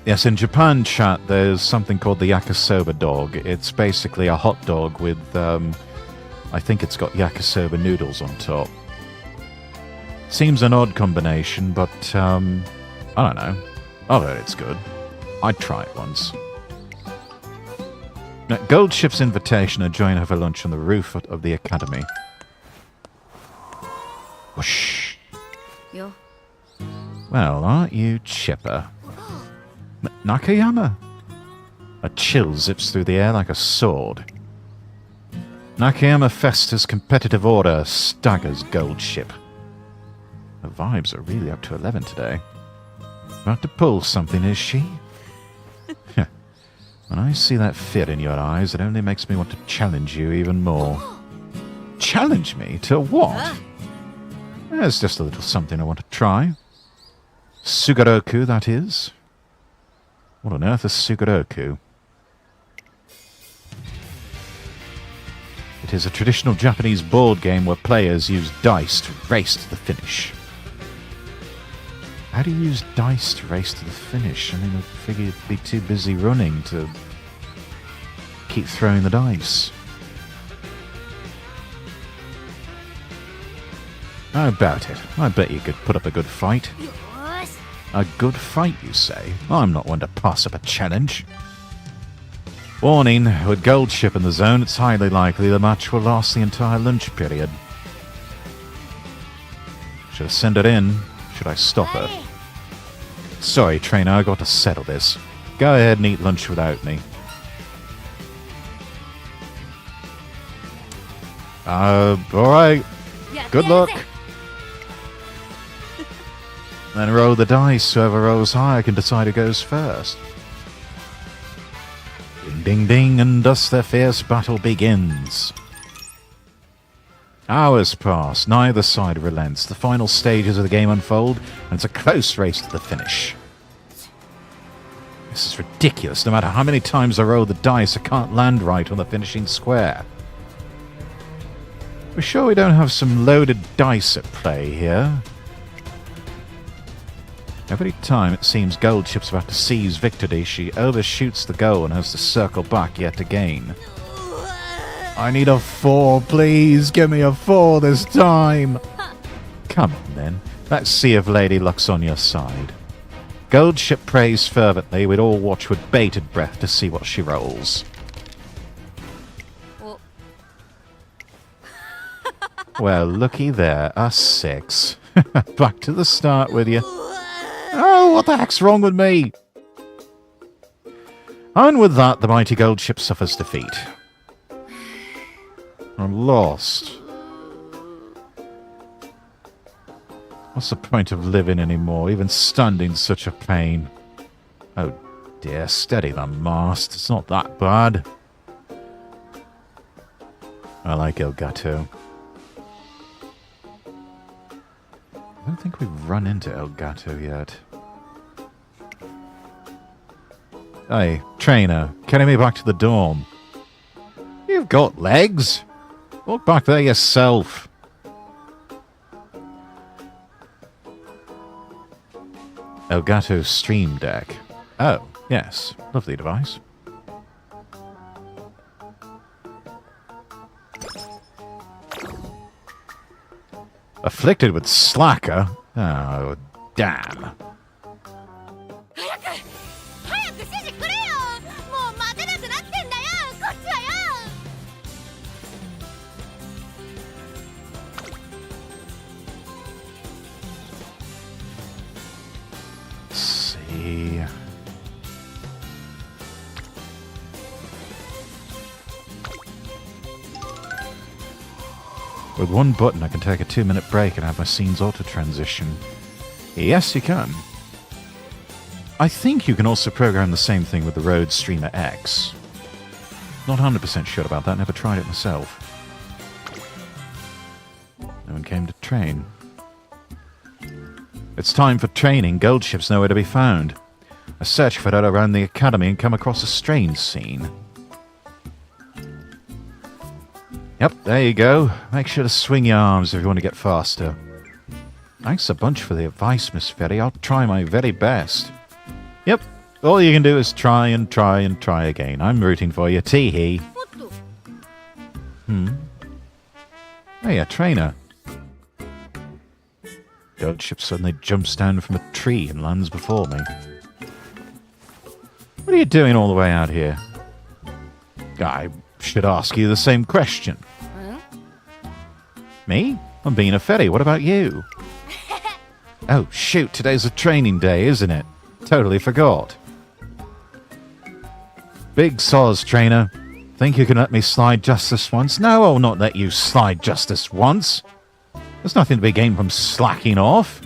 Yes, in Japan, chat, there's something called the yakisoba dog. It's basically a hot dog with, I think it's got yakisoba noodles on top. Seems an odd combination, but, I don't know. I've heard it's good. I'd try it once. Now, Goldship's invitation to join her for lunch on the roof of the academy. Whoosh. Yo. Well, aren't you chipper? Nakayama! A chill zips through the air like a sword. Nakayama Festa's competitive order staggers Goldship. The vibes are really up to 11 today. About to pull something, is she? When I see that fear in your eyes, it only makes me want to challenge you even more. Challenge me? To what? There's just a little something I want to try. Sugoroku, that is. What on earth is Sugoroku? It is a traditional Japanese board game where players use dice to race to the finish. How do you use dice to race to the finish? I mean, I figure you'd be too busy running to keep throwing the dice. How about it? I bet you could put up a good fight. A good fight, you say? I'm not one to pass up a challenge. Warning, with Gold Ship in the zone, it's highly likely the match will last the entire lunch period. Should I send it in? Should I stop her? Sorry, trainer, I got to settle this. Go ahead and eat lunch without me. Alright. Good luck. Then roll the dice. Whoever rolls higher can decide who goes first. Ding, ding, ding, and thus their fierce battle begins. Hours pass. Neither side relents. The final stages of the game unfold, and it's a close race to the finish. This is ridiculous. No matter how many times I roll the dice, I can't land right on the finishing square. We're sure we don't have some loaded dice at play here? Every time it seems Gold Ship's about to seize victory, she overshoots the goal and has to circle back yet again. I need a 4, please. Give me a 4 this time. Come on, then. Let's see if Lady Luck's on your side. Gold Ship prays fervently. We'd all watch with bated breath to see what she rolls. Well, looky there. A 6. Back to the start with you. Oh, what the heck's wrong with me? And with that, the mighty Gold Ship suffers defeat. I'm lost. What's the point of living anymore? Even standing's such a pain. Oh dear, steady the mast. It's not that bad. I like Elgato. I don't think we've run into Elgato yet. Hey, trainer, carry me back to the dorm. You've got legs. Walk back there yourself. Elgato Stream Deck. Oh, yes. Lovely device. Afflicted with slacker? Oh, damn. Let's see. With one button, I can take a 2-minute break and have my scenes auto-transition. Yes, you can. I think you can also program the same thing with the Rode Streamer X. Not 100% sure about that, never tried it myself. No one came to train. It's time for training. Gold Ship's nowhere to be found. I search for her around the academy and come across a strange scene. Yep, there you go. Make sure to swing your arms if you want to get faster. Thanks a bunch for the advice, Miss Ferry. I'll try my very best. Yep, all you can do is try and try and try again. I'm rooting for you. Tee-hee. Hey, a trainer. Gold Ship suddenly jumps down from a tree and lands before me. What are you doing all the way out here? I should ask you the same question. Me? I'm being a ferry. What about you? Oh, shoot. Today's a training day, isn't it? Totally forgot. Big soz, trainer. Think you can let me slide just this once? No, I'll not let you slide just this once. There's nothing to be gained from slacking off.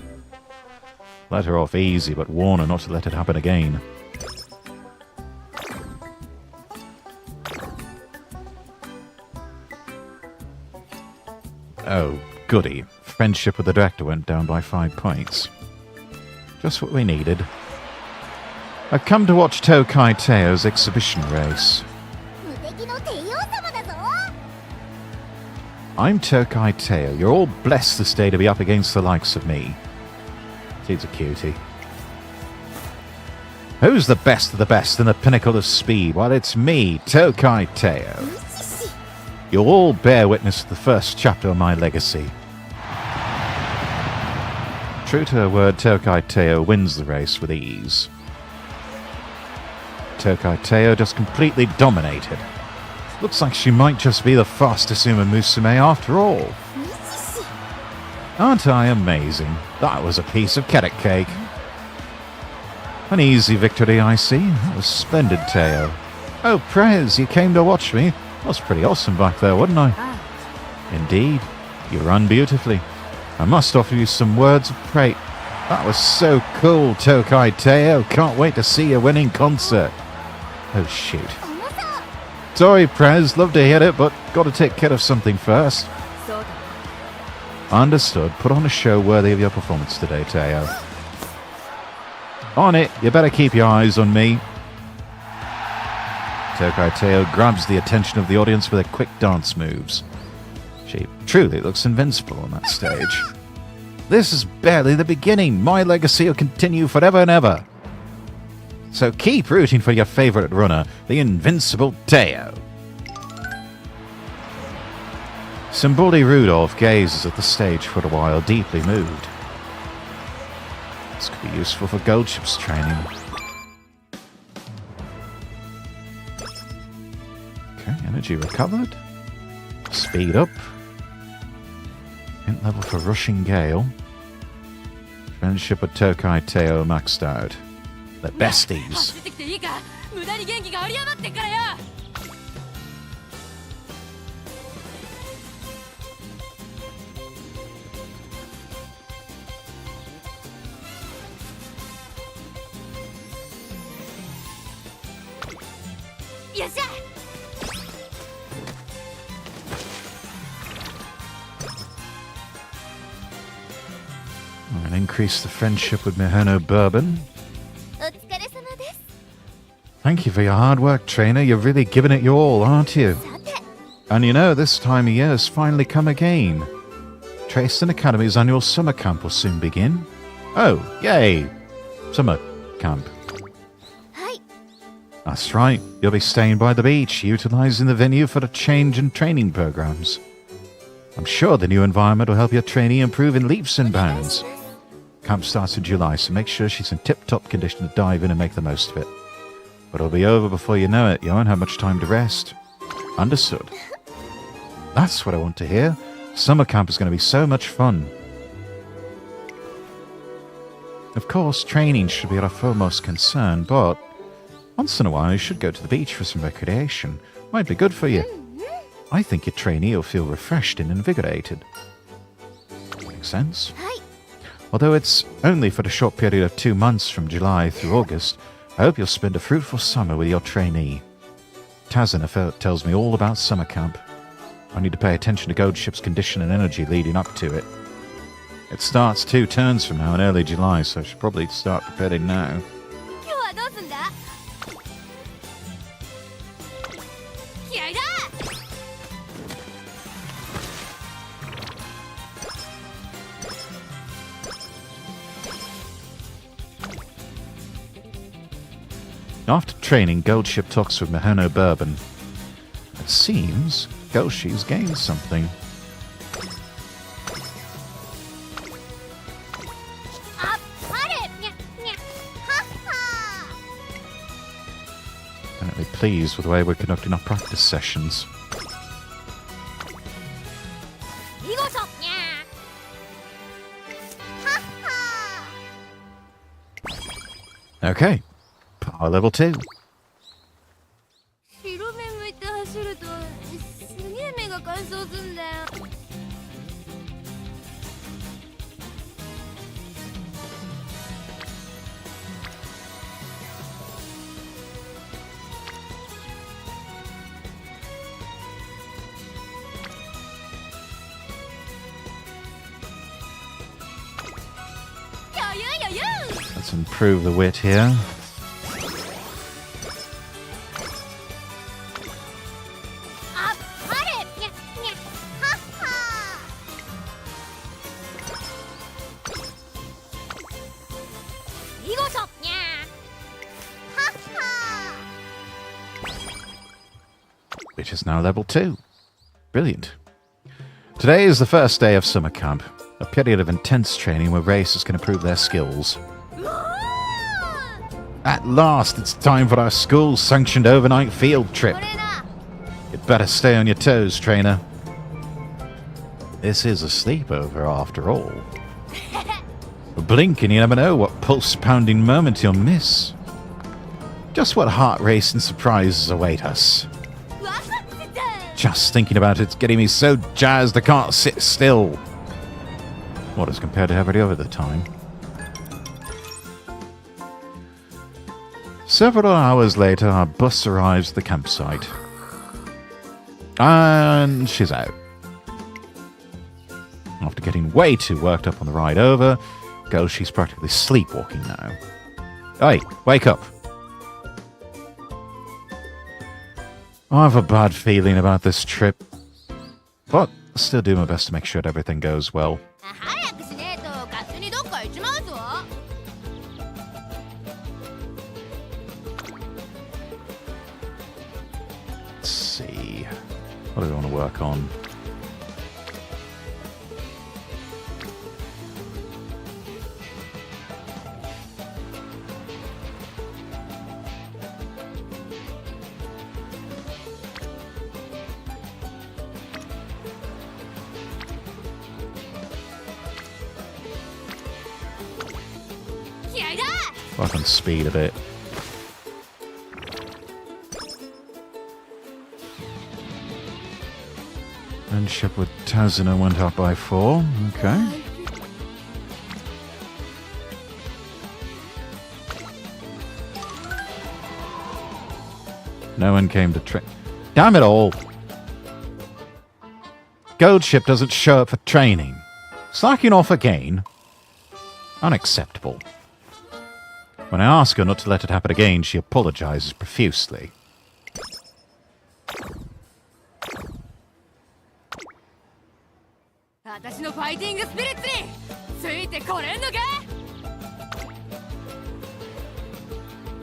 Let her off easy, but warn her not to let it happen again. Oh, goody. Friendship with the director went down by 5 points. Just what we needed. I've come to watch Tokai Teo's exhibition race. I'm Tokai Teo. You're all blessed this day to be up against the likes of me. She's a cutie. Who's the best of the best and the pinnacle of speed? Well, it's me, Tokai Teo. You'll all bear witness to the first chapter of my legacy. True to her word, Tokai Teo wins the race with ease. Tokai Teo just completely dominated. Looks like she might just be the fastest Uma Musume after all. Aren't I amazing? That was a piece of carrot cake. An easy victory, I see. That was splendid, Teo. Oh, Prez, you came to watch me. That was pretty awesome back there, wasn't I? Indeed. You ran beautifully. I must offer you some words of praise. That was so cool, Tokai Teo. Can't wait to see your winning concert. Oh, shoot. Sorry, Prez. Love to hear it, but got to take care of something first. Understood. Put on a show worthy of your performance today, Teo. On it. You better keep your eyes on me. Tokai Teo grabs the attention of the audience with her quick dance moves. She truly looks invincible on that stage. This is barely the beginning. My legacy will continue forever and ever. So keep rooting for your favorite runner, the invincible Teo. Simbuli Rudolph gazes at the stage for a while, deeply moved. This could be useful for gold ships training. Okay, energy recovered. Speed up. Hint level for Rushing Gale. Friendship with Tokai Teo maxed out. They're besties. And increase the friendship with Mihono Bourbon. Thank you for your hard work, trainer. You're really giving it your all, aren't you? And you know, this time of year has finally come again. Trayston Academy's annual summer camp will soon begin. Oh, yay! Summer camp. That's right. You'll be staying by the beach, utilising the venue for the change and training programs. I'm sure the new environment will help your trainee improve in leaps and bounds. Camp starts in July, so make sure she's in tip-top condition to dive in and make the most of it. But it'll be over before you know it. You won't have much time to rest. Understood. That's what I want to hear. Summer camp is going to be so much fun. Of course, training should be our foremost concern, but once in a while you should go to the beach for some recreation. Might be good for you. I think your trainee will feel refreshed and invigorated. Makes sense? Although it's only for the short period of 2 months from July through August, I hope you'll spend a fruitful summer with your trainee. Tazina tells me all about summer camp. I need to pay attention to Gold Ship's condition and energy leading up to it. It starts 2 turns from now in early July, so I should probably start preparing now. After training, Gold Ship talks with Mihono Bourbon. It seems Goshi's gained something. Apparently pleased with the way we're conducting our practice sessions. Okay. Power level 2. Let's improve the wit here. Which is now level 2. Brilliant. Today is the first day of summer camp. A period of intense training where racers can improve their skills. At last, it's time for our school-sanctioned overnight field trip. You'd better stay on your toes, trainer. This is a sleepover, after all. A blink and you never know what pulse-pounding moment you'll miss. Just what heart-racing surprises await us. Just thinking about it's getting me so jazzed I can't sit still. What as compared to every other time. Several hours later, our bus arrives at the campsite. And she's out. After getting way too worked up on the ride over, Goshi's practically sleepwalking now. Hey, wake up. I have a bad feeling about this trip, but I'll still do my best to make sure that everything goes well. Let's see. What do we want to work on? Work on speed a bit. Friendship with Tazuna went up by 4. Okay. No one came to train. Damn it all! Gold Ship doesn't show up for training. Slacking off again? Unacceptable. When I ask her not to let it happen again, she apologizes profusely.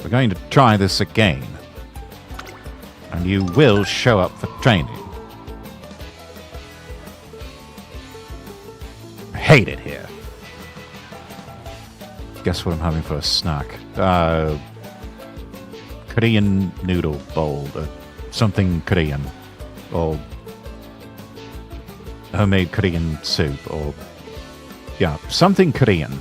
We're going to try this again. And you will show up for training. I hate it here. Guess what I'm having for a snack? Korean noodle bowl. Something Korean. Or homemade Korean soup. Or, yeah, something Korean.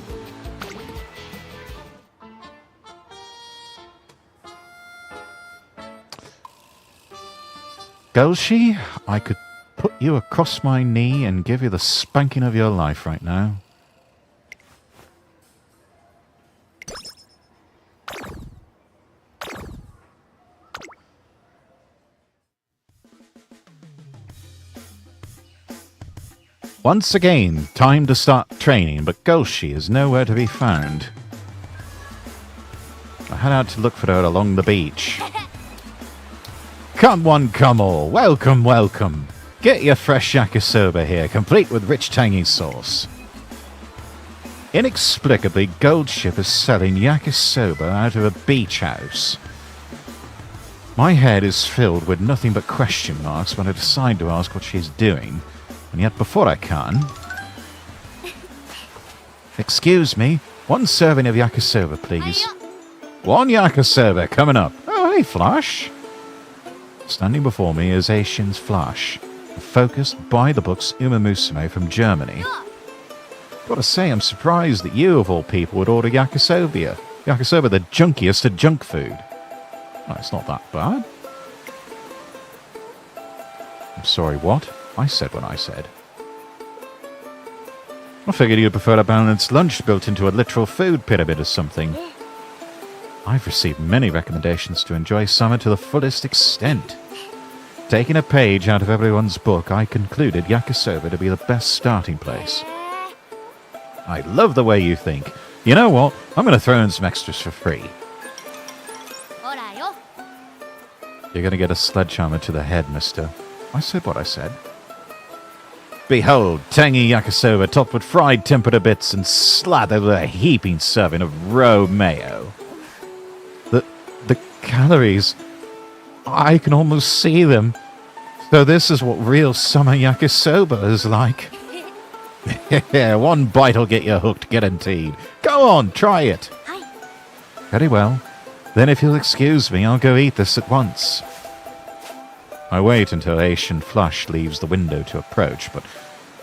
Goshi, I could put you across my knee and give you the spanking of your life right now. Once again, time to start training, but Goshi is nowhere to be found. I head out to look for her along the beach. Come one, come all. Welcome, welcome. Get your fresh yakisoba here, complete with rich tangy sauce. Inexplicably, Gold Ship is selling yakisoba out of a beach house. My head is filled with nothing but question marks when I decide to ask what she's doing. And yet before I can... Excuse me, 1 serving of yakisoba, please. 1 yakisoba, coming up. Oh, hey, Flash. Standing before me is Aishin's Flash, a focused, by-the-books Uma Musume from Germany. Gotta say, I'm surprised that you, of all people, would order yakisoba. Yakisoba, the junkiest of junk food. Oh, it's not that bad. I'm sorry, what? I said what I said. I figured you'd prefer a balanced lunch built into a literal food pyramid or something. I've received many recommendations to enjoy summer to the fullest extent. Taking a page out of everyone's book, I concluded yakisoba to be the best starting place. I love the way you think. You know what? I'm going to throw in some extras for free. You're going to get a sledgehammer to the head, mister. I said what I said. Behold, tangy yakisoba topped with fried tempura bits and slathered with a heaping serving of raw mayo. The calories, I can almost see them. So this is what real summer yakisoba is like. Yeah, one bite'll get you hooked, guaranteed. Go on, try it. Very well. Then if you'll excuse me, I'll go eat this at once. I wait until Asian Flush leaves the window to approach, but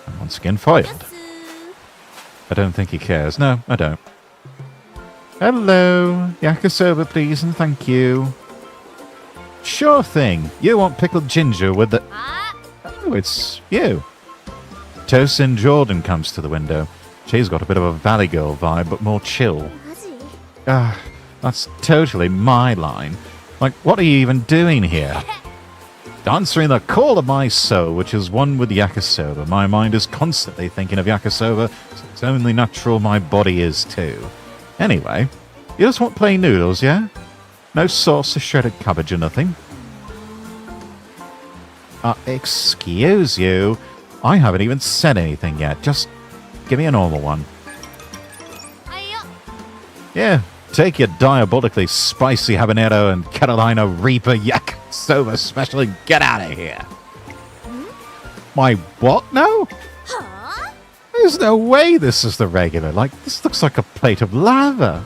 I'm once again foiled. I don't think he cares. No, I don't. Hello. Yakisoba, please, and thank you. Sure thing. You want pickled ginger with the... Oh, it's you. Tosin Jordan comes to the window. She's got a bit of a Valley Girl vibe, but more chill. That's totally my line. Like, what are you even doing here? Answering the call of my soul, which is one with yakisoba. My mind is constantly thinking of yakisoba, so it's only natural my body is too. Anyway, you just want plain noodles, yeah? No sauce or shredded cabbage or nothing? Excuse you. I haven't even said anything yet. Just give me a normal one. Yeah, take your diabolically spicy habanero and Carolina Reaper yakisoba special and get out of here. My what now? There's no way this is the regular. Like, this looks like a plate of lava.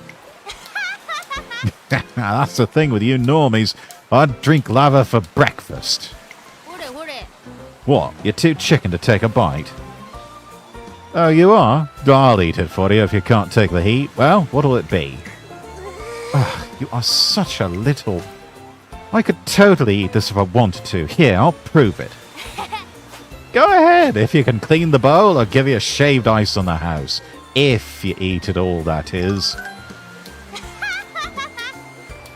That's the thing with you normies. I'd drink lava for breakfast. What? You're too chicken to take a bite? Oh, you are? I'll eat it for you if you can't take the heat. Well, what'll it be? You are such a little... I could totally eat this if I wanted to. Here, I'll prove it. Go ahead, if you can clean the bowl, I'll give you a shaved ice on the house. If you eat it all, that is.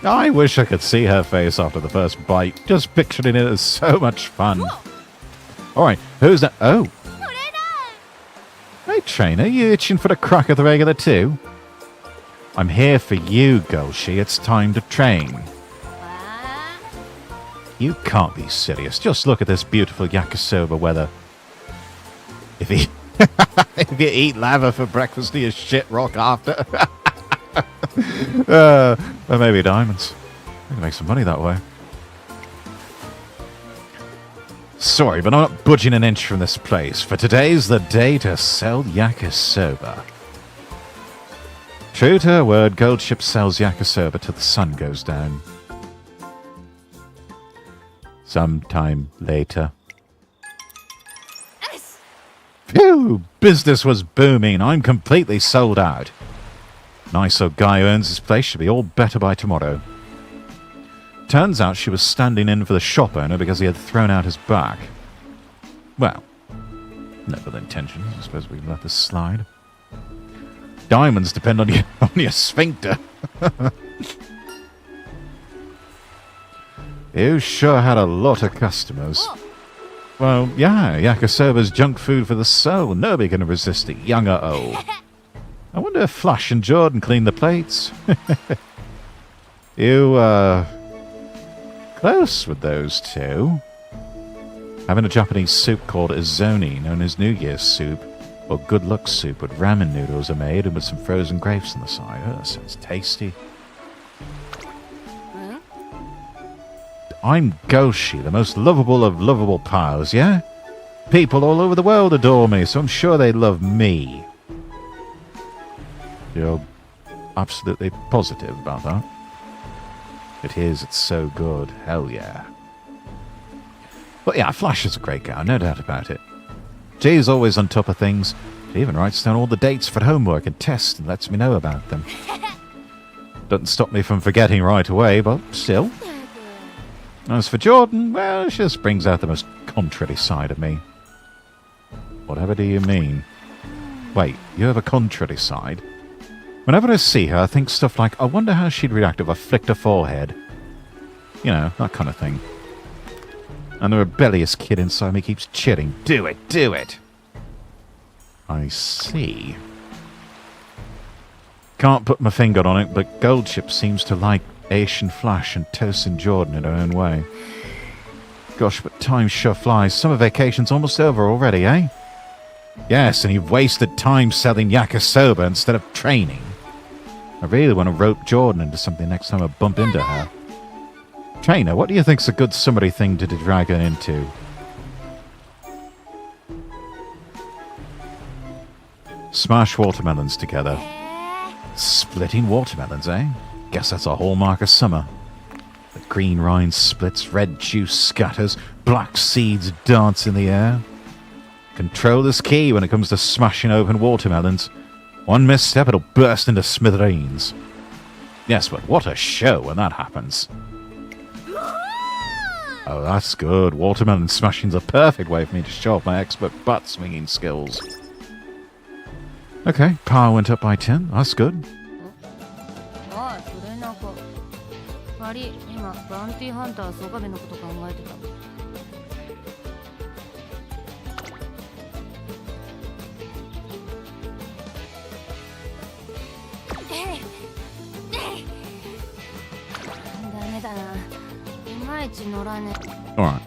I wish I could see her face after the first bite. Just picturing it as so much fun. Alright, who's that? Oh. Hey, trainer, you itching for a crack at the regular too? I'm here for you, Golshi. It's time to train. You can't be serious. Just look at this beautiful yakisoba weather. If you, if you eat lava for breakfast, do you shit rock after? Or maybe diamonds. We can make some money that way. Sorry, but I'm not budging an inch from this place, for today's the day to sell yakisoba. True to her word, Goldship sells yakisoba till the sun goes down. Sometime later. Phew! Business was booming. I'm completely sold out. Nice old guy who owns this place should be all better by tomorrow. Turns out she was standing in for the shop owner because he had thrown out his back. Well, no ill intentions. I suppose we can let this slide. Diamonds depend on your sphincter. You sure had a lot of customers. Well, yeah, yakisoba's junk food for the soul. Nobody can resist it, young or old. I wonder if Flash and Jordan clean the plates. You, close with those two. Having a Japanese soup called izoni, known as New Year's soup, or good luck soup, with ramen noodles are made and with some frozen grapes on the side. Oh, that sounds tasty. I'm Goshi, the most lovable of lovable pals, yeah? People all over the world adore me, so I'm sure they love me. You're absolutely positive about that? It is, it's so good. Hell yeah. But yeah, Flash is a great guy, no doubt about it. She's always on top of things. She even writes down all the dates for homework and tests and lets me know about them. Doesn't stop me from forgetting right away, but still. As for Jordan, well, she just brings out the most contrary side of me. Whatever do you mean? Wait, you have a contrary side? Whenever I see her, I think stuff like, I wonder how she'd react if I flicked her forehead. You know, that kind of thing. And the rebellious kid inside me keeps chitting, do it, do it! I see. Can't put my finger on it, but Goldship seems to like Asian Flash and Tosin Jordan in her own way. Gosh, but time sure flies. Summer vacation's almost over already, eh? Yes, and you've wasted time selling yakisoba instead of training. I really want to rope Jordan into something next time I bump into her. Trainer, what do you think's a good summary thing to drag her into? Smash watermelons together. Splitting watermelons, eh? Guess that's a hallmark of summer. The green rind splits, red juice scatters, black seeds dance in the air. Control is key when it comes to smashing open watermelons. One misstep, it'll burst into smithereens. Yes, but what a show when that happens. Oh, that's good. Watermelon smashing's a perfect way for me to show off my expert butt-swinging skills. Okay, power went up by 10. That's good. Alright.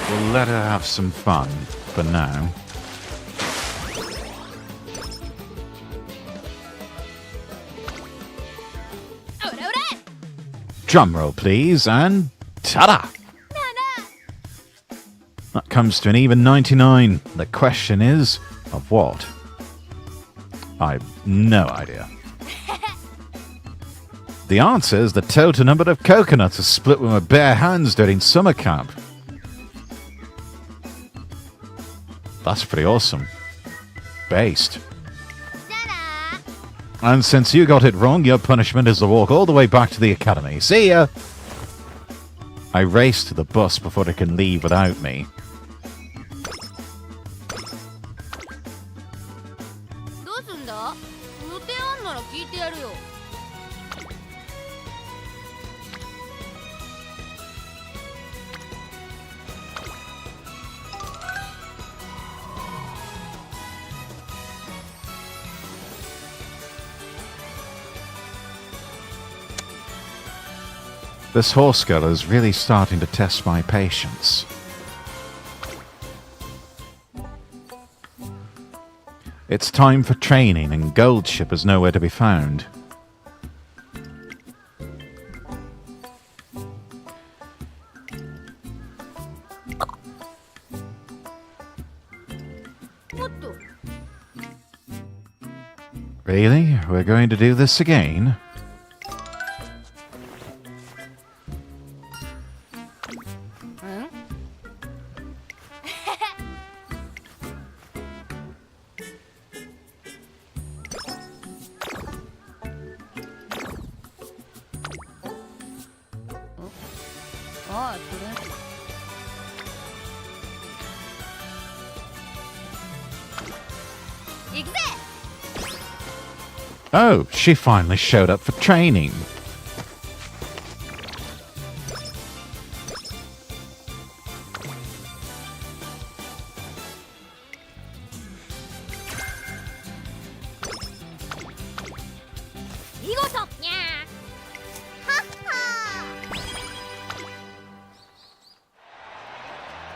We'll let her have some fun for now. Drum roll, please, and ta-da! That comes to an even 99. The question is, of what? I've no idea. The answer is the total number of coconuts are split with my bare hands during summer camp. That's pretty awesome. Based. And since you got it wrong, your punishment is to walk all the way back to the academy. See ya! I race to the bus before it can leave without me. This horse girl is really starting to test my patience. It's time for training, and Goldship is nowhere to be found. Really? We're going to do this again? Oh, she finally showed up for training.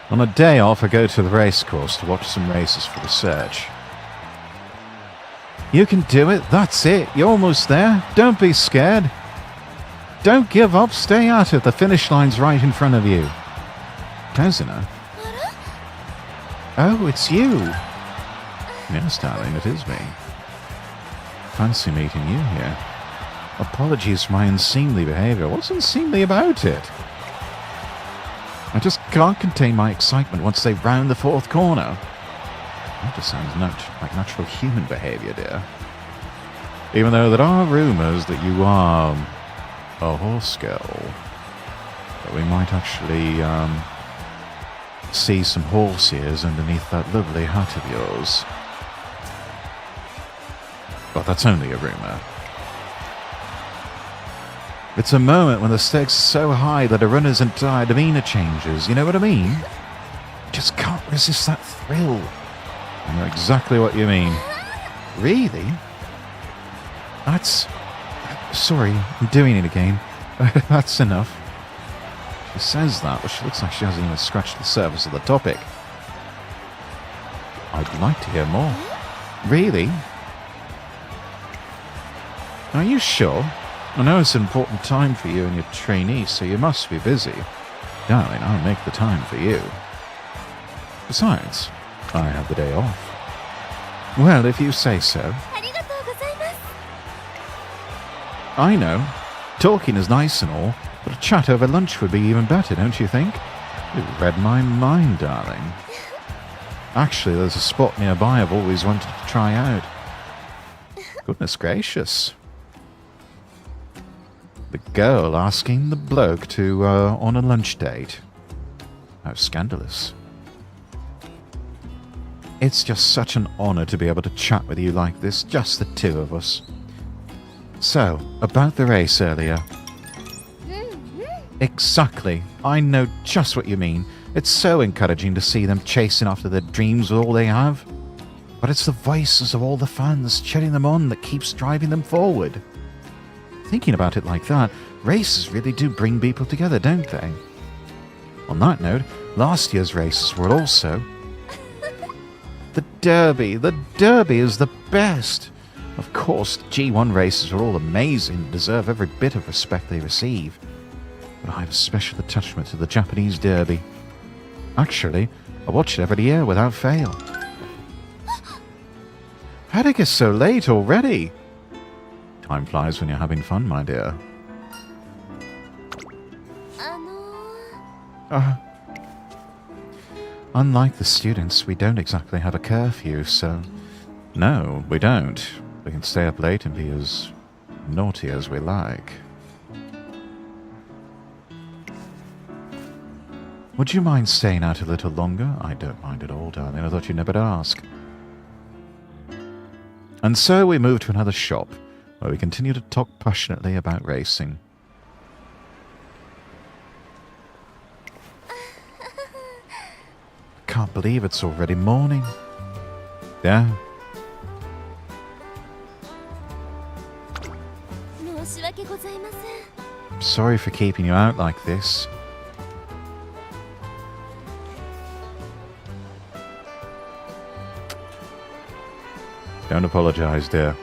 On a day off, I go to the race course to watch some races for research. You can do it. That's it. You're almost there. Don't be scared. Don't give up. Stay at it. The finish line's right in front of you. Kazuna? Oh, it's you. Yes, darling, it is me. Fancy meeting you here. Apologies for my unseemly behavior. What's unseemly about it? I just can't contain my excitement once they round the fourth corner. That just sounds like natural human behavior, dear. Even though there are rumours that you are a horse girl, that we might actually see some horse ears underneath that lovely hat of yours. But that's only a rumour. It's a moment when the stakes are so high that a runner's entire demeanour changes. You know what I mean? Just can't resist that thrill. I know exactly what you mean. Really? That's... Sorry, I'm doing it again. That's enough. She says that, but she looks like she hasn't even scratched the surface of the topic. I'd like to hear more. Really? Are you sure? I know it's an important time for you and your trainee, so you must be busy. Darling, I'll make the time for you. Besides, I have the day off. Well, if you say so. I know. Talking is nice and all, but a chat over lunch would be even better, don't you think? You read my mind, darling. Actually, there's a spot nearby I've always wanted to try out. Goodness gracious. The girl asking the bloke to, on a lunch date. How scandalous. It's just such an honour to be able to chat with you like this, just the two of us. So, about the race earlier. Exactly. I know just what you mean. It's so encouraging to see them chasing after their dreams with all they have. But it's the voices of all the fans cheering them on that keeps driving them forward. Thinking about it like that, races really do bring people together, don't they? On that note, last year's races were also... The Derby! The Derby is the best! Of course, G1 races are all amazing and deserve every bit of respect they receive. But I have a special attachment to the Japanese Derby. Actually, I watch it every year without fail. How'd it get so late already? Time flies when you're having fun, my dear. Unlike the students, we don't exactly have a curfew, so... No, we don't. We can stay up late and be as naughty as we like. Would you mind staying out a little longer? I don't mind at all, darling. I thought you'd never ask. And so we move to another shop, where we continue to talk passionately about racing. Can't believe it's already morning. Yeah. Sorry for keeping you out like this. Don't apologize, dear.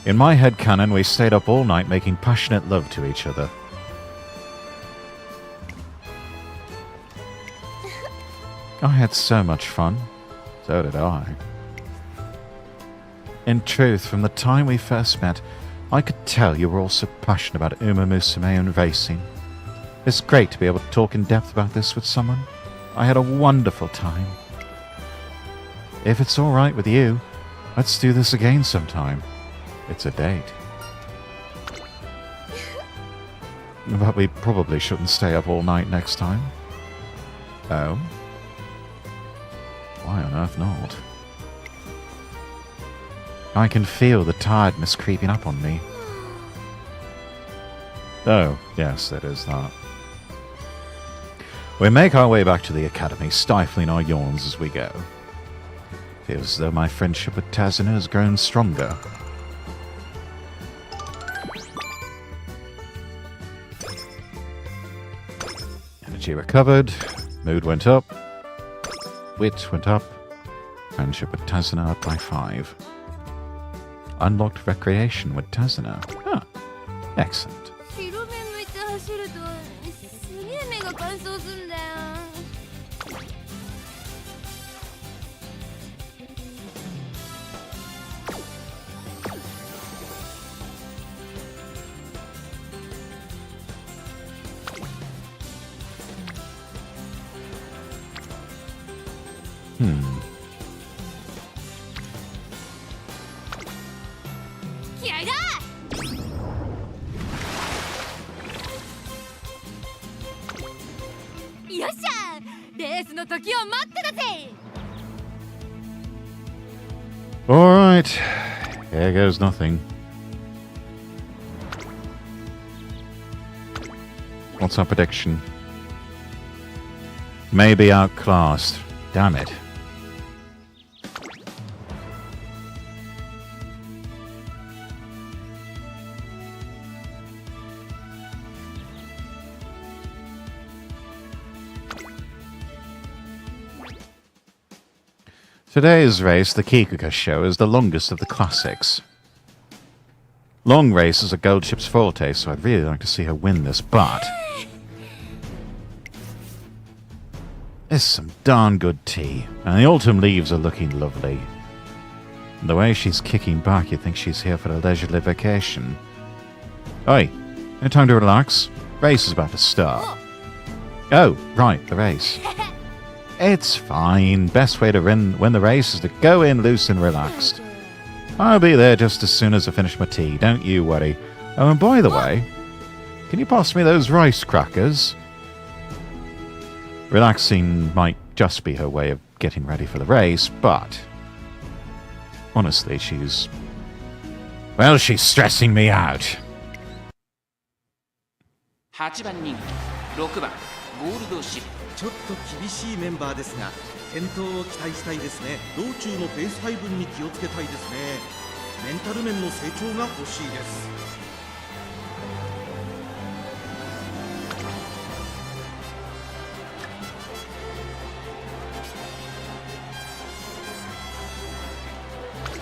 In my headcanon, we stayed up all night making passionate love to each other. I had so much fun. So did I. In truth, from the time we first met, I could tell you were all so passionate about Uma Musume and racing. It's great to be able to talk in depth about this with someone. I had a wonderful time. If it's all right with you, let's do this again sometime. It's a date. But we probably shouldn't stay up all night next time. Oh? Why on earth not? I can feel the tiredness creeping up on me. Oh, yes, there is that. We make our way back to the academy, stifling our yawns as we go. Feels as though my friendship with Tazuna has grown stronger. Energy recovered, mood went up, wit went up, friendship with Tazuna up by 5. Unlocked recreation with Tazuna. Ah, excellent. Alright, here goes nothing. What's our prediction? Maybe outclassed. Damn it. Today's race, the Kikuka Show, is the longest of the classics. Long races are Goldship's forte, so I'd really like to see her win this, but... This is some darn good tea. And the autumn leaves are looking lovely. And the way she's kicking back, you'd think she's here for a leisurely vacation. Oi, no time to relax. Race is about to start. Oh, right, the race. It's fine. Best way to win the race is to go in loose and relaxed. I'll be there just as soon as I finish my tea, don't you worry. Oh, and by the way, can you pass me those rice crackers? Relaxing might just be her way of getting ready for the race, but honestly, she's stressing me out. 8番人気6番ゴールドシップちょっと厳しいメンバーですが健闘を期待したいですね。道中のペース配分に気をつけたいですね。メンタル面の成長が欲しいです。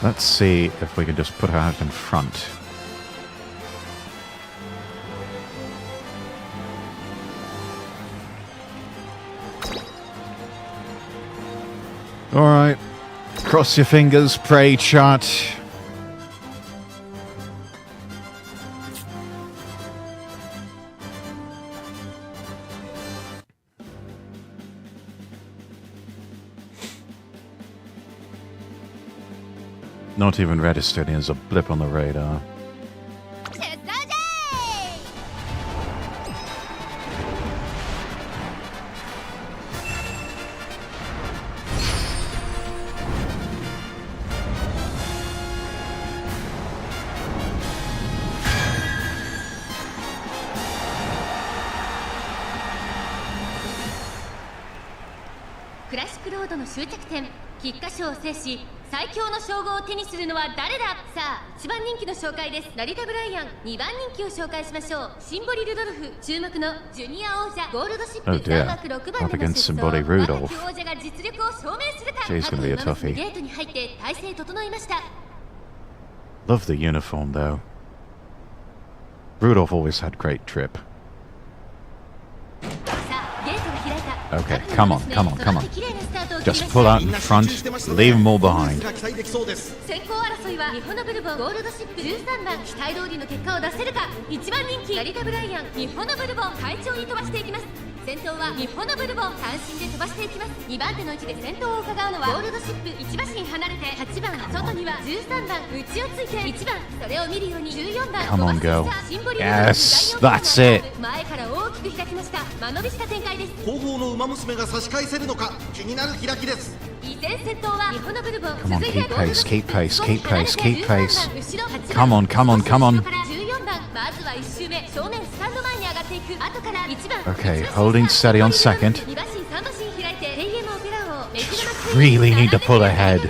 Let's see if we can just put her out in front. Alright. Cross your fingers, pray, chat. Not even registered as a blip on the radar.ロードの終着点菊花賞を制し最強の称号を手にするのは誰だ。さあ1番人気の紹介です。成田ブライアン。2番人気を紹介しましょう。シンボリ・ルドルフ。注目のジュニア王者ゴールドシップ3枠6番での出走。若き王者が実力を証明するか。各馬娘ゲートに入って体勢整いました。 Love the uniform though. Rudolph always had great trip. Okay, come on. Just pull out in front, leave them all behind. 先行争いは日本のブルボンゴールドシップ13番期待通りの結果を出せるか。1番人気成田ブライアン。日本のブルボン快調に飛ばしていきます。先頭は日本のブルボン単身で飛ばしていきます。2番手の位置で先頭を伺うのはゴールドシップ1馬身離れて8番外には13番内をついて1番それを見るように14番 Come on, go. Yes, that's it. 前から大きく開きました。間延びした展開です。後方の馬娘が差し返せるのか気になる開きです。依然先頭は日本のブルボン。 Come on, keep pace, keep pace, keep pace, keep pace. Come on. 14番まずは1周目正面スタンド前に上がっていく。後から1番 Okay, holding steady on second. 2馬身3馬身開いてテイエムオペラ王。 Really need to pull ahead.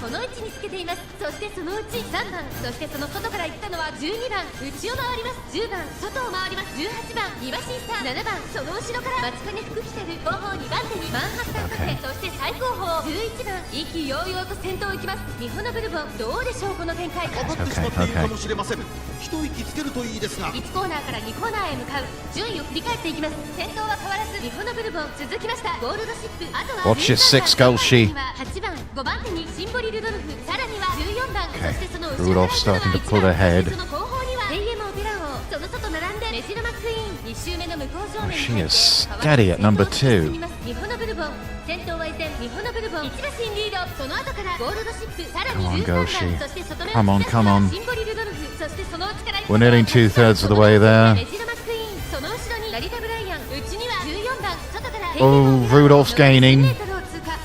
この位置につけています。そしてそのうち3番そしてその外から行ったのは12番内を回ります。10番外を回ります。18番2馬身差7番その後ろから松金福来てる後方2番手にマンハッタンカフェ。そして最後方11番意気揚々と先頭を行きます。日本のブルボンどうでしょうこの展開。かかってしまっているかもしれません。一息つけるといいですが。1コーナーから2コーナーへ向かう。順位を振り返っていきます。先頭は変わらず日本のブルボン続きました。ゴールドシップあとは Watch your six goal sheet. 8番5番手にシンボリ・ルドルフ。さらには14番 Okay. そしてその後ろ Rudolph starting to pull ahead. その後方にはテイエムオペラ王。その外並んでメジロマックイーン。2周目の向こう正面に She is steady at number 2. 日本のブルボン先頭は依然日本のブルボン1馬身リード。その後からゴールドシップさらに Come on, 13 Goshi. 番そして外目 Come on, come on. シンボリ・ルドルフ。そしてその内から We're nearly 2/3 of the way there. メジロマックイーン。その後ろに成田ブライアン。内には14番外から Oh, Rudolph's gaining.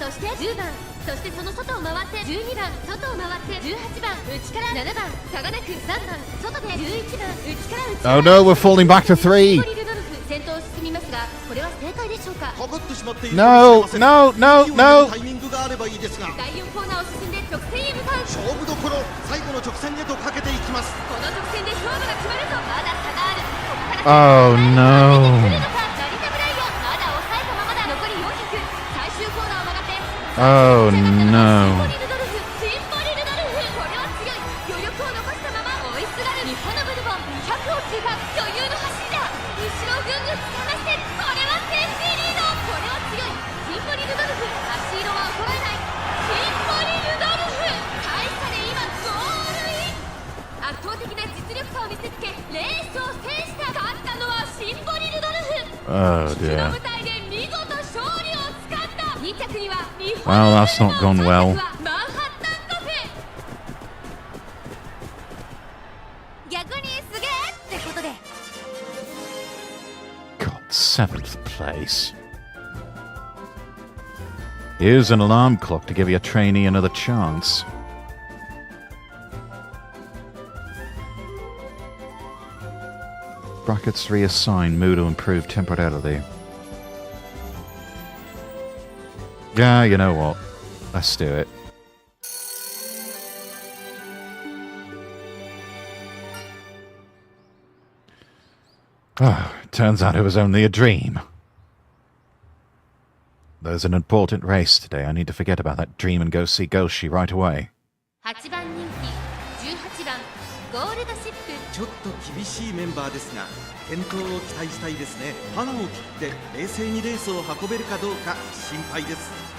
そして10番そしてその外を回って12番外を回って18番内から7番差がなく3番外で11番内から Oh no, we're falling back to 3. 先頭を進みますがこれは正解でしょうか。かかってしまっている No. タイミングがあればいいですが。第4コーナーを進んで直線へ向かう。勝負どころ最後の直線へとかけていきます。この直線で勝負が決まるぞ。まだ差がある。 Oh no. 成田ブライアンまだ抑えたままだ。残り400最終コーナーを曲がって Oh no. シンボリ・ルドルフこれは強い。余力を残したまま追いすがる日本のブルボン200を通過。余裕の走りだ。後ろをぐんぐん突き放してこれはセーフティーリード。これは強い。シンボリ・ル Oh dear. 舞台で見事勝利をつかんだ。2着には日本 Well, that's not gone well. マンハッタンカフェ。逆にすげえってことで。 God, 7th place. Here's an alarm clock to give your trainee another chance. Brackets reassign, mood to improve temporarily. Yeah, you know what? Let's do it. Oh, turns out it was only a dream. There's an important race today. I need to forget about that dream and go see Goshi right away. 8番人気18番ゴールドシップ。ちょっと厳しいメンバーですが健闘を期待したいですね。花を切って冷静にレースを運べるかどうか心配です。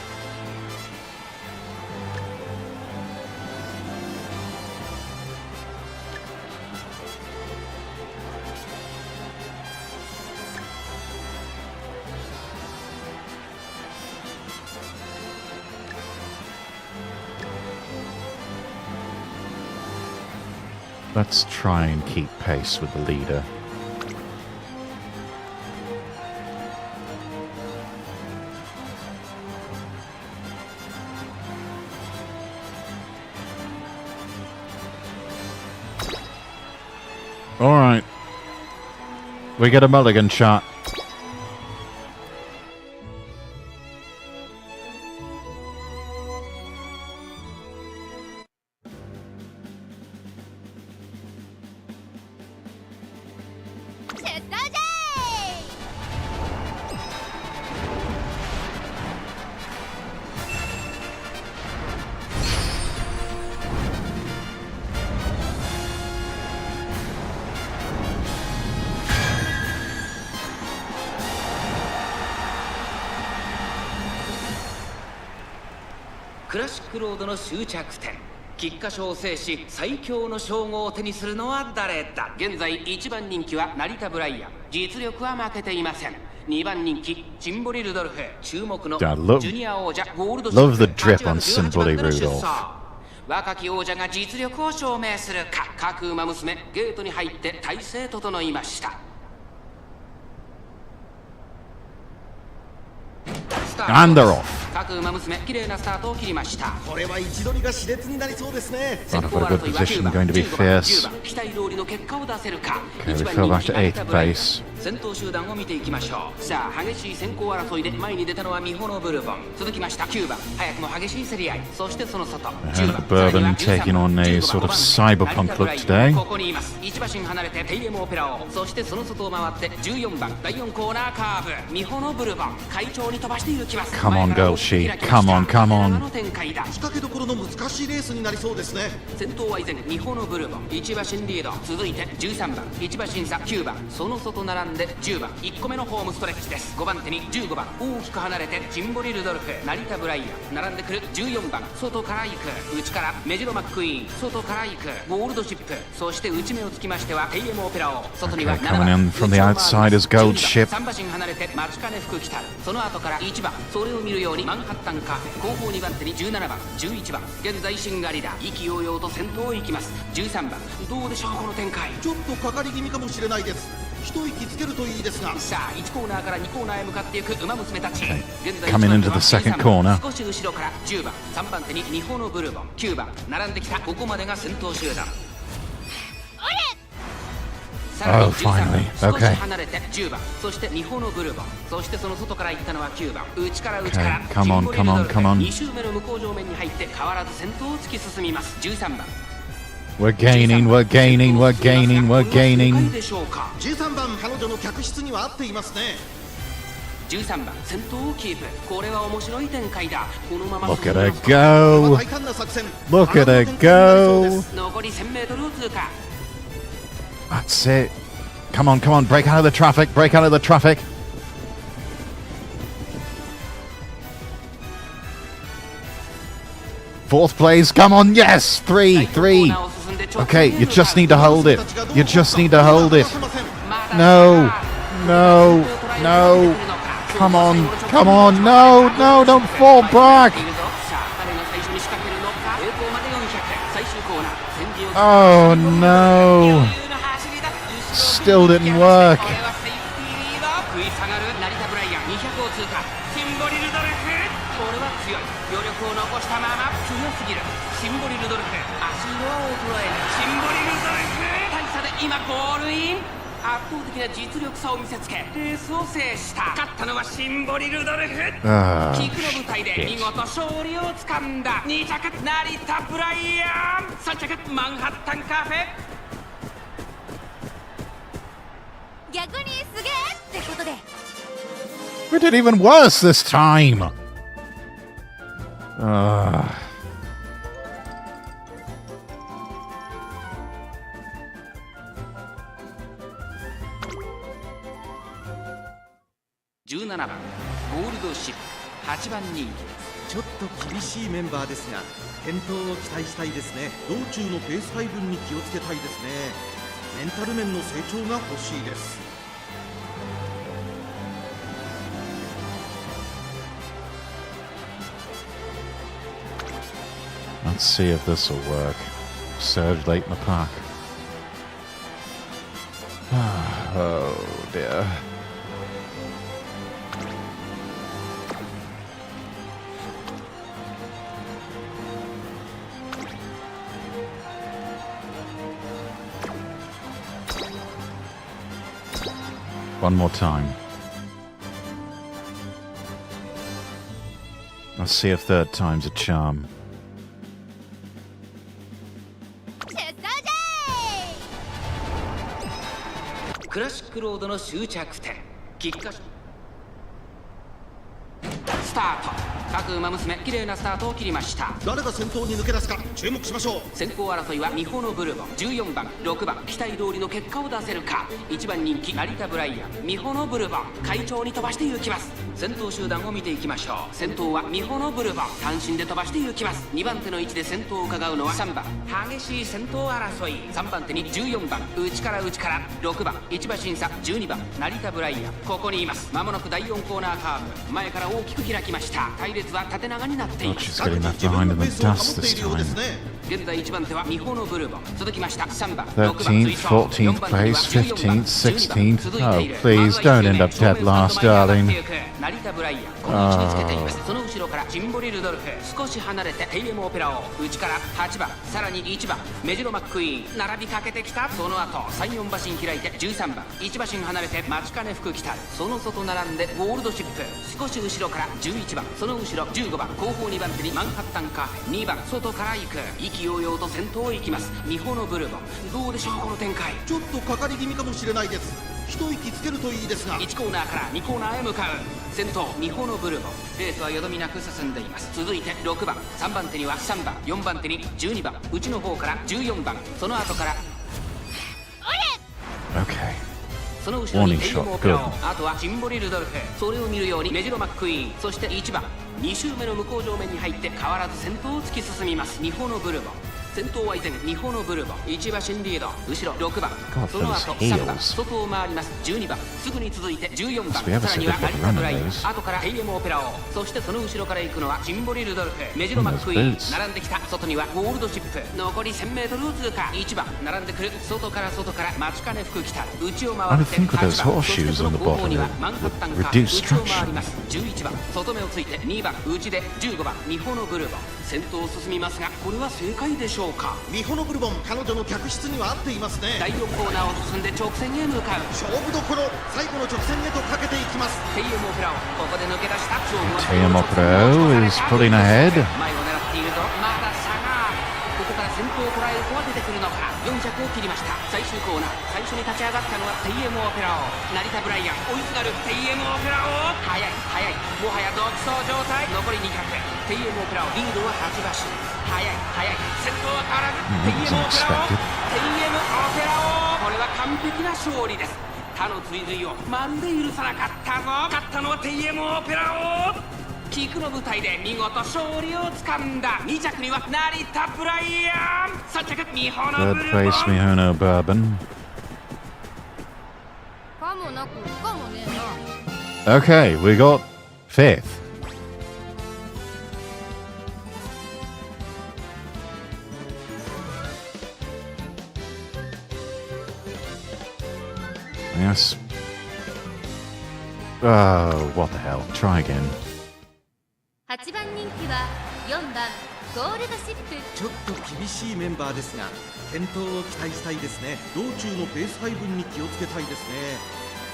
Let's try and keep pace with the leader. Alright. We get a mulligan shot.クラシックロードの終着点、菊花賞を制し最強の称号を手にするのは誰だ。現在1番人気は成田ブライアン、実力は負けていません。2番人気チンボリ・ルドルフ、注目のジュニア王者ゴールドシップ、 Love the drip on Cimboli Rudolph. 若き王者が実力を証明するか。各馬娘ゲートに入って体勢整いました。 And they're off. 各馬娘綺麗なスタートを切りました。これは位置取りが熾烈になりそうですね。 Run for a good position, going to be fierce. 期待通りの結果を出せるか。 Okay, we fell back to 8th place. 先頭集団を見ていきましょう。さあ激しい先行争いで前に出たのはミホノブルボン、続きました9番、早くも激しい競り合い、そしてその外 And Bourbon taking on a sort of cyberpunk look today. ここにいます。1馬身離れてテイエムオペラを、そしてその外を回って14番第4コーナーカーブ、ミホノブルボン快調に飛ばしていきます。 Come on, Goshi. Come on, come on. 仕掛けどころの難しいレースになりそうですね。先頭は依然ミホノブルボン、1馬身リード、続いて13番1馬身差9番、その外並んで10番1個目のホームストレッチです。5番手に15番大きく離れてチンボリ・ルドルフ、成田ブライアン並んでくる14番、外から行く、内からメジロマックイーン、外から行くゴールドシップ、そして内目をつきましてはテイエムオペラを、外には7 Coming 番 in from the outside is Gold Ship. 3馬身離れて待ちかね福来たる、その後から1番それを見るようにマンハッタンカフェ、後方2番手に17番11番、現在シンガリラ意気揚々と先頭を行きます。13番どうでしょうこの展開。ちょっとかかり気味かもしれないです。一息つけるといいですが。さあ1コーナーから2コーナーへ向かっていく馬娘たち。 Coming into the second corner. 少し後ろから10番3番手にニホノブルボン9番並んできた、ここまでが先頭集団。Oh, finally. 少し Okay. 離れて10番、そしてニホノブルボン、そしてその外から行ったのは9番、内から内から Okay, come on, come on, come on. 2周目の向こう上面に入って変わらず先頭を突き進みます。13番 We're gaining, we're gaining, we're gaining, we're gaining. 13番彼女の客室には合っていますね。13番先頭をキープ、これは面白い展開だ。このまま Look at her go. Look at her go. 残り 1000m を通過。 That's it. Come on, come on. Break out of the traffic. Break out of the traffic. Fourth place. Come on. Yes. Three. Okay, you just need to hold it. You just need to hold it. No. No. No. Come on. Come on. No. No, don't fall back. Oh, no. Still didn't work. We did even worse this time.17番ゴールドシップ8番人気。ちょっと厳しいメンバーですが健闘を期待したいですね。道中のペース配分に気をつけたいですね。メンタル面の成長が欲しいです。Let's see if this will work. Surge late in the pack. Oh dear. One more time. Let's see if third time's a charm. Classic Road の終着点菊花スタート。各馬娘綺麗なスタートを切りました。誰が先頭に抜け出すか注目しましょう。先行争いはミホノブルボン、14番6番期待通りの結果を出せるか。1番人気成田ブライアン、ミホノブルボン快調に飛ばして行きます。先頭集団を見ていきましょう。先頭はミホノブルボン単身で飛ばして行きます。2番手の位置で先頭を伺うのは3番。激しい先頭争い。3番手に14番内から6番1馬審査12番成田ブライアン、ここにいます。まもなく第4コーナーカーブ、前から大きく開きました。隊列は縦長になっています。 She's getting left behind in the dust this time. 現在1番手はミホノブルボン、続きました3番 13th, 14th place, 15th, 16th. Oh, please don't end up dead last, darling. 成田ブライアンこの位置につけています。その後ろからジンボリルドルフ、少し離れてテイエムオペラを内から8番、さらに1番メジロマックイーン並びかけてきた。その後3、4馬身開いて13番1馬身離れて待ちかね福来た。その外並んでゴールドシップ、少し後ろから11番、その後ろ15番後方2番手にマンハッタンカフェ、2番外から行く。意気揚々と先頭を行きます。ミホノブルボン、どうでしょうこの展開。ちょっとかかり気味かもしれないです。一息つけるといいですが。1コーナーから2コーナーへ向かう。先頭ミホノブルボン、レースはよどみなく進んでいます。続いて6番、3番手には3番、4番手に12番、内の方から14番、その後からOkay. その後ろにテイエムオペラオ、あとはジンボリルドルフ、それを見るようにメジロマックイーン、そして1番2周目の向こう上面に入って変わらず先頭を突き進みます。ミホノブルボン、先頭は依然ミホノブルボン、1馬身リード、後ろ6番、その後3番外を回ります。12番すぐに続いて14番、さらには成田ブライアン、後からテイエムオペラオ、そしてその後ろから行くのはジンボリルドルフ、メジロマックイーン並んできた。外にはゴールドシップ、残り 1000m を通過。1番並んでくる、外から待ちかね福来た。内を回って8番、そしてその後方にはマンハッタンカー、内を回ります。11番外目をついて2番内で15番ミホノブルボン、先頭を進みますがこれは正解でしょうか。ミホノブルボン、彼女の客室には合っていますね。第4コーナーを進んで直線へ向かう。勝負どころ、最後の直線へとかけていきます。テイエムオペラオ、ここで抜け出した。勝負は Team Opera is pulling ahead. 前を狙っているぞ。まだ差が。ここから先頭を捉える子は出てくるのか。400を切りました。最終コーナー、最初に立ち上がったのはテイエムオペラオ、成田ブライアン追いすがるテイエムオペラオ、速いもはや独走状態。残り200、テイエムオペラオリードは8馬身、速い先頭は変わらずテイエムオペラオ、テイエムオペラオ、これは完璧な勝利です。他の追随をまるで許さなかったぞ。勝ったのはテイエムオペラオ。菊の舞台で見事勝利をつかんだ。2着には成田ブライアン、3着ミホノブルボン。 Third place, Mihono Bourbon. かもなくかもねえな。Okay, we got 5th. Yes. Oh, what the hell. Try again. 8番人気は4番ゴールドシップ。ちょっと厳しいメンバーですが健闘を期待したいですね。道中のペース配分に気をつけたいですね。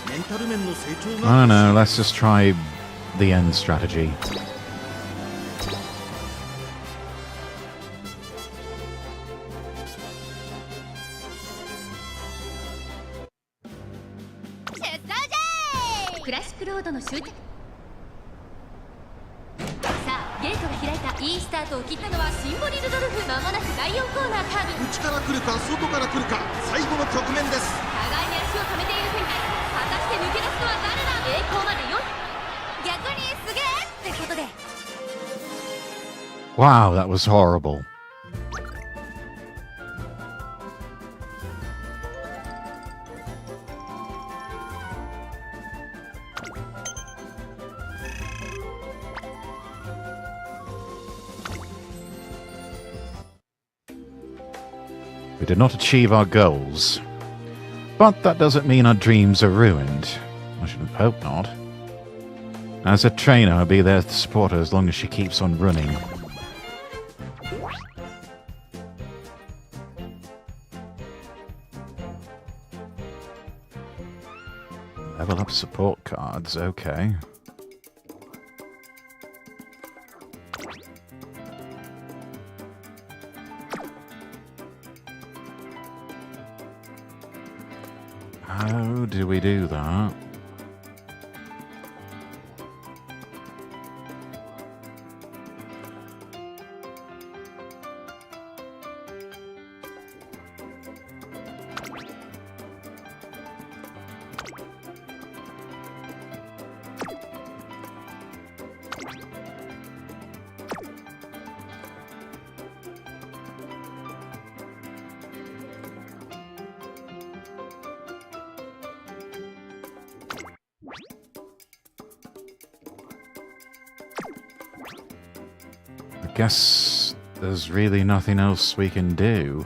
メンタル面の成長 I が don't know, let's just try the end strategy. クラシックロードの終着。さあゲートが開いた。いいスタートを切ったのはシンボリルドルフ。間もなく第4コーナーカーブ。内から来るか外から来るか最後の局面です。互いに足を止めている展開。果たして抜け出すのは誰だ。栄光まで4。逆にすげえってことで。 Wow, that was horrible. We did not achieve our goals. But that doesn't mean our dreams are ruined. I should hope not. As a trainer, I'll be there to support her as long as she keeps on running. Level up support cards, okay. How do we do that? I guess there's really nothing else we can do.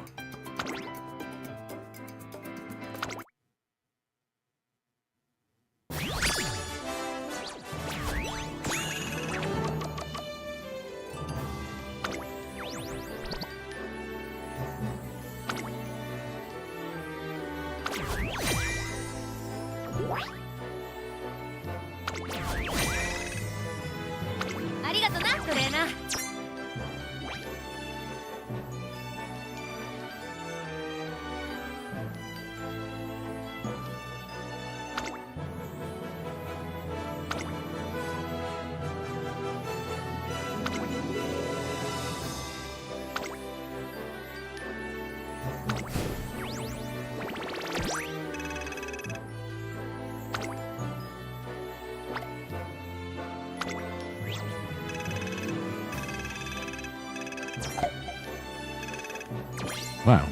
Wow.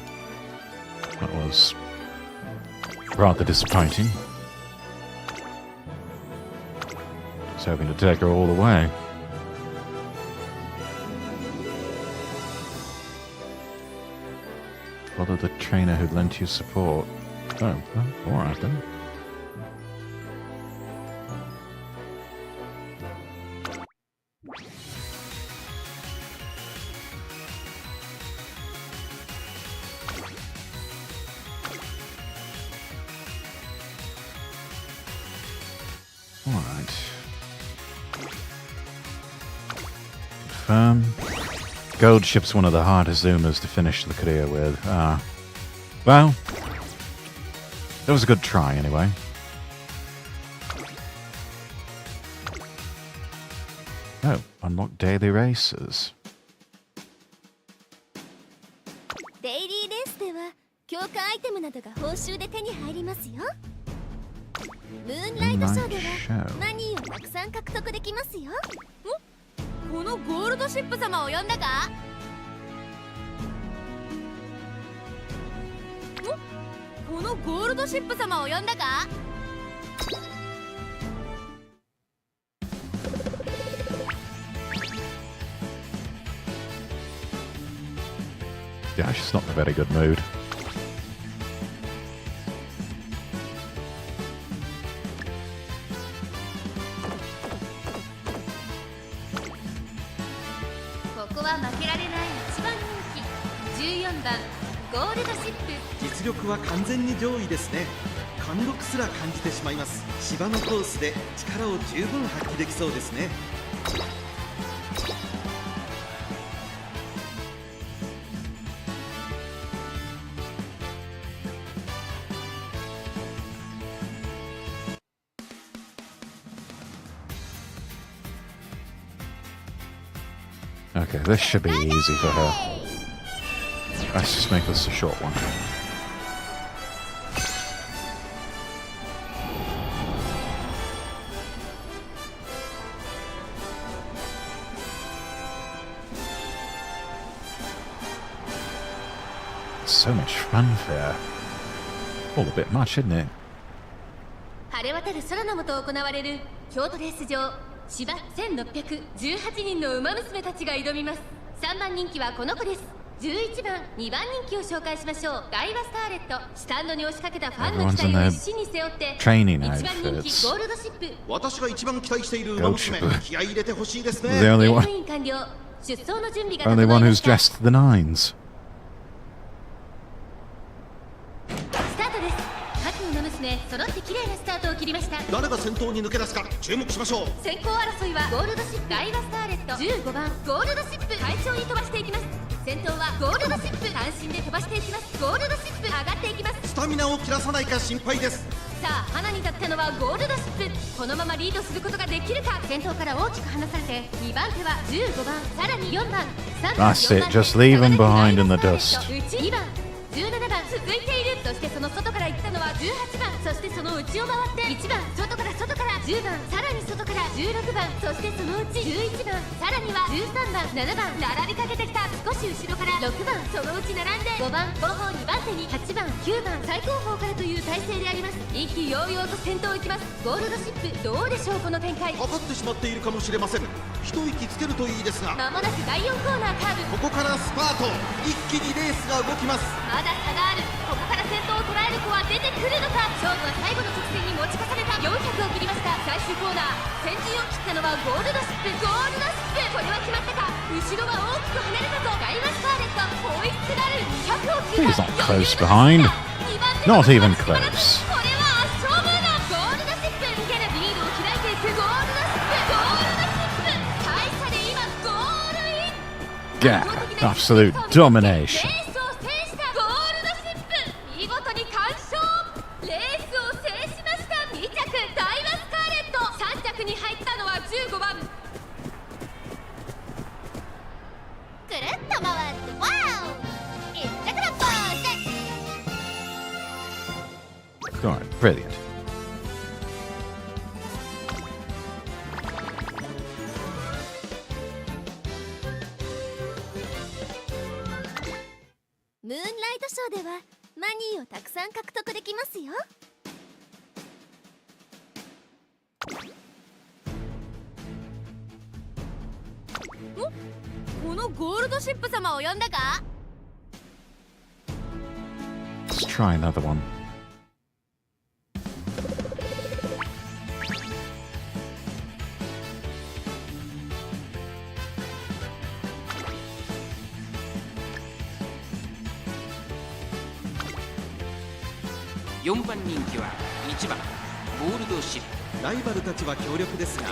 That was rather disappointing. I was hoping to take her all the way. Follow the trainer who lent you support. Oh, well, alright then. Alright. Confirm. Gold ship's one of the hardest Zoomers to finish the career with. Well, that was a good try anyway. Oh, unlock daily races. デイリーレースでは強化アイテムなどが報酬で手に入りますよ。ムーンライトショーではマニーをたくさん獲得できますよ。お、このゴールドシップ様を呼んだか？お、このゴールドシップ様を呼んだか？ Yeah, she's not in a very good mood.実力は完全に上位ですね。貫禄すら感じてしまいます。芝のコースで力を十分発揮できそうですね。Okay, this should be easy for her. Let's just make this a short one. So much fanfare. All a bit much, isn't it? 晴れ渡る空の下行われる京都レース場芝1618人の馬娘たちが挑みます。3番人気はこの子です。11番、2番人気を紹介しましょう。ダイワスターレット、スタンドに押しかけたファンの期待を一身に背負ってtraining 1番人気 outfits. ゴールドシップ。私が一番期待している馬娘、気合い入れてほしいですね。 The only ゲー one, ムイン完了。出走の準備が only 整 one いま who's した。 dressed the nines. スタートです。各馬娘揃って綺麗なスタートを切りました。誰が先頭に抜け出すか注目しましょう。先行争いはゴールドシップ、ダイワスターレット、15番ゴールドシップ、快調に飛ばしていきます。先頭はゴールドシップ、単身で飛ばしていきます。ゴールドシップ上がっていきます。スタミナを切らさないか心配です。さあ花に立ったのはゴールドシップ。このままリードすることができるか。先頭から大きく離されて2番手は15番、さらに4番、3番、 That's 4 it, 番 just leave them behind in the dust. 2番、17番続いている。そしてその外から行ったのは18番、そしてその内を回って1番、外から10番、さらに外から16番、そしてそのうち11番、さらには13番、7番並びかけてきた。少し後ろから6番、そのうち並んで5番、後方2番手に8番、9番、最後方からという体勢であります。意気揚々と先頭行きます。ゴールドシップどうでしょうこの展開。かかってしまっているかもしれません。一息つけるといいですが、まもなく第4コーナーカーブ。ここからスパート、一気にレースが動きます。まだ差がある。ここから先頭を捉える子は出てくるのか。勝負は最後の直線に持ち越された。400を切りました。最終コーナー、先陣を切ったのはゴールドシップ。ゴールドシップ、これは決まったか。後ろは大きく離れたぞ。ダイワスターレット、ホイッスルある。200を切 He's った。 not close behind. Not even close. これは圧勝ムード。ゴールドシップ、ケネリードを開いていく。ゴールドシップ、ゴールドシップ、大差で今ゴールイン。 Yeah, absolute domination. レースを制したゴールドシップ、見事に完勝。レースを制しました。2着ダイワスカーレット、3着に入ったのは15番。くるっと回ってワオ、1着だポーズ。 Alright, brilliant. ムーンライトショーではマニーをたくさん獲得できますよ。このゴールドシップ様を呼んだか。 Let's try another one. 4番人気は1番ゴールドシップ。ライバルたちは強力ですが、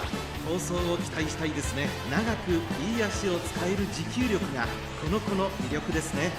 競争を期待したいですね。長くいい足を使える持久力がこの子の魅力ですね。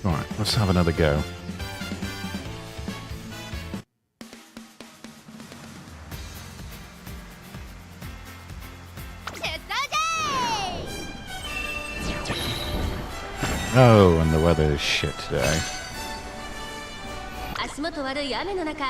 Right, let's have another go. Oh, and the weather is shit today. 足元悪い雨の中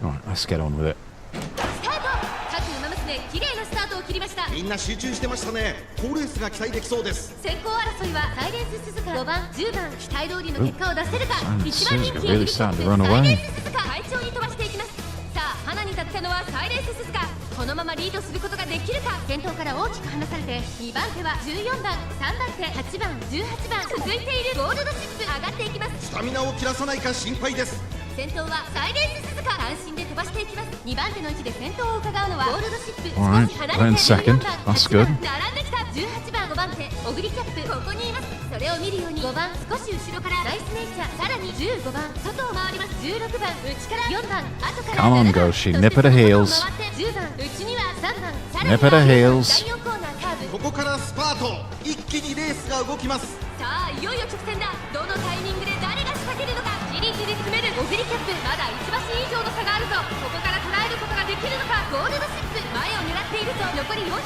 Alright, let's get on with it. スタート。各馬娘綺麗なスタートを切りました。みんな集中してましたね。好レースが期待できそうです。先行争いはサイレンス鈴鹿5番10番期待通りの結果を出せるか。 Silent 1番人 Suzuka 気 really エグリキャッ starting プ to run サイレ away. ンス鈴鹿快調に飛ばしていきます。さあ花に立ったのはサイレンス鈴鹿。このままリードすることができるか。先頭から大きく離されて2番手は14番3番手8番18番続いているゴールドシップ上がっていきます。スタミナを切らさないか心配です。先頭はサイレンス鈴鹿単身で飛ばしていきます。2番手の位置で先頭を伺うのはゴールドシップ。 Alright, 少し離 we're れ in て second. 14番 That's 8 good. 番並んできた18番5番手オグリキャップここにいます。それを見るように5番少し後ろからナイスネイチャーさらに15番外を回ります。16番内から4番後から Come on, 7番 Goshi, そして nip at the heels. 外を回って10番内には3番さらに Nip at the heels. 第4コーナーカーブ。ここからスパート。一気にレースが動きます。さあいよいよ直線だ。どのタイミングで誰が仕掛けるのか。じりじり詰めるオグリキャップまだ1馬身以上の差があるぞ。ここから捉えることができるのか。ゴールドシップ前を狙っているぞ。残り400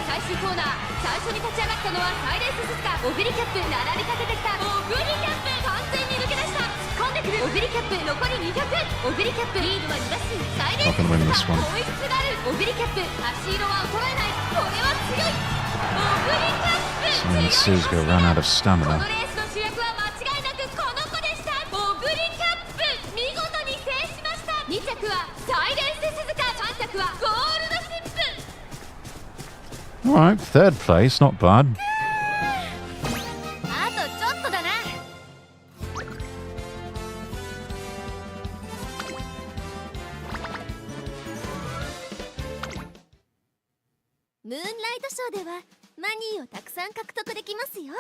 最終コーナー最初に立ち上がったのはサイレンス鈴鹿。オグリキャップ並びかけてきた。オグリキャップ完全に抜け出した。突っ込んでくるオグリキャップ残り200。オグリキャップリードは2馬身サイレンス Not gonna win this 鈴 one. 鹿追いつつがある。オグリキャップ足色は衰えない。これは強い。オグリキャップ Silent Suzuka ran out of この stamina. レースの主役は間違いなくこの子でした。オグリキャップ見事に制しました。2着はサイレンス鈴鹿3着はゴールドシップ。 Alright, third place, not bad. あとちょっとだな。ムーンライトショーではマニーをたくさん獲得できますよ。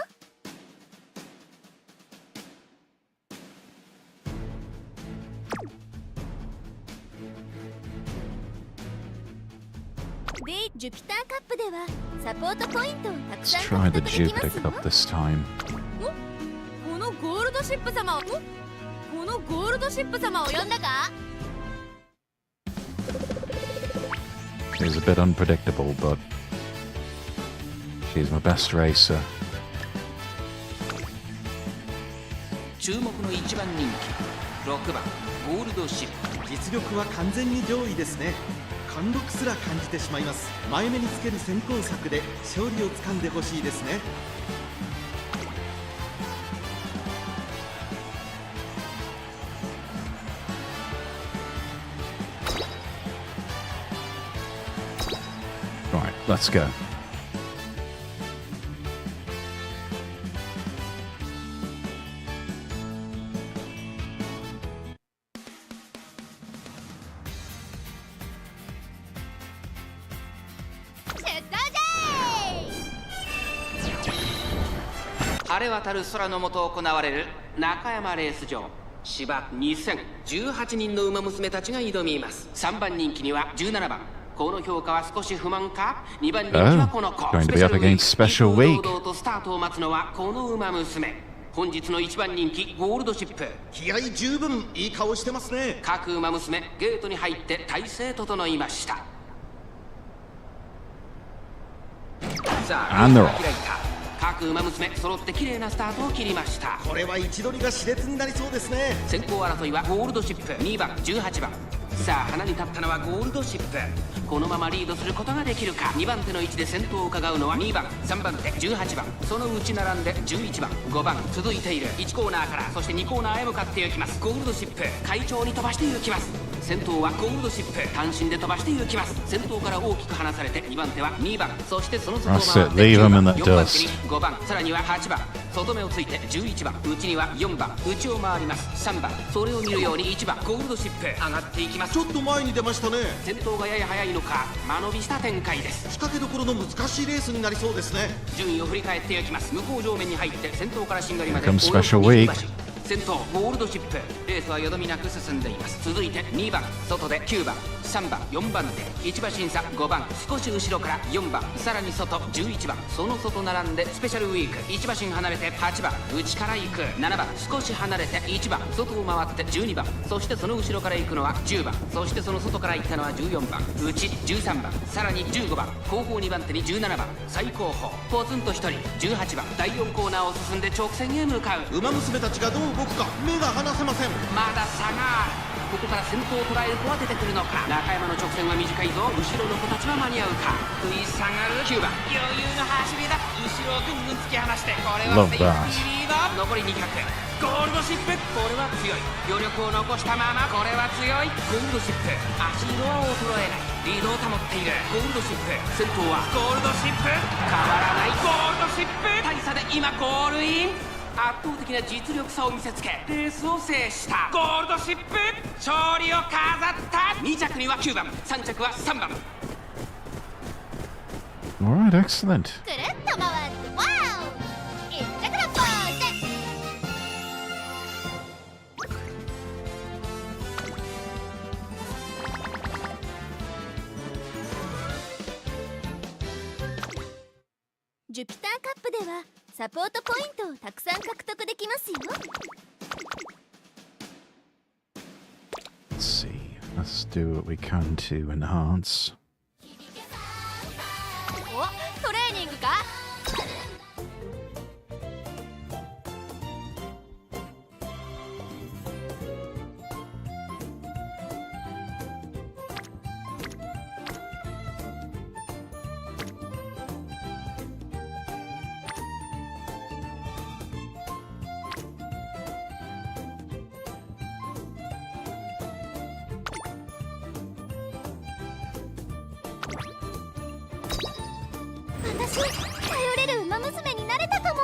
で、ジュピターカップではサポートポイントをたく Let's さん try 獲 the 得できま Jupiter すよ。 Cup this time. このゴールドシップ様をこのゴールドシップ様を呼んだか。 She's a bit unpredictable, but she's my best racer. 注目の1番人気6番ゴールドシップ。実力は完全に上位ですね。貫禄すら感じてしまいます。前目につける先行策で勝利をつかんでほしいですね。Right, let's go. Head 晴れ渡る空の下行われる中山レース場。芝2018人の馬娘たちが挑みます。3番人気には17番。この評価は少し不満か。2番人気はこの子。 going to be up against Special Week. 堂々とスタートを待つのはこの馬娘。本日の1番人気ゴールドシップ。気合十分いい顔してますね。各馬娘ゲートに入って体勢整いました。さあ And they're 開いた。各馬娘揃って綺麗なスタートを切りました。これは位置取りが熾烈になりそうですね。先行争いはゴールドシップ2番18番。さあ花に立ったのはゴールドシップ。このままリードすることができるか。2番手の位置で先頭を伺うのは2番3番手18番。その内並んで11番5番続いている。1コーナーからそして2コーナーへ向かっていきます。ゴールドシップ快調に飛ばしていきます。先頭はゴールドシップ単身で飛ばしていきます。先頭から大きく離されて2番手は2番。そしてその外を回って Leave 10 him 番 in 4 the 番 dust. 手に5番さらには8番。外目をついて11番内には4番内を回ります3番。それを見るように1番ゴールドシップ上がっていきます。ちょっと前に出ましたね。先頭がやや早いのか間延びした展開です。仕掛けどころの難しいレースになりそうですね。順位を振り返っていきます。向こう上面に入って先頭からしんがりまで Here comes Special Week. 先頭ゴールドシップレースはよどみなく進んでいます。続いて2番外で9番3番4番手1馬審査5番少し後ろから4番さらに外11番その外並んでスペシャルウィーク1馬身離れて8番内から行く7番少し離れて1番外を回って12番そしてその後ろから行くのは10番そしてその外から行ったのは14番内13番さらに15番後方2番手に17番最後方ポツンと1人18番第4コーナーを進んで直線へ向かう馬娘たちがどう動くか目が離せません。まだ差があるここから先頭を捉える子は出てくるのか中山の直線は短いぞ後ろの子たちは間に合うか食い下がる9番余裕の走りだ後ろをぐんぐん突き放してこれはセーフティーリード残り200ゴールドシップこれは強い余力を残したままこれは強いゴールドシップ足色は衰えないリードを保っているゴールドシップ先頭はゴールドシップ変わらないゴールドシップ大差で今ゴールイン圧倒的な実力差を見せつけレースを制したゴールドシップ勝利を飾った2着には9番3着は3番 Alright, excellent. くるっと回ってワオ一着のポーズジュピターカップではサポートポイントをたくさん獲得できますよ。 Let's see. Let's do what we can to enhance. お、トレーニングか？私、頼れる馬娘になれたかも。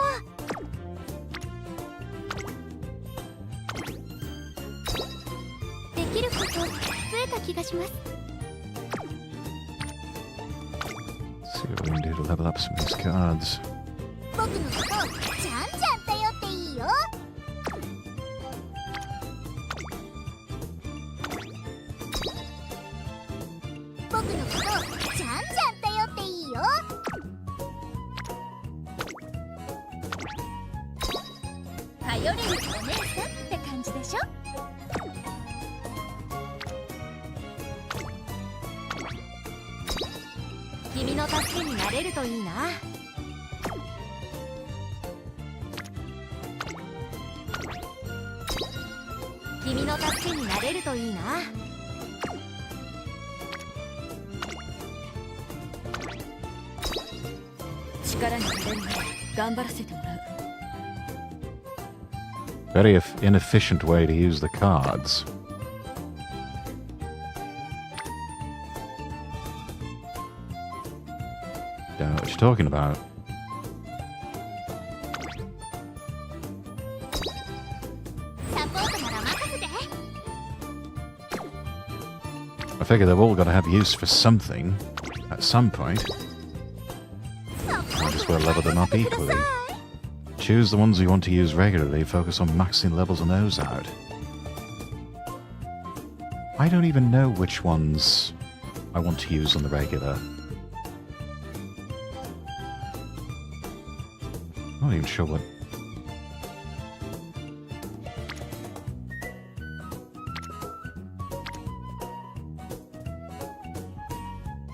できること増えた気がします。 See what we can do to level up some of these cards. 僕のことをじゃんじゃん頼っていいよ。僕のことをじゃんじゃん頼っていいよ。頼れるお姉さんって感じでしょ。君の助けになれるといいな。君の助けになれるといいな。力になれるまで頑張らせてもらう。 Very inefficient way to use the cards. Don't know what you're talking about. I figure they've all got to have use for something at some point. Might as well level them up equally. Choose the ones you want to use regularly, focus on maxing levels on those out. I don't even know which ones I want to use on the regular. I'm not even sure what...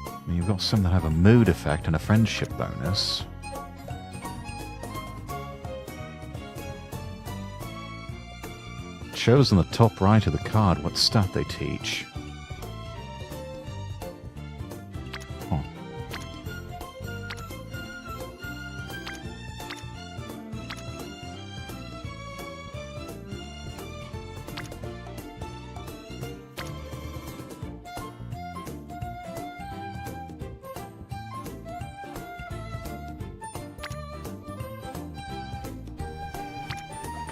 I mean, you've got some that have a mood effect and a friendship bonus. Shows on the top right of the card what stat they teach. Huh.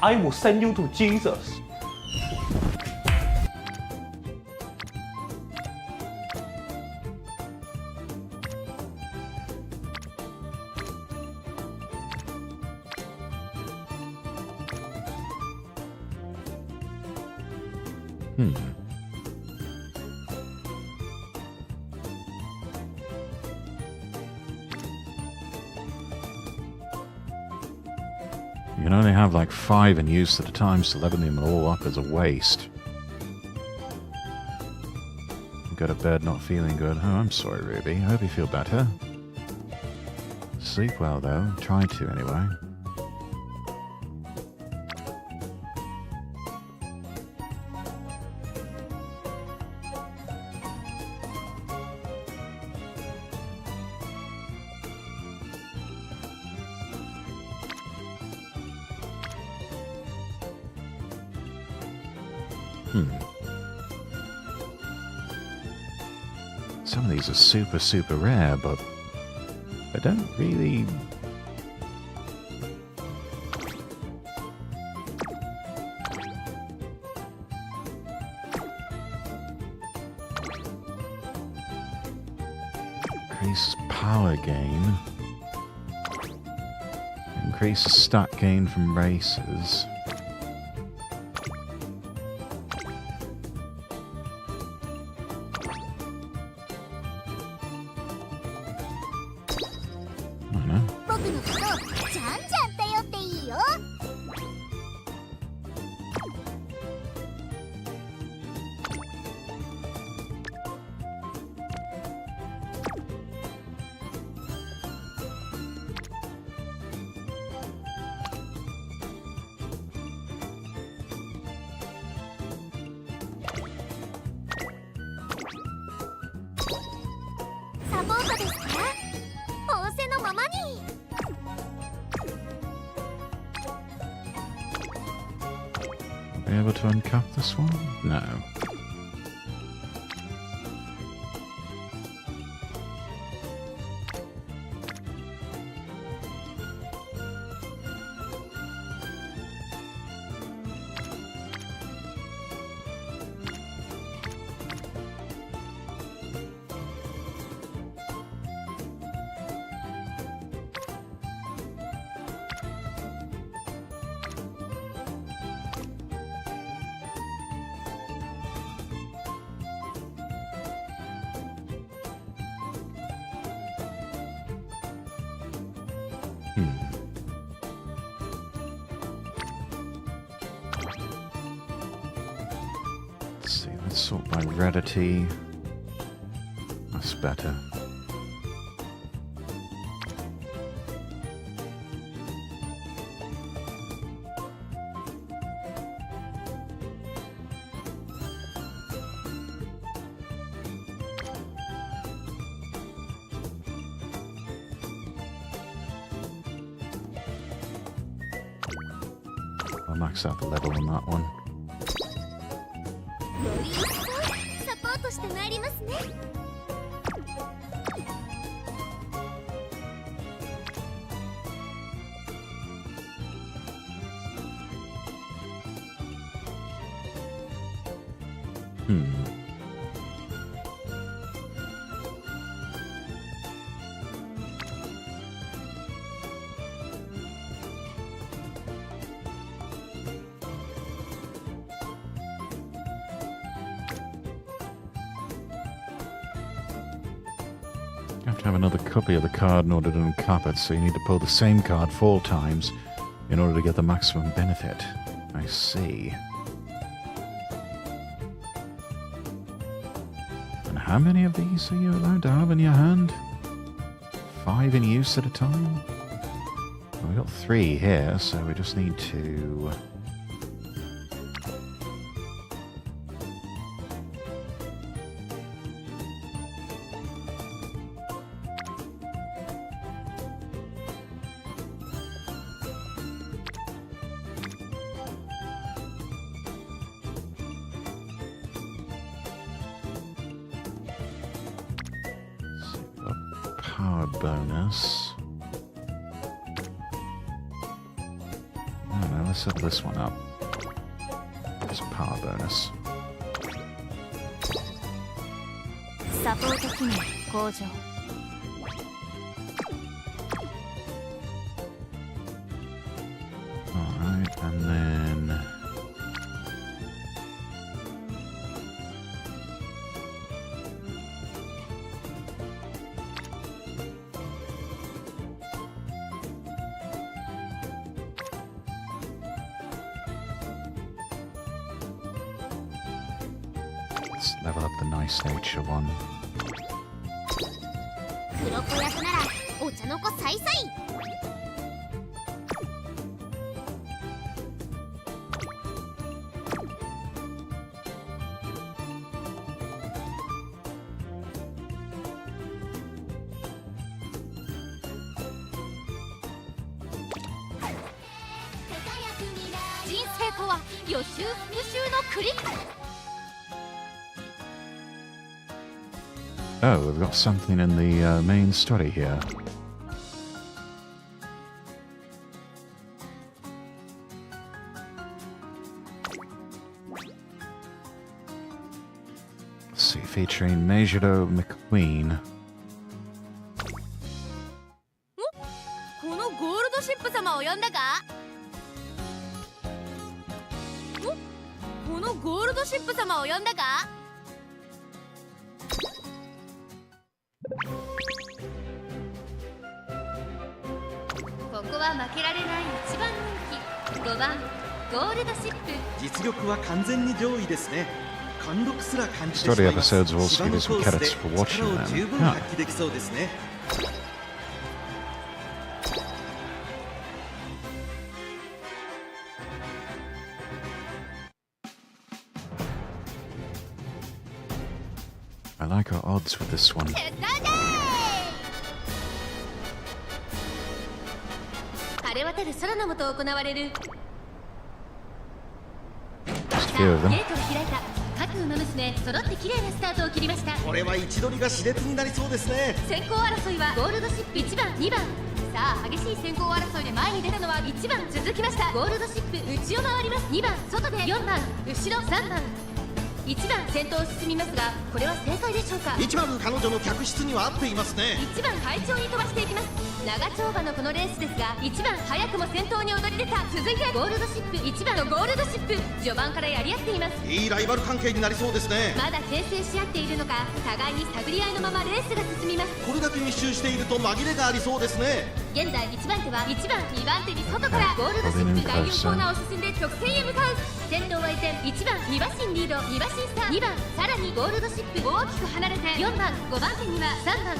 I will send you to Jesus. You can only have like 5 in use at a time, so leveling them all up is a waste. Go to bed not feeling good. Oh, I'm sorry, Ruby. I hope you feel better. Sleep well, though. Try to, anyway. Some of these are super, super rare, but I don't really... Increase power gain. Increase stat gain from races. Be able to uncap this one? No. Sort by rarity. That's better. I'll max out the level on that one. You have to have another copy of the card in order to uncap it, so you need to pull the same card 4 times in order to get the maximum benefit. I see. And how many of these are you allowed to have in your hand? 5 in use at a time? Well, we've got 3 here, so we just need to... Power bonus. Oh no, let's set this one up. Just power bonus. Alright, and then... Let's level up the nice nature one. 黒子役ならお茶の子さいさい。人生とは予習復習の繰り返し。 Oh, we've got something in the main story here. Let's see, featuring Majoro McQueen. このゴールドシップ様を呼んだか？このゴールドシップ様を呼んだか？ここは負けられない一番人気5番ゴールドシップ。実力は完全に上位ですね。貫禄すら感じてし Story まいます。 episodes will 芝 give の you コ some ースで credits for watching 力を them. 十分 Huh. 発揮できそうですね。 I like our odds with this one. 晴れ渡る空の下行われる。 Just a few of ゲ them. ートが開いた。各馬娘揃って綺麗なスタートを切りました。これは位置取りが熾烈になりそうですね。先行争いはゴールドシップ1番2番。さあ激しい先行争いで前に出たのは1番続きました。ゴールドシップ内を回ります。2番外で4番後ろ3番1番先頭を進みますがこれは正解でしょうか。1番彼女の客室には合っていますね。 1番快調に飛ばしていきます。長丁場のこのレースですが1番早くも先頭に躍り出た。続いてゴールドシップ1番のゴールドシップ序盤からやり合っています。いいライバル関係になりそうですね。まだ牽制し合っているのか互いに探り合いのままレースが進みます。これだけ密集していると紛れがありそうですね。現在1番手は1番2番手に外からゴールドシップ第4コーナーを進んで直線へ向かう。先頭は依然1番2馬身リード2馬身差2番さらにゴールドシップ大きく離れて4番5番手には3番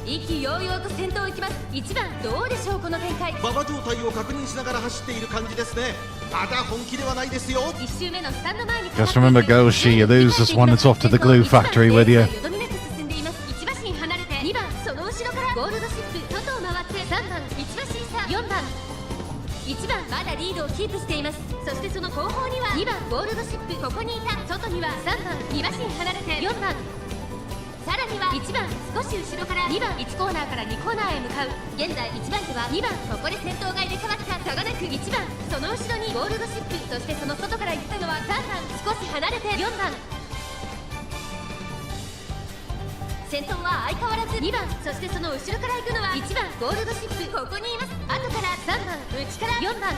意気揚々と先頭を行きます。1番どうでしょうこの展開。馬場状態を確認しながら走っている感じですね。まだ本気ではないですよ。1周目のスタンド前に Just remember, Goshi, you lose this one, it's off to the glue factory with you. よどみなく進んでいます。1馬身離れて2番その後ろからゴールドシップ外を回って3番1馬身差4番1番まだリードをキープしています。そしてその後方には2番ゴールドシップここにいた。外には3番2馬身離れて4番さらには1番少し後ろから2番1コーナーから2コーナーへ向かう。現在1番手は2番ここで先頭が入れ替わった差がなく1番その後ろにゴールドシップそしてその外から行ったのは3番少し離れて4番先頭は相変わらず2番そしてその後ろから行くのは1番ゴールドシップここにいます。後から3番内から4番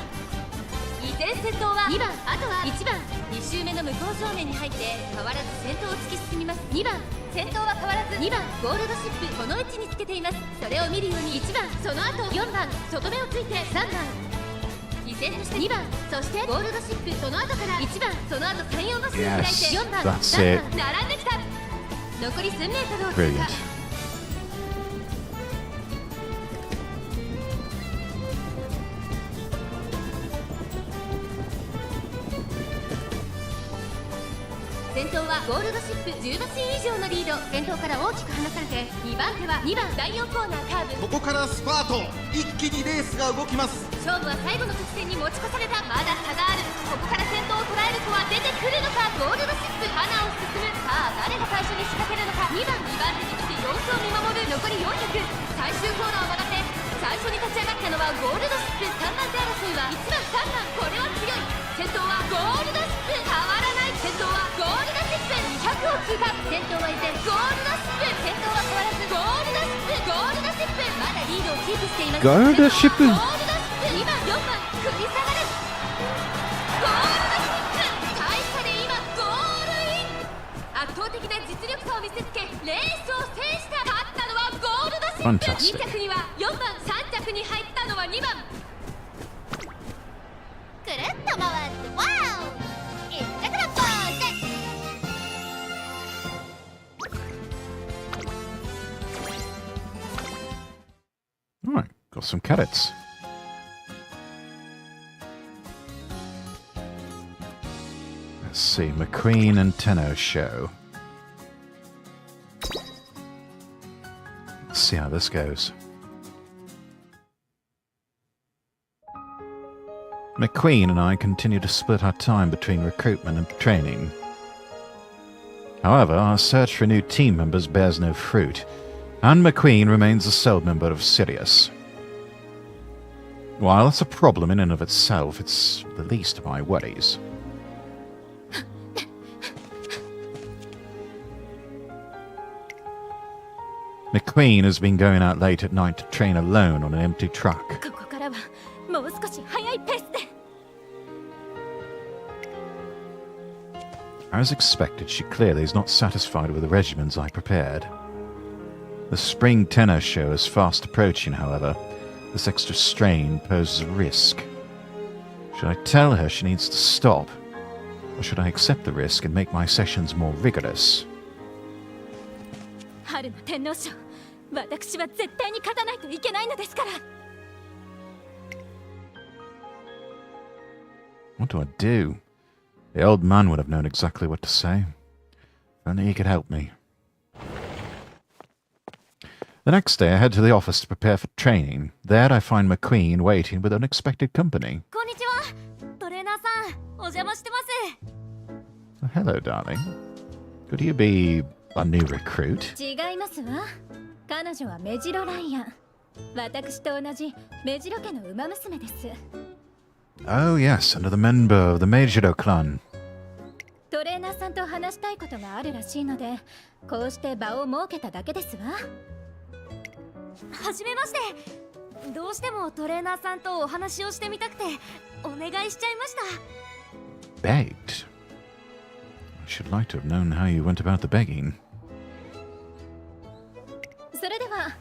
依然先頭は2番あとは1番2周目の向こう正面に入って変わらず先頭を突き進みます。2番先頭は変わらず2番ゴールドシップこの位置につけています。それを見るように1番その後4番外目をついて3番依然として2番そしてゴールドシップその後から1番その後3、4馬身を開いて Yes, 4番 that's 3 it. 番並んできた。残り数メートルを通 Brilliant. 過。先頭はゴールドシップ10馬身以上のリード。先頭から大きく離されて2番手は2番第4コーナーカーブ。ここからスパート。一気にレースが動きます。勝負は最後の直線に持ち越された。まだ差がある。ここから先頭を捉える子は出てくるのか。ゴールドシップ花を進む。さあ誰が最初に仕掛けるのか。2番2番手に来て様子を見守る。残り400最終コーナーを曲がって最初に立ち上がったのはゴールドシップ。3番手争いは1番3番これは強い。先頭はゴールドシップ変わらない。先頭はゴールドシップ200を通過。先頭は依然ゴールドシップ先頭は変わらずゴールドシップゴールドシップまだリードをキープしています。ゴールドシップゴールドシップ2番4番繰り下がる。ゴールドシップ大差で今ゴールイン。圧倒的な実力差を見せつけレースを制した。勝ったのはゴールドシップ。 Fantastic. 2着には4番3着に入ったのは2番くるっと回ってワオ一着のポーズ。some carrots. Let's see, McQueen and Tenno show. Let's see how this goes. McQueen and I continue to split our time between recruitment and training. However, our search for new team members bears no fruit, and McQueen remains a sole member of Sirius. While that's a problem in and of itself, it's the least of my worries. McQueen has been going out late at night to train alone on an empty truck. As expected, she clearly is not satisfied with the regimens I prepared. The spring tennis show is fast approaching, however. This extra strain poses a risk. Should I tell her she needs to stop? Or should I accept the risk and make my sessions more rigorous? What do I do? The old man would have known exactly what to say. If only he could help me. The next day I head to the office to prepare for training. There I find McQueen waiting with unexpected company. Oh, hello, darling. Could you be a new recruit? Oh yes, another member of the Meijiro clan. トレーナーさんと話したいことがあるらしいので、こうして場を設けただけですわ。はじめまして。どうしてもトレーナーさんとお話をしてみたくてお願いしちゃいました。Begged? I should like to have known how you went about the begging. それでは、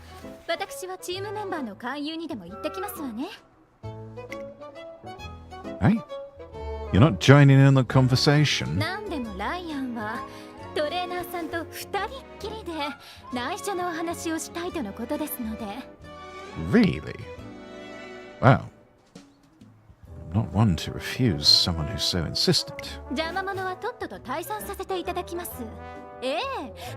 私はチームメンバーの勧誘にでも行ってきますわね。Hey? You're not joining in the conversation? なんでもライアンはトレーナーさんと二人っきりで内緒のお話をしたいとのことですので。Really? Well, I'm not one to refuse someone who's so insistent. 邪魔者はとっとと退散させていただきます。ええ、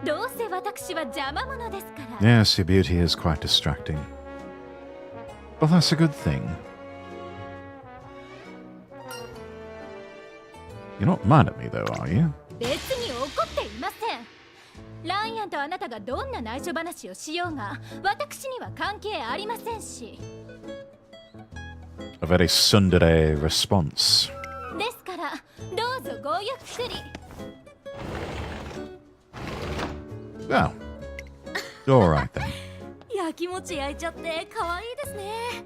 どうせ私は邪魔者ですから。Yes, your beauty is quite distracting. But that's a good thing. You're not mad at me, though, are you? 別に怒っていません。ライアンとあなたがどんな内緒話をしようが、私には関係ありませんし。A very tsundere response. ですから、どうぞごゆっくり。Well, all right then. やきもち焼いちゃって可愛いですね。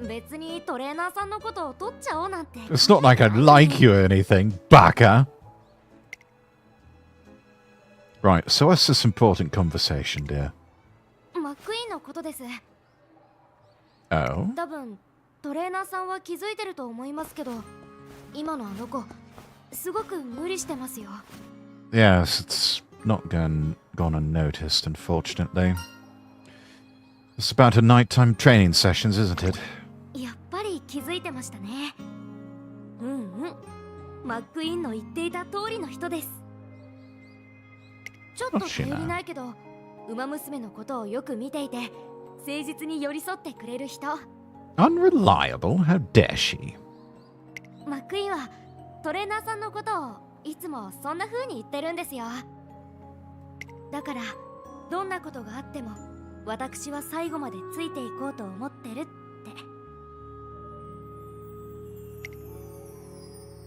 別にトレーナーさんのことを取っちゃおうなんて。It's not like I like you or anything, baka. Right, so what's this important conversation, dear? マックイーンのことです。Oh? 多分トレーナーさんは気づいてると思いますけど、今のあの子すごく無理してますよ。Yes, it's not gone unnoticed, unfortunately. It's about her nighttime training sessions, isn't it? やっぱり気づいてましたね。マックイーンの言っていた通りの人です。ちょっと頼りないけど、馬娘のことをよく見ていて、誠実に寄り添ってくれる人。Unreliable? How dare she? マックイーンはトレーナーさんのことをいつもそんな風に言ってるんですよ。だからどんなことがあっても私は最後までついていこうと思ってるって。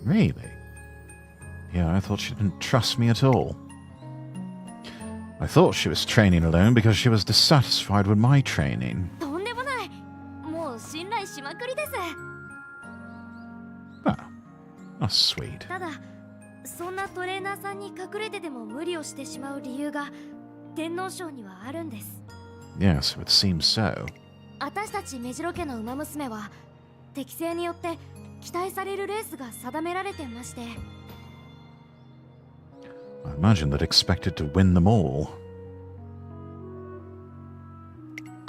Really? Yeah, I thought she didn't trust me at all. I thought she was training alone because she was dissatisfied with my training. とんでもない。もう信頼しまくりです。Oh, that's sweet. ただ、そんなトレーナーさんに隠れてでも無理をしてしまう理由が天皇賞にはあるんです。Yes, it would seem so. 私たち目白家の馬娘は適性によって期待されるレースが定められてまして。I imagine that expected to win them all.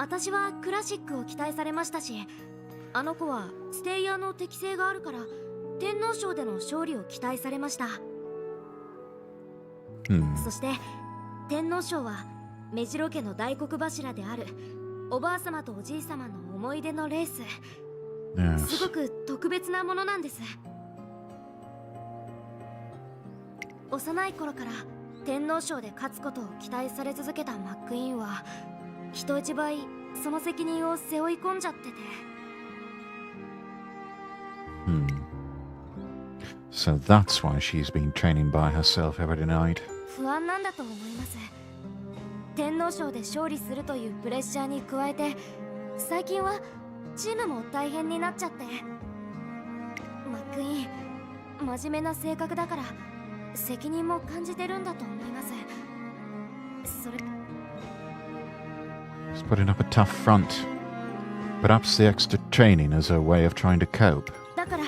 私はクラシックを期待されましたし、あの子はステイヤーの適性があるから天皇賞での勝利を期待されました。そして天皇賞は目白家の大黒柱であるおばあ様とおじい様の思い出のレース、すごく特別なものなんです。幼い頃から天皇賞で勝つことを期待され続けたマックイーンは人一倍その責任を背負い込んじゃってて。So that's why she's been training by herself every night. 不安なんだと思います。天皇賞で勝利するというプレッシャーに加えて、最近はチームも大変になっちゃって。マックイーン真面目な性格だから責任も感じてるんだと思います。それ She's putting up a tough front. Perhaps the extra training is her way of trying to cope. だから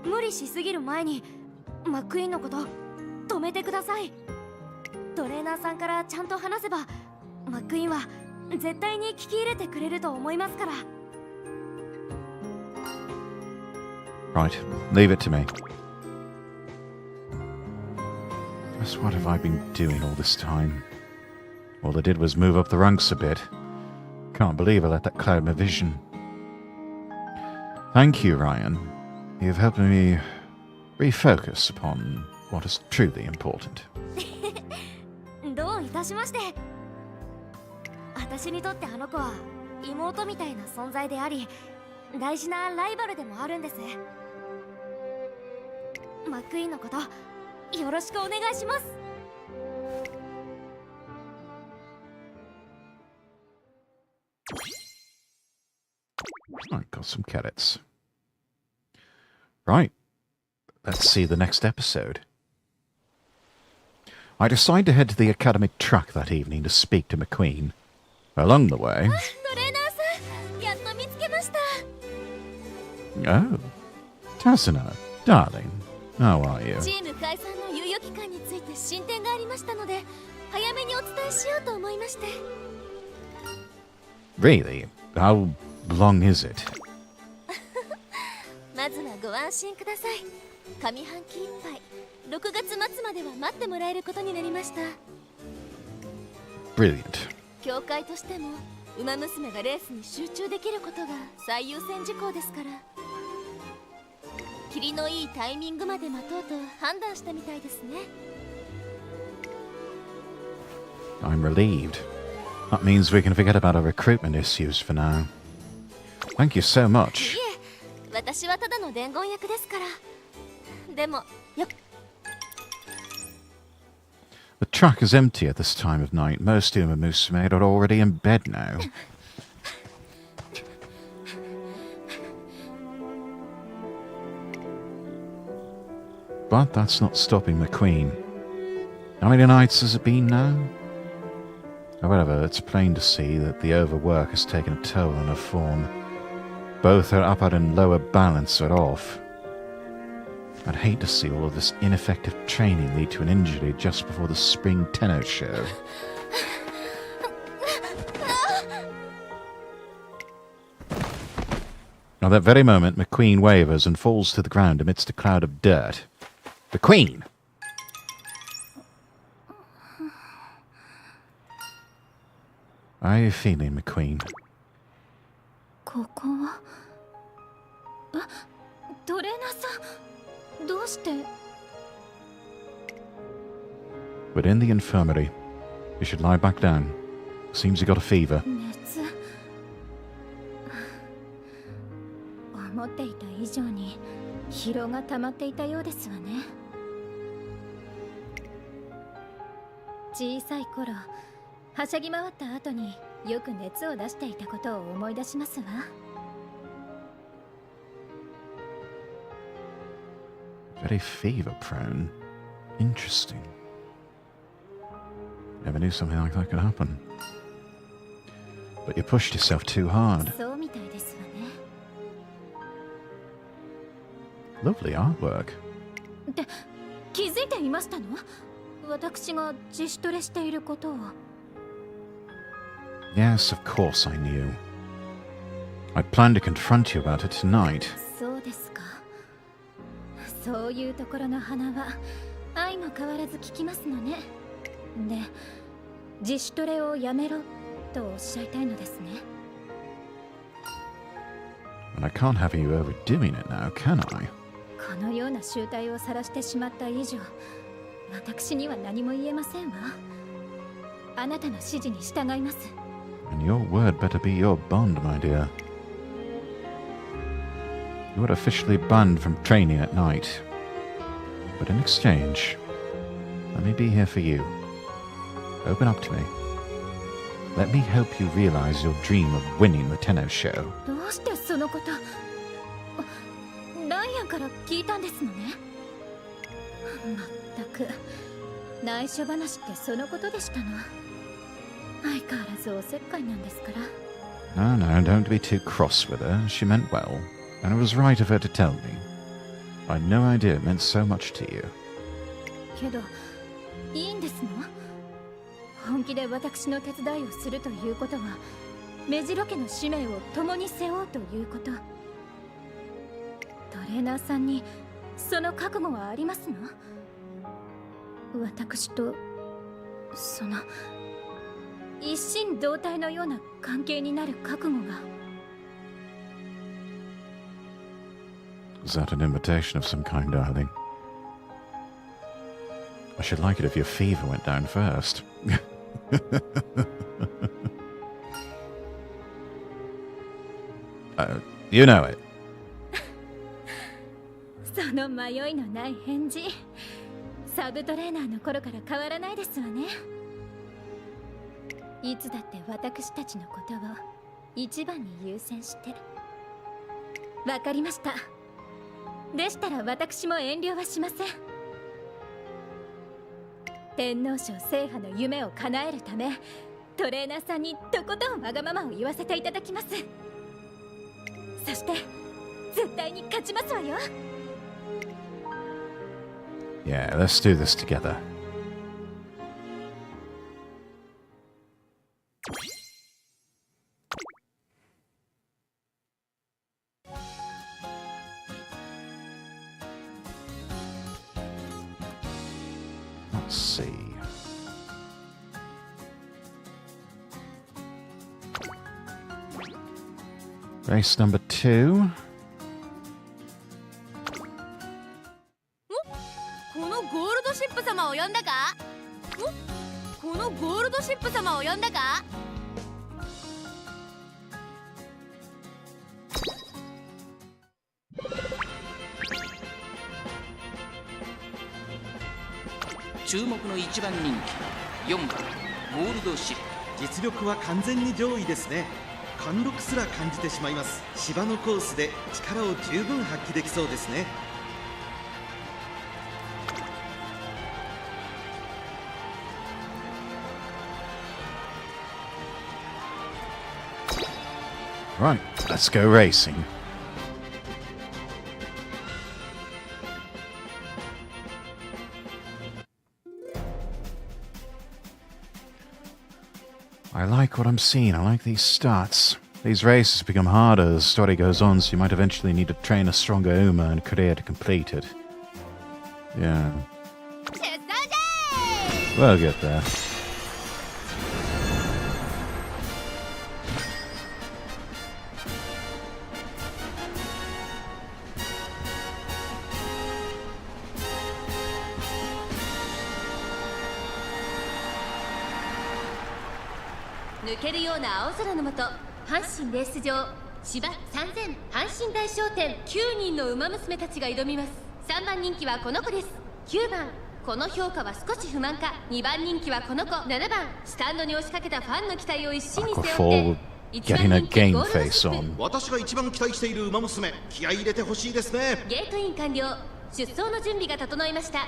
無理しすぎる前にマックイーンのこと止めてください。トレーナーさんからちゃんと話せばマックイーンは絶対に聞き入れてくれると思いますから。 Right, leave it to me. Just what have I been doing all this time? All I did was move up the ranks a bit. Can't believe I let that cloud my vision. Thank you, Ryan. You've helped me refocus upon what is truly important. どういたしまして。私にとってあの子は妹みたいな存在であり、大事なライバルでもあるんです。マックイーンのことよろしくお願いします。 I got some carrots. Right, let's see the next episode. I decide to head to the academic track that evening to speak to McQueen. Along the way... トレーナーさん、やっと見つけました。 Oh, Tasuna, darling, how are you? チーム解散の猶予期間について進展がありましたので、早めにお伝えしようと思いまして。 Really? How long is it? まずはご安心ください。上半期いっぱい、6月末までは待ってもらえることになりました。 Brilliant. 協会としても馬娘がレースに集中できることが最優先事項ですから。霧のいいタイミングまで待とうと判断したみたいですね。 I'm relieved. That means we can forget about our recruitment issues for now. Thank you so much. いえ、私はただの伝言役ですから。でもよ The track is empty at this time of night. Most Uma Musume are already in bed now. But that's not stopping McQueen. How many nights has it been now? However, it's plain to see that the overwork has taken a toll on her form. Both her upper and lower balance are off. I'd hate to see all of this ineffective training lead to an injury just before the spring tenno show. At that very moment, McQueen wavers and falls to the ground amidst a cloud of dirt. McQueen! How are you feeling, McQueen? ここはトレーナーさん、どうして？ We're in the infirmary. You should lie back down. Seems you got a fever. 熱。思っていた以上に疲労が溜まっていたようですわね。小さい頃、はしゃぎ回った後によく熱を出していたことを思い出しますわ。 Very fever prone. Interesting. Never knew something like that could happen. But you pushed yourself too hard. そうみたいですわね。 Lovely artwork. で、気づいていましたの？私が自主トレしていることを。Yes, of course I knew. I planned to confront you about it tonight. そうですか。そういうところの花は相も変わらず聞きますのね。で、自主トレをやめろとおっしゃいたいのですね。But I can't have you overdoing it now, can I? このような醜態を晒してしまった以上、私には何も言えませんわ。あなたの指示に従います。And your word better be your bond, my dear. You are officially banned from training at night. But in exchange, let me be here for you. Open up to me. Let me help you realize your dream of winning the tennis show. どうしてそのこと、ライアンから聞いたんですのね。まったく内緒話ってそのことでしたの。相変わらずおせっかいなんですから。No, no, don't be too cross with her. She meant well, and it was right of her to tell me. I had no idea it meant so much to you. けどいいんですの？本気で私の手伝いをするということは、目白家の使命を共に背負うということ。トレーナーさんにその覚悟はありますの？私とその一心同体のような関係になる覚悟が。 Is that an invitation of some kind, darling? I should like it if your fever went down first. You know it. その迷いのない返事、サブトレーナーの頃から変わらないですわね。いつだって私たちのことを一番に優先して。わかりました。でしたら私も遠慮はしません。天皇賞制覇の夢を叶えるため、トレーナーさんにとことんわがままを言わせていただきます。そして絶対に勝ちますわよ。 Yeah, let's do this together. Let's see. Race number 2. このゴールドシップ様を呼んだか？このゴールドシップ様を呼んだか？注目の一番人気4番ゴールドシップ。実力は完全に上位ですね。貫禄すら感じてしまいます。芝のコースで力を十分発揮できそうですね。 Right, let's go racing. I like what I'm seeing. I like these stats. These races become harder as the story goes on, so you might eventually need to train a stronger Uma and career to complete it. Yeah. We'll get there.「抜けるような青空の下、阪神レース場芝3000阪神大商店9人の馬娘たちが挑みます。3番人気はこの子です。9番この評価は少し不満か。2番人気はこの子。7番スタンドに押しかけたファンの期待を一身に背負って。 Getting a game face on. 私が一番期待している馬娘、気合い入れてほしいですね。ゲートイン完了。出走の準備が整いました。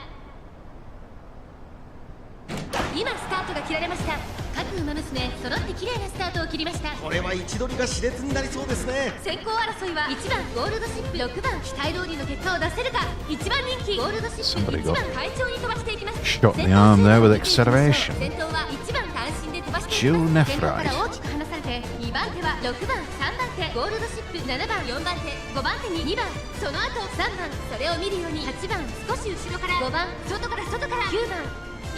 今スタートが切られました。各馬娘揃って綺麗なスタートを切りました。これは位置取りが熾烈になりそうですね。先行争いは1番ゴールドシップ、6番期待通りの結果を出せるか。1番人気ゴールドシップ、1番快調に飛ばしていきます。 Shot the arm there with acceleration. 先頭は1番単身で飛ばしていきます。 Jewel 先頭から大きく離2番手は6番3番手ゴールドシップ、7番4番手5番手に2番、その後3番、それを見るように8番少し後ろから5番、外から9番、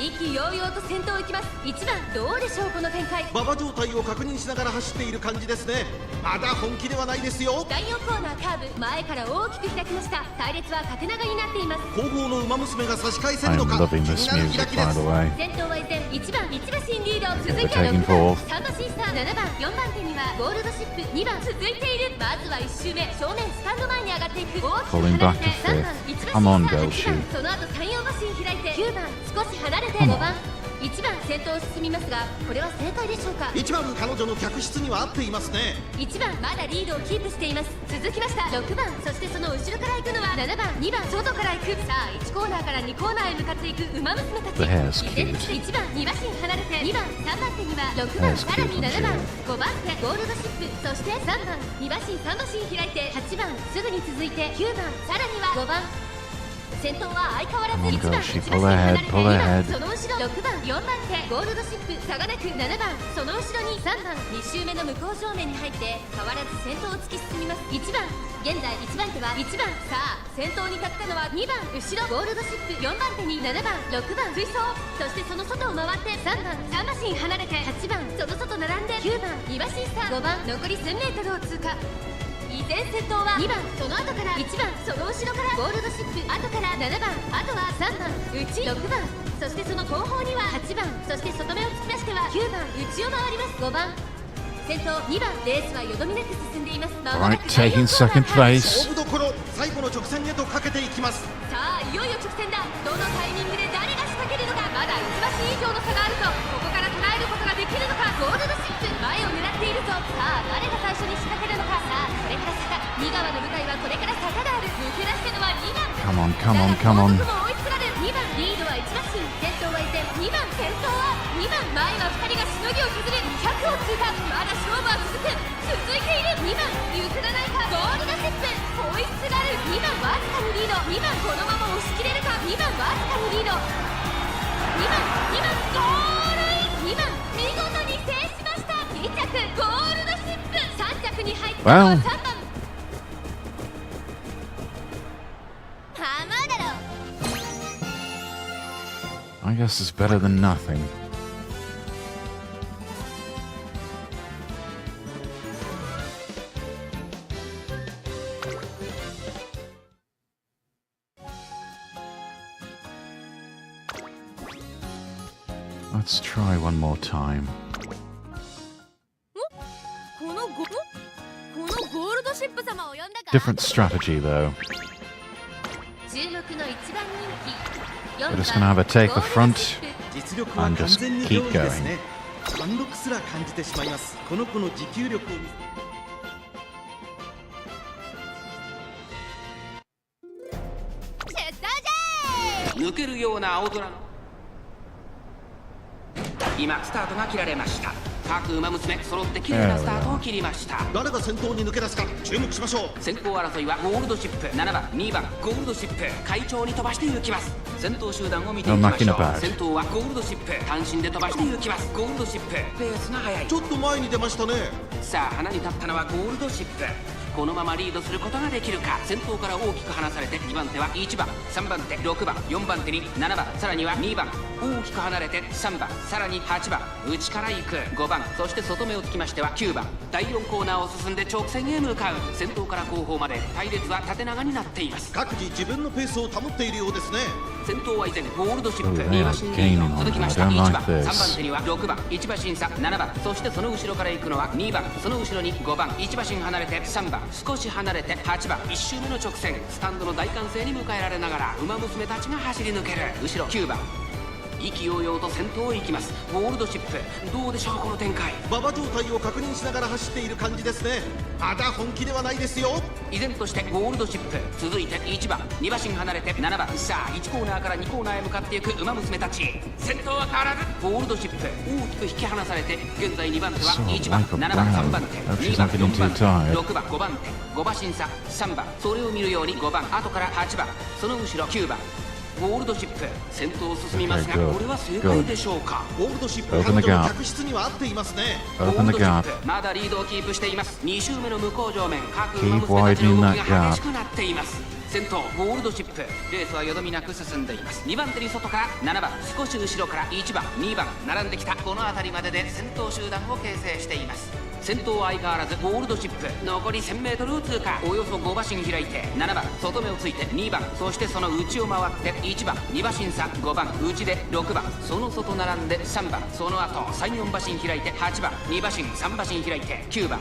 意気揚々と先頭を行きます。1番どうでしょうこの展開。馬場状態を確認しながら走っている感じですね。まだ本気ではないですよ。第4コーナーカーブ、前から大きく開きました。隊列は縦長になっています。後方の馬娘が差し返せ I るの am か。 loving 気 this になる music, 開きで by す。 the way. 先頭は依然1番一馬身リード、続い We're ては taking 6番 fourth. 3馬身スター、7番4番手にはゴールドシップ、2番続いている。まずは1周目正面スタンド前に上がっていく。大きく Pulling 離 back れ to て3 fifth. 番1 Come 馬 on, 身スター、 Belshi. 8番その後3、4馬身開いて9番少し離れて Come on. 5番1番先頭を進みますが、これは正解でしょうか。1番彼女の客室には合っていますね。1番まだリードをキープしています。続きました6番、そしてその後ろから行くのは7番2番外から行く。さあ1コーナーから2コーナーへ向かっていく馬娘たち。 The hair's 依然として1番2馬身離れて2番3番手には6番 Hair's さらに cute, 7番 don't 5番手ゴールドシップ、そして3番2馬身3馬身開いて8番すぐに続いて9番さらには5番。先頭は相変わらず Come on, 1番 Belshi, 1 pull 馬身 ahead, 離れて pull 2番 ahead. その後ろ6番4番手ゴールドシップ、差がなく7番その後ろに3番2周目の向こう正面に入って変わらず先頭を突き進みます。1番現在1番手は1番、さあ先頭に立ったのは2番後ろゴールドシップ、4番手に7番6番追走、そしてその外を回って3番3馬身離れて8番その外並んで9番2馬身スター、5番残り 1000m を通過。依然先頭は2番、その後から1番、その後ろからゴールドシップ、後から7番、あとは3番内6番、そしてその後方には8番、そして外目を突き出しては9番内を回ります。5番先頭2番、レースはよどみなく進んでいます。まもな Right, く第4 taking コーナー second から place. 勝負どころ、最後の直線へとかけていきます。さあいよいよ直線だ。どのタイミングで誰が仕掛けるのか。まだ1馬身以上の差があるぞ。ここから捉えることができるのか。ゴールドシップ前を狙っているぞ。さあ誰が最初に仕掛けるのか。さあこれから坂、2側の舞台はこれから坂がある。抜け出したのは2番。 Come on, come on, come on. 後続も追いつられる。2番リードは1馬身、先頭は依然2番、先頭は2番、前は2人がしのぎを削る。100を通過、まだ勝負は続く。続いている2番譲らないか。ゴールドシップ追いすがる。2番わずかにリード。2番このまま押し切れるか。2番わずかにリード。2番ゴールイン。2番見事に制しました。2着ゴールドシップ、3着に入ったのは Well. 3番浜だろ。 I guess it's better than nothing. Let's try one more time. このゴールドシップ様を呼んだか。 Different strategy though. 注目の一番人気 We're just gonna have a take the front 実力は and 完 just 全に keep 脅威です going. ね。貫禄すら感じてしまいます。この子の持久力を見せ抜けるような青空の今スタートが切られました。各馬娘揃って綺麗なスタートを切りました。誰が先頭に抜け出すか注目しましょう。先行争いはゴールドシップ、7番2番ゴールドシップ、快調に飛ばして行きます。先頭集団を見ていきましょ No, knocking う。 about. 先頭はゴールドシップ、単身で飛ばして行きます。ゴールドシップペースが速い。ちょっと前に出ましたね。さあ花に立ったのはゴールドシップ。このままリードすることができるか。先頭から大きく離されて2番手は1番、3番手6番、4番手に7番、さらには2番、大きく離れて3番、さらに8番、内から行く5番、そして外目をつきましては9番。第4コーナーを進んで直線へ向かう。先頭から後方まで隊列は縦長になっています。各自自分のペースを保っているようですね。先頭は依然ゴールドシップ、 Oh, 2 they 馬 are 身リー gaining ド。 on 続きま me. した I don't 1 like 番、 this. 3番手には6番、1馬身差7番、そしてその後ろから行くのは2番、その後ろに5番、1馬身離れて3番、少し離れて8番、1周目の直線、スタンドの大歓声に迎えられながら馬娘たちが走り抜ける。後ろ9番、意気揚々と先頭を行きます。ゴールドシップ、どうでしょうこの展開。馬場状態を確認しながら走っている感じですね。まだ本気ではないですよ。依然としてゴールドシップ、続いて1番、2馬身離れて7番、さあ1コーナーから2コーナーへ向かっていく馬娘たち。先頭は変わらずゴールドシップ、大きく引き離されて現在2番手は So 1番、 like a 7番、3番 brown. 手、 Hope 2 she's 番、 not getting 4番 too 手、 tired. 6番、5番手、5馬身差3番、それを見るように5番、後から8番、その後ろ9番、ゴールドシップ戦闘を進みますが、これは正解でしょうか。ゴールドシップ彼女の客室には合っていますね。ゴールドシップまだリードをキープしています。2周目の向こう上面、各馬娘たちの動きが激しくなっています。先頭ゴールドシップ、レースはよどみなく進んでいます。2番手に外から7番、少し後ろから1番2番並んできた。この辺りまでで先頭集団を形成しています。先頭は相変わらずゴールドシップ、残り 1000m を通過。およそ5馬身開いて7番外目をついて2番、そしてその内を回って1番2馬身差、5番内で6番、その外並んで3番、その後3、4馬身開いて8番2馬身3馬身開いて9番。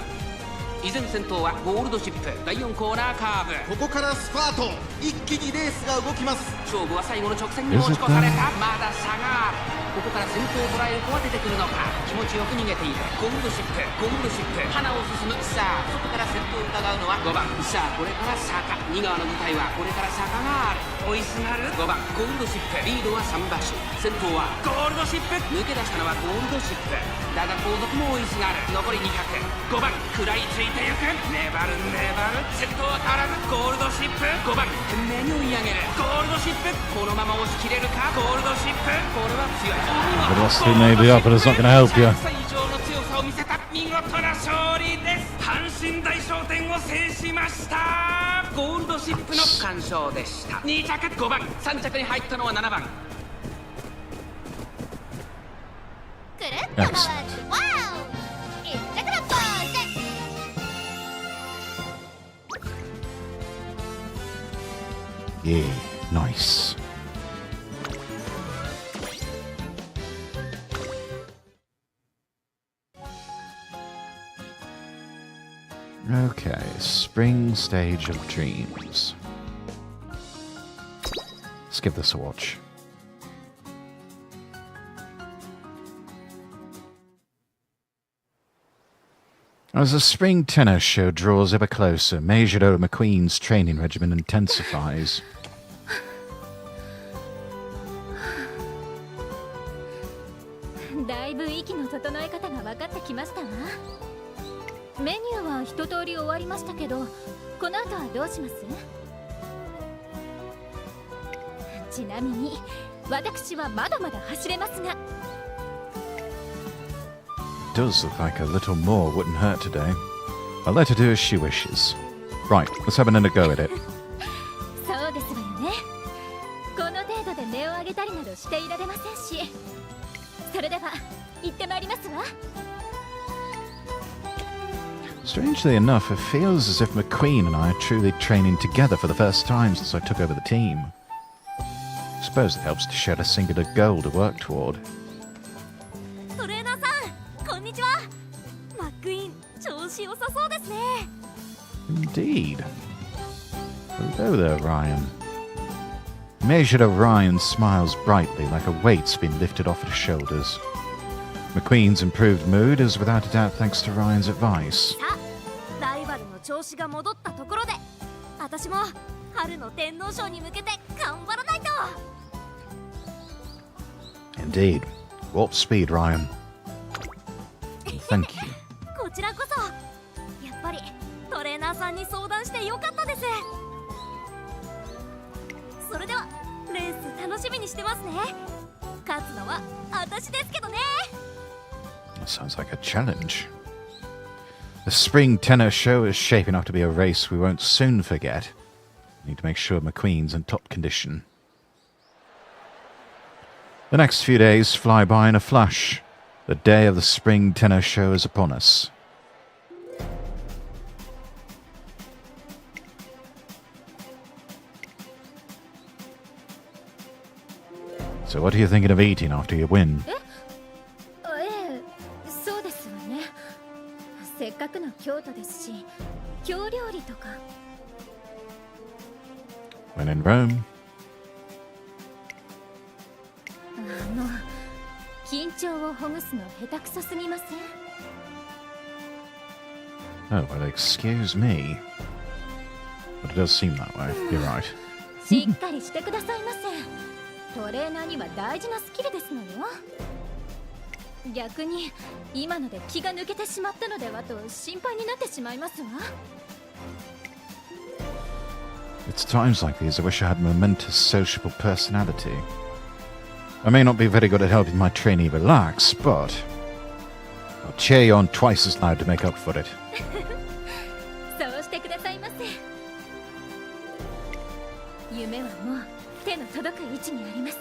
依然先頭はゴールドシップ。第4コーナーカーブ、ここからスパート、一気にレースが動きます。勝負は最後の直線に持ち越された。まだ差がある。ここから先頭を捉える子は出てくるのか。気持ちよく逃げているゴールドシップ、ゴールドシップ花を進む。さあ外から先頭を疑うのは5番。さあこれから坂、2側の舞台はこれから坂がある。追いすがる5番ゴールドシップ、リードは3馬身、先頭はゴールドシップ。抜け出したのはゴールドシップだが後続も追いすがる。残り200、5番食らいついてゆく。粘る粘る、先頭は変わらずゴールドシップ。5番懸命に追い上げるゴールドシップ。このまま押し切れるかゴールドシップ。これは強い。 The velocity may be up, but it's not going to help you. 以上の強さを見せた見事な勝利です。阪神大商店を制しました。ゴールドシップの完勝でした。2着5番、3着に入ったのは7番。くるっと回ってワオ、一着のポーズ。 Yeah, nice. Okay, spring stage of dreams. Let's give this a watch. As the spring tennis show draws ever closer, Major McQueen's training regimen intensifies. だいぶ息の整え方が分かってきましたわ。メニューは一通り終わりましたけど、この後はどうします？ちなみに私はまだまだ走れますが。 Does look like a little more wouldn't hurt today. I'll let her do as she wishes. Right, let's have another go at it. そうですわよね。この程度で音を上げたりなどしていられませんし。それでは行ってまいりますわ。 Strangely enough, it feels as if McQueen and I are truly training together for the first time since I took over the team. I suppose it helps to share a singular goal to work toward. トレーナーさん、こんにちは。マックイーン、調子良さそうですね。 Indeed. Hello there, Ryan. Major Ryan smiles brightly like a weight's been lifted off his shoulders. McQueen's improved mood is without a doubt thanks to Ryan's advice. さあ、ライバルの調子が戻ったところで、私も春の天皇賞に向けて頑張らないと。 Indeed. Warp speed, Ryan. Thank you. こちらこそ、やっぱりトレーナーさんに相談してよかったです。それではレース楽しみにしてますね。勝つのは私ですけどね。 Sounds like a challenge. The spring tennis show is shaping up to be a race we won't soon forget. We need to make sure McQueen's in top condition. The next few days fly by in a flash. The day of the spring tennis show is upon us. So what are you thinking of eating after your win? そうですわね。せっかくの京都ですし、京料理とか。 When in Rome. 緊張をほぐすの下手くそすぎません？ Oh, well, excuse me. But it does seem that way. You're right. しっかりしてくださいませ。トレーナーには大事なスキルですのよ。逆に今ので気が抜けてしまったのではと心配になってしまいますわ。It's times like these I wish I had a momentous sociable personality. I may not be very good at helping my trainee relax, but I'll cheer you on twice as loud to make up for it. そうしてくださいませ。夢はもう手の届く位置にあります。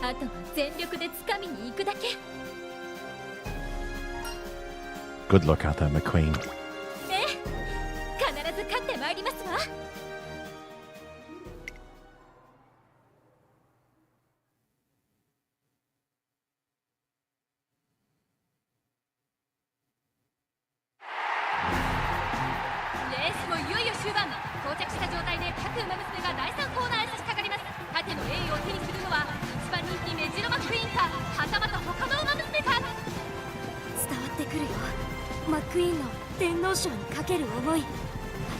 あとは全力で掴みに行くだけ。Good luck out there, McQueen. ええ、必ず勝ってまいりますわ。レースもいよいよ終盤。到着した状態で各馬娘が第3コーナーへ差し掛かります。縦の栄誉を手にするのは1番人気メジロマクイーンか、はたまた他の馬娘か。伝わってくるよ、マックイーンの天皇賞にかける思い。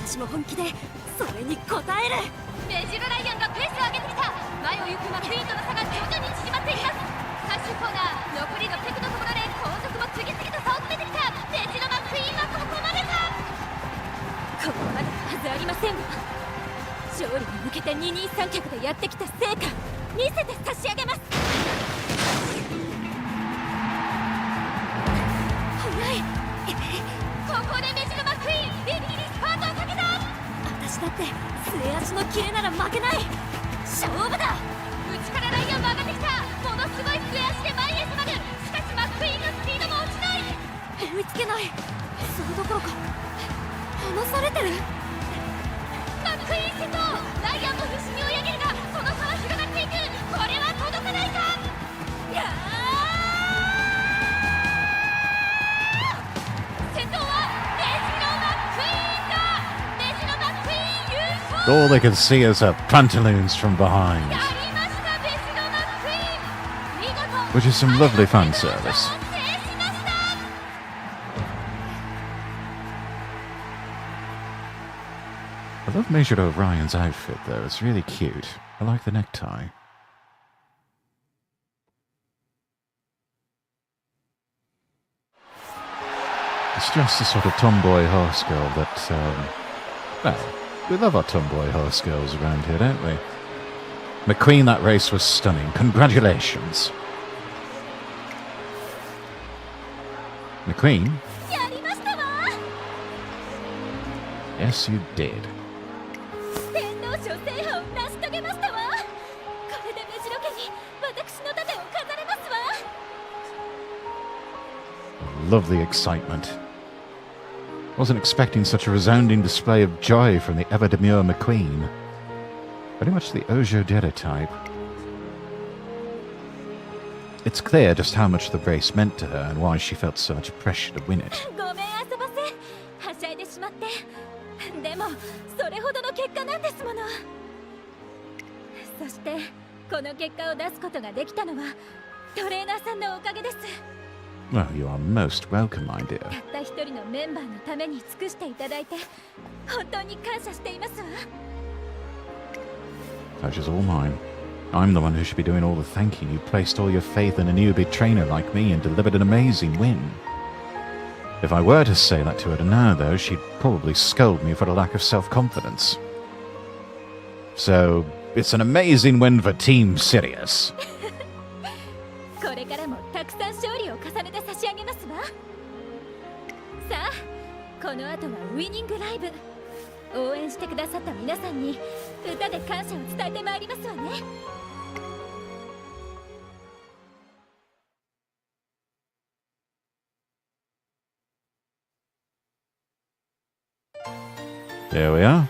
私も本気でそれに応える。メジロライアンがペースを上げてきた。前を行くマクイーンとの差が徐々に縮まっていきます。最終コーナー残り600のところで後続も次々と差を詰めてきた。メジロマクイーンはここまでか。ここまでのはずありませんわ。勝利に向けて二人三脚でやってきた成果見せて差し上げます。早い。ここでメジロマクイーン一気にスパートをかけた。私だって末足のキレなら負けない。勝負だ。内からライアンも上がってきた。ものすごい末足で前へ迫る。しかしマックイーンのスピードも落ちない。追いつけない。それどころか離されてる。マックイーン先頭。ライアンも必死に追い上げるがその差は広がっていく。これは届かないか。いやー、先頭はメジロマックイーンだ。メジロマックイーン優勝。 All they can see is her pantaloons from behind, やりましたメジロマックイーン。見事 which is some lovely fan service. I love Major O'Rien's outfit though, it's really cute. I like the necktie. It's just the sort of tomboy horse girl that, well, we love our tomboy horse girls around here, don't we? McQueen, that race was stunning. Congratulations. McQueen? やりましたわ。 Yes, you did. 天皇賞制覇を成し遂げましたわ。これでメジロ家に私の盾を飾れますわ。 Love the excitement. Wasn't expecting such a resounding display of joy from the ever-demure McQueen. Very much the Ojo Dera type. It's clear just how much the race meant to her and why she felt so much pressure to win it. ごめん遊ばせ。はしゃいでしまって。でもそれほどの結果なんですもの。そしてこの結果を出すことができたのはトレーナーさんのおかげです。 Well, you are most welcome, my dear. たった一人のメンバーのために尽くしていただいて本当に感謝していますわ。 Pleasure's all mine. I'm the one who should be doing all the thanking. You placed all your faith in a newbie trainer like me and delivered an amazing win. If I were to say that to her now, though, she'd probably scold me for a lack of self-confidence. So, it's an amazing win for Team Sirius. これからもたくさん勝利を重ねて差し上げますわ。さあ、この後はウィニングライブ。応援してくださった皆さんに歌で感謝を伝えてまいりますわね。 There we are.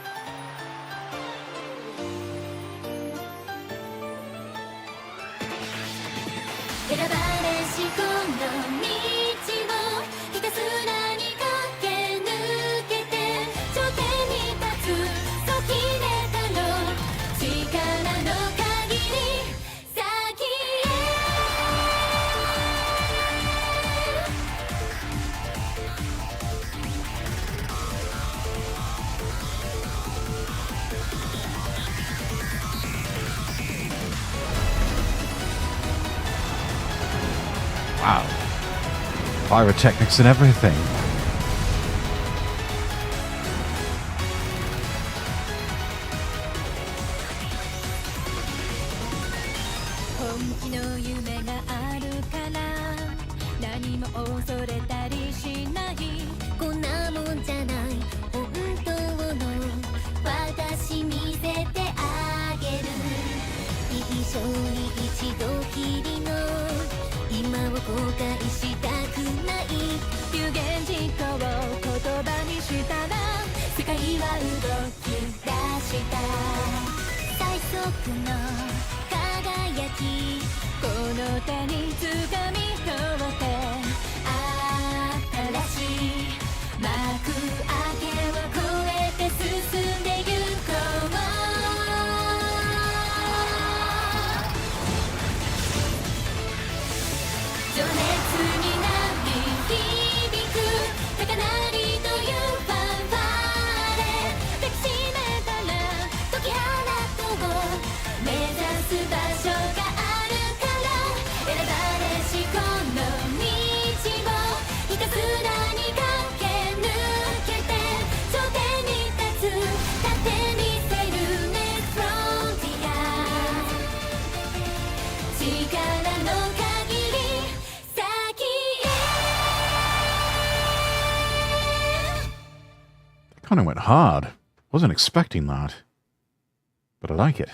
Wow. Pyrotechnics and everything. 気の夢があるから何も恐れたりしない。こんなもんじゃない本当の私見せてあげる。一生に一度きりの今を後悔したくない。有言実行を言葉にしたら世界は動き出した。最速の輝きこの手に掴み取って新しい幕開けを越えて進んでゆこう。情熱に鳴り響く高鳴りというファンファーレ。抱きしめたら解き放とう。目指す場所があるから選ばれしこの道をひたすらに駆け抜けて頂点に立つ。立ってみせる Next Frontier。 力の限り先へ。 Kind of went hard. Wasn't expecting that. But I like it.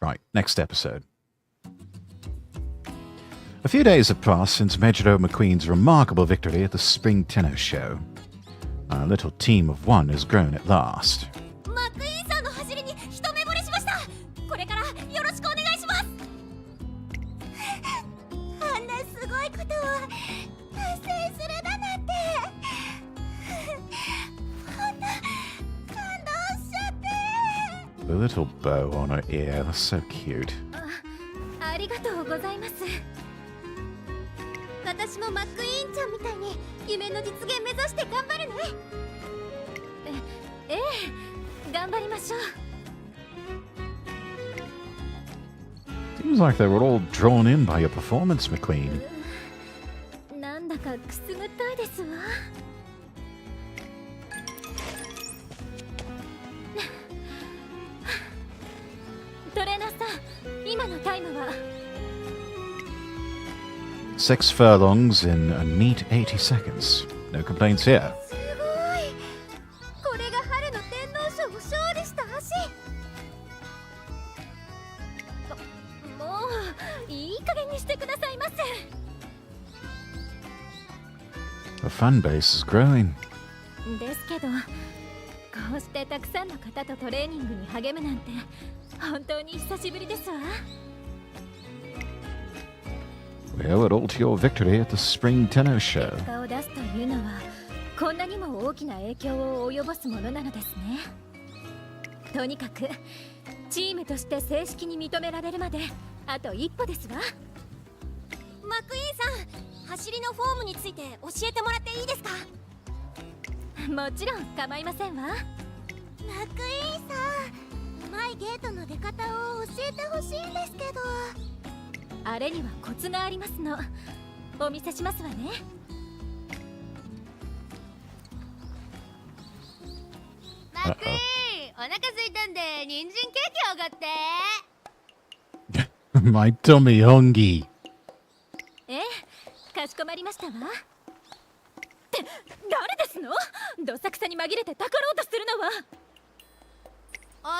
Right, next episode. A few days have passed since Major McQueen's remarkable victory at the Spring Tennis Show. Our little team of one has grown at last. マクイーンさんの走りに一目惚れしました。これからよろしくお願いします。あんなすごいことを達成するだなんてほんと感動しちゃって。 The little bow on her ear, that's so cute. ありがとうございます。私もマックイーンちゃんみたいに夢の実現目指して頑張るね。ええ、頑張りましょう。 Seems like they were all drawn in by your performance, McQueen. なんだかくすぐったいですわ。トレーナーさん、今のタイムは6 furlongs in a neat 80 seconds. No complaints here. すごい。これが春の天皇賞を勝利した足。もういい加減にしてくださいませ。 The fan base is growing. ですけど、こうしてたくさんの方とトレーニングに励むなんて本当に久しぶりですわ。 We owe it all to your victory at the Spring Tennis Show. 結果を出すというのはこんなにも大きな影響を及ぼすものなのですね。とにかくチームとして正式に認められるまであと一歩ですわ。マクイーンさん、走りのフォームについて教えてもらっていいですか？もちろん構いませんわ。マクイーンさん、うまいゲートの出方を教えてほしいんですけど。あれにはコツがありますの。お見せしますわね。マクイーン、お腹空いたんで人参ケーキおごって。 My tummy hungry. ええ、かしこまりましたわ。って誰ですの？どさくさに紛れてたかろうとするのは。私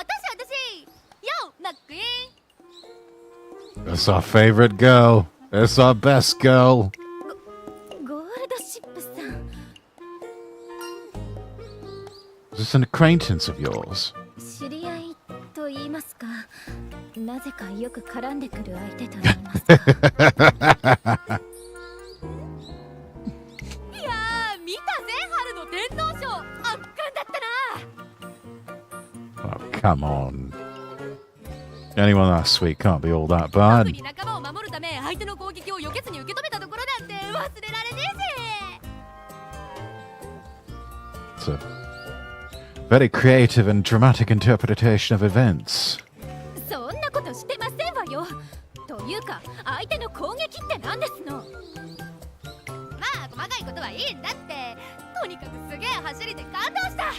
よ、マックイーン。 That's our favorite girl. That's our best girl. ゴールドシップさん。 Is this an acquaintance of yours? 知り合いと言いますか、なぜかよく絡んでくる相手と言いますか。いやー、見たぜ、春の天皇賞。圧巻だったな。 Oh, come on. Anyone that sweet can't be all that bad. 特に仲間を守るため相手の攻撃を避けずに受け止めたところなんて忘れられねえぜ。 It's a very creative and dramatic interpretation of events. そんなことしてませんわよ。というか相手の攻撃って何ですの。まあ細かいことはいいんだって。ととにかくすげえ走りで感動した。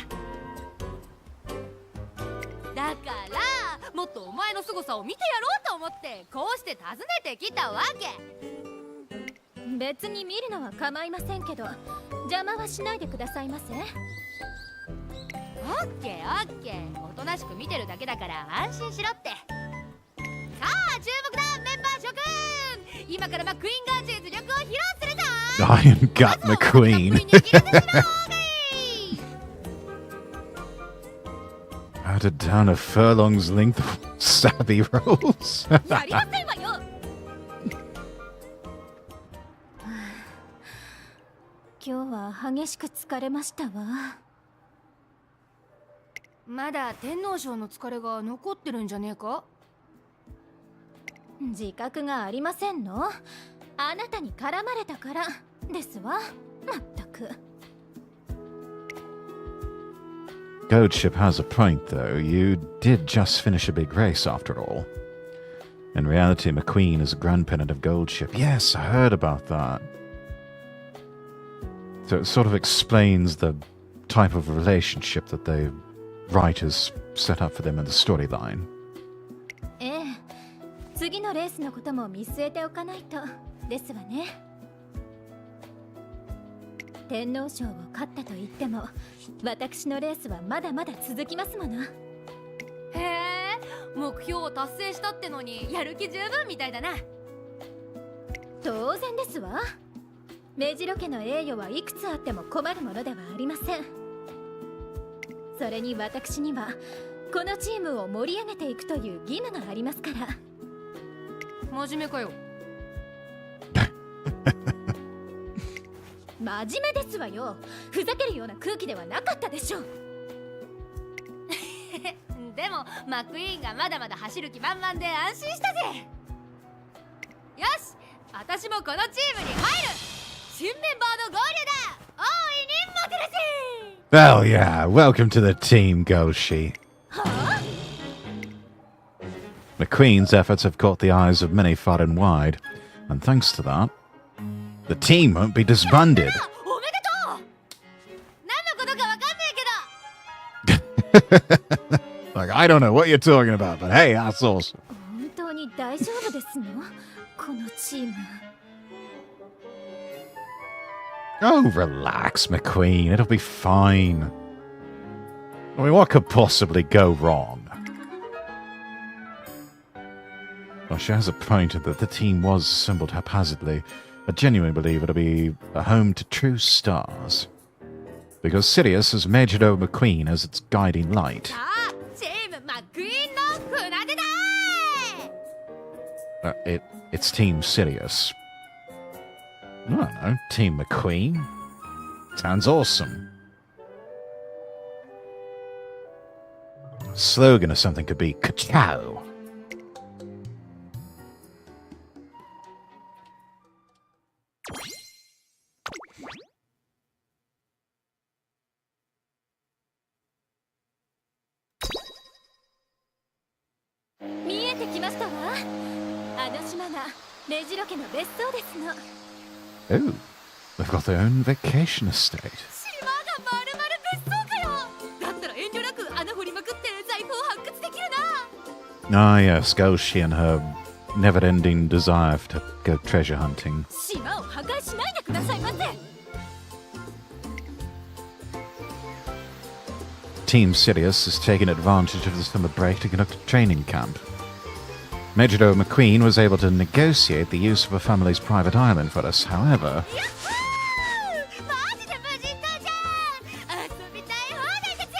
だからもっとお前の凄さを見てやろうと思ってこうして訪ねてきたわけ。別に見るのは構いませんけど邪魔はしないでくださいませ。オッケーオッケー、おとなしく見てるだけだから安心しろって。さあ注目だメンバー諸君、今からマックイーンが実力を披露するぞ。 Iron Gut McQueen. Added down a furlong's length of savvy rolls. やりませんわよ。今日は激しく疲れましたわ。まだ天皇賞の疲れが残ってるんじゃねえか。自覚がありませんの？あなたに絡まれたからですわ。まったく。Goldship has a point, though. You did just finish a big race, after all. In reality, McQueen is a grandparent of Goldship. Yes, I heard about that. So it sort of explains the type of relationship that the writers set up for them in the storyline. ええ、次のレースのことも見据えておかないとですわね。天皇賞を勝ったと言っても私のレースはまだまだ続きますもの。へえ、目標を達成したってのにやる気十分みたいだな。当然ですわ。メジロ家の栄誉はいくつあっても困るものではありません。それに私にはこのチームを盛り上げていくという義務がありますから。真面目かよ。真面目ですわよ。ふざけるような空気ではなかったでしょう。でもマックイーンがまだまだ走る気満々で安心したぜ。よし、私もこのチームに入る。新メンバーの合流だ。大いにモテるぜ。 Oh yeah, welcome to the team, Golshi. McQueen's efforts have caught the eyes of many far and wide, and thanks to that, the team won't be disbanded. おめでとう。何のことかわかんねえけど。 Like, I don't know what you're talking about, but hey, that's awesome. 本当に大丈夫ですの？このチーム。Oh, relax, McQueen. It'll be fine. I mean, what could possibly go wrong? Well, she has a point that the team was assembled haphazardly. I genuinely believe it'll be a home to true stars. Because Sirius has majored over McQueen as its guiding light. さあ、チームマックイーンの船出だ。It's Team Sirius. I don't know, Team McQueen. Sounds awesome. Slogan or something could be Ka-chow. Oh, they've got their own vacation estate. 島がまるまる別荘かよ。だったら遠慮なく穴掘りまくって財宝を発掘できるな。 Ah, yes, Golshi and her never-ending desire to go treasure hunting. 島を破壊しないでくださいませ。 Team Sirius has taken advantage of the summer break to conduct a training camp. Major McQueen was able to negotiate the use of a family's private island for us, however... マジで無人島じゃん。遊びたい放題だぜ。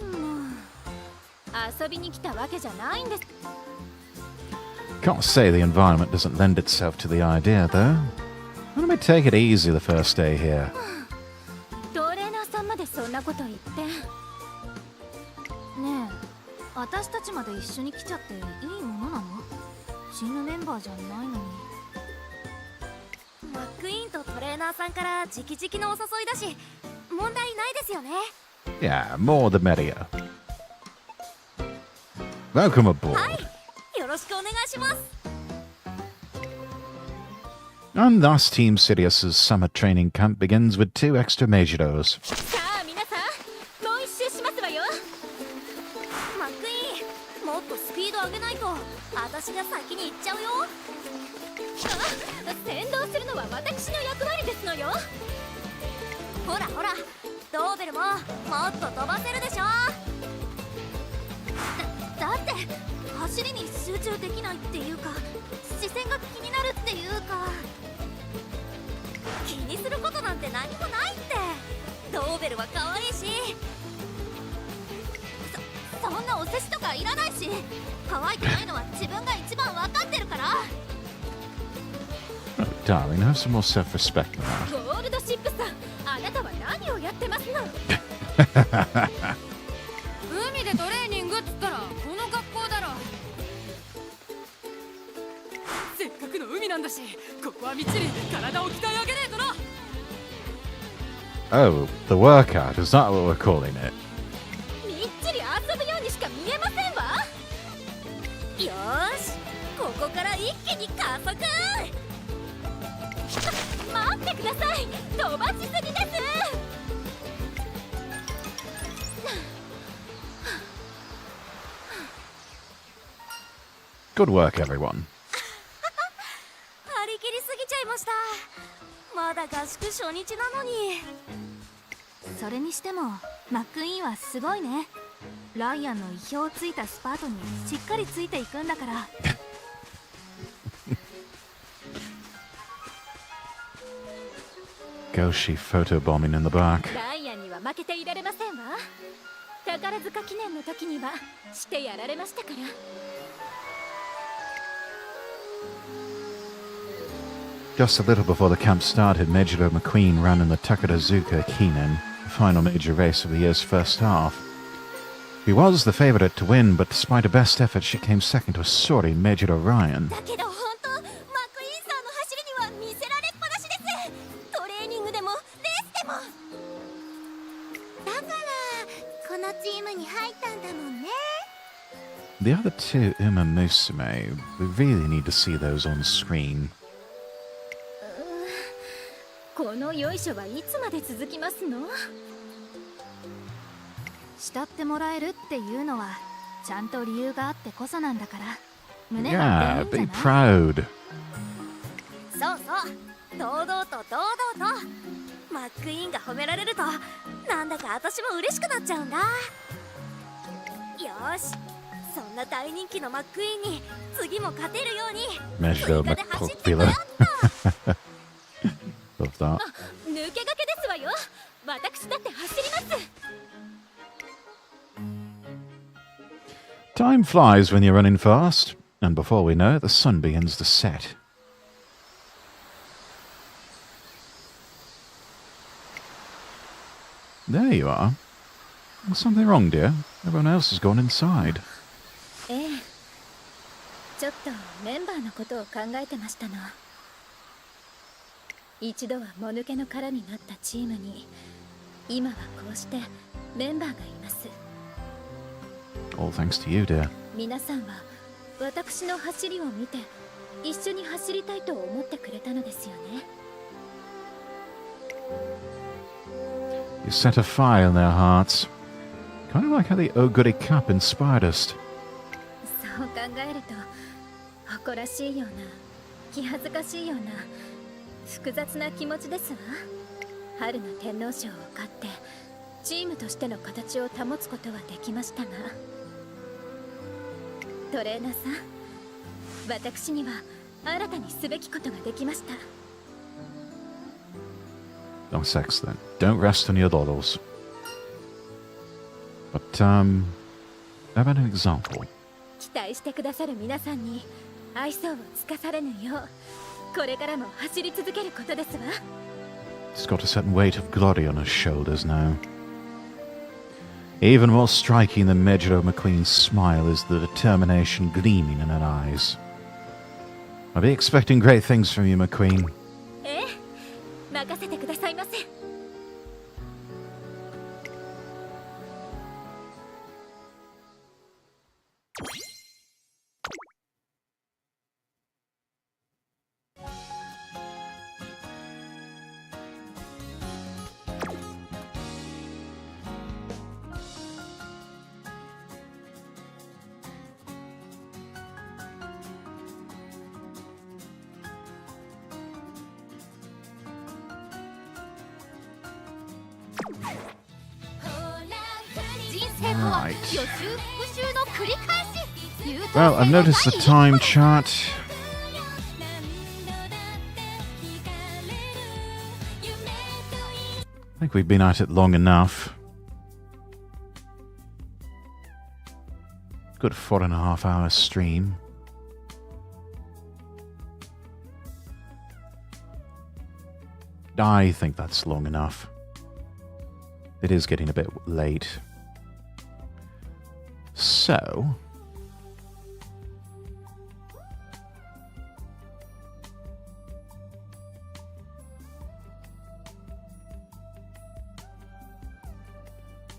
もう遊びに来たわけじゃないんです。 Can't say the environment doesn't lend itself to the idea, though. Why don't we take it easy the first day here? トレーナーさんまでそんなこと言ってねえ、私たちまで一緒に来ちゃっていいものなの？チームメンバーじゃないのに。マックイーンとトレーナーさんから直々のお誘いだし問題ないですよね。 Yeah, more the merrier. Welcome aboard. はい、よろしくお願いします。And thus Team Sirius's summer training camp begins with 2 extra Majoros. さあ皆さんもう一周しますわよ。マックイーンもっとスピード上げないと私が先に行っちゃうよ。あ、先導するのは私の役割ですのよ。ほらほらドーベルももっと飛ばせるでしょ。だって走りに集中できないっていうか視線が気になるっていうか気にすることなんて何もないって。ドーベルは可愛いしそんなお世辞とかいらないし可愛くないのは自分が一番分かってるから。 Oh, darling, have some more self-respect than that. ゴールドシップさんあなたは何をやってますの。海でトレーニングっつったらこの格好だろ。せっかくの海なんだしここはみっちり体を鍛え上げねえとな。 Oh, the workout, is that what we're calling it? みっちり遊ぶようにしか見えませんわ。よーしここから一気に加速。待ってください飛ばしすぎです。 Good work, everyone. 張り切りすぎちゃいました。まだ合宿初日なのに。それにしてもマックイーンはすごいね。ライアンの意表をついたスパートにしっかりついていくんだから。Goshi photobombing in the back. ライアンには負けていられませんわ。宝塚記念の時にはしてやられましたから。 Just a little before the camp started, Major McQueen ran in the Takarazuka Kinen, the final major race of the year's first half. She was the favourite to win, but despite her best effort, she came second to a soaring Major Ryan. だけど本当マックイーンさんの走りには見せられっぱなしです。トレーニングでもレースでも。だからこのチームに入ったんだもんね。 The other two, Uma Musume, we really need to see those on screen. このよいしょはいつまで続きますの？慕ってもらえるっていうのはちゃんと理由があってこそなんだから胸張 Yeah, っていい be んじゃない？ proud. そうそう堂々と堂々とマックイーンが褒められるとなんだか私も嬉しくなっちゃうんだ。よーしそんな大人気のマックイーンに次も勝てるように Major 追加で走ってこよ McCookville. うっと。 Love that. 抜け駆けですわよ。私だって走ります。 Time flies when you're running fast, and before we know it, the sun begins to set. There you are. There's something wrong, dear. Everyone else has gone inside. ええ、ちょっとメンバーのことを考えてましたの。一度はもぬけの殻になったチームに今はこうしてメンバーがいます。 All thanks to you, dear. 皆さんは私の走りを見て一緒に走りたいと思ってくれたのですよね。 You set a fire in their hearts. Kind of like how the Oh Goody Cap inspired us. そう考えると誇らしいような気恥ずかしいような複雑な気持ちですわ。春の天皇賞を勝ってチームとしての形を保つことはできましたが、トレーナーさん、私には新たにすべきことができました。 That's excellent. Don't rest on your laurels. But, how about an example? 期待してくださる皆さんに愛想をつかされぬようこれからも走り続けることですわ。 He's got a certain weight of glory on his shoulders now. Even more striking than Major McQueen's smile is the determination gleaming in her eyes. I'll be expecting great things from you, McQueen. ええ、任せてくださいませ。 「成とは Right. 予習復習の繰り返し。優等生 Well, I've の noticed the 第一 time 歩 chart. I think we've been at it long enough. Good 4.5 hour stream. I think that's long enough. It is getting a bit late. So...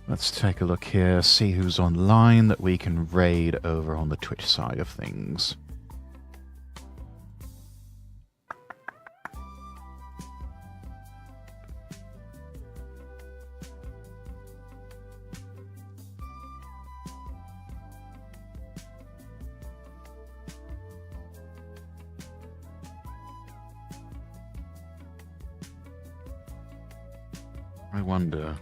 let's take a look here, see who's online that we can raid over on the Twitch side of things. I wonder...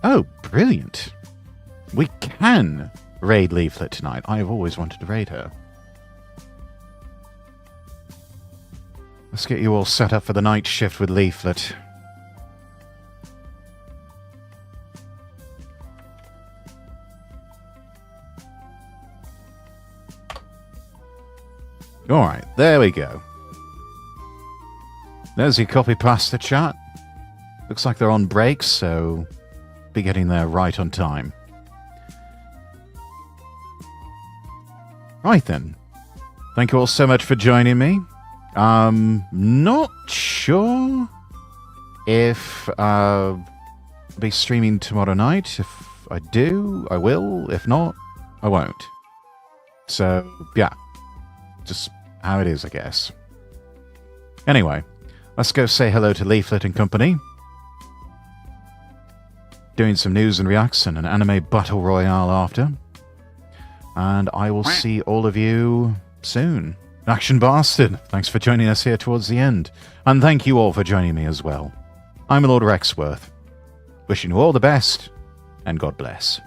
oh, brilliant. We can raid Leaflet tonight. I have always wanted to raid her. Let's get you all set up for the night shift with Leaflet. Alright, there we go. There's your copy pasta chat. Looks like they're on break, so be getting there right on time. Right then. Thank you all so much for joining me. Not sure if I'll be streaming tomorrow night. If I do, I will. If not, I won't. So, yeah. Just how it is, I guess. Anyway, let's go say hello to Leaflet and company. Doing some news and reacts and an anime battle royale after. And I will see all of you soon. Action Bastard, thanks for joining us here towards the end. And thank you all for joining me as well. I'm Lord Rexworth. Wishing you all the best, and God bless.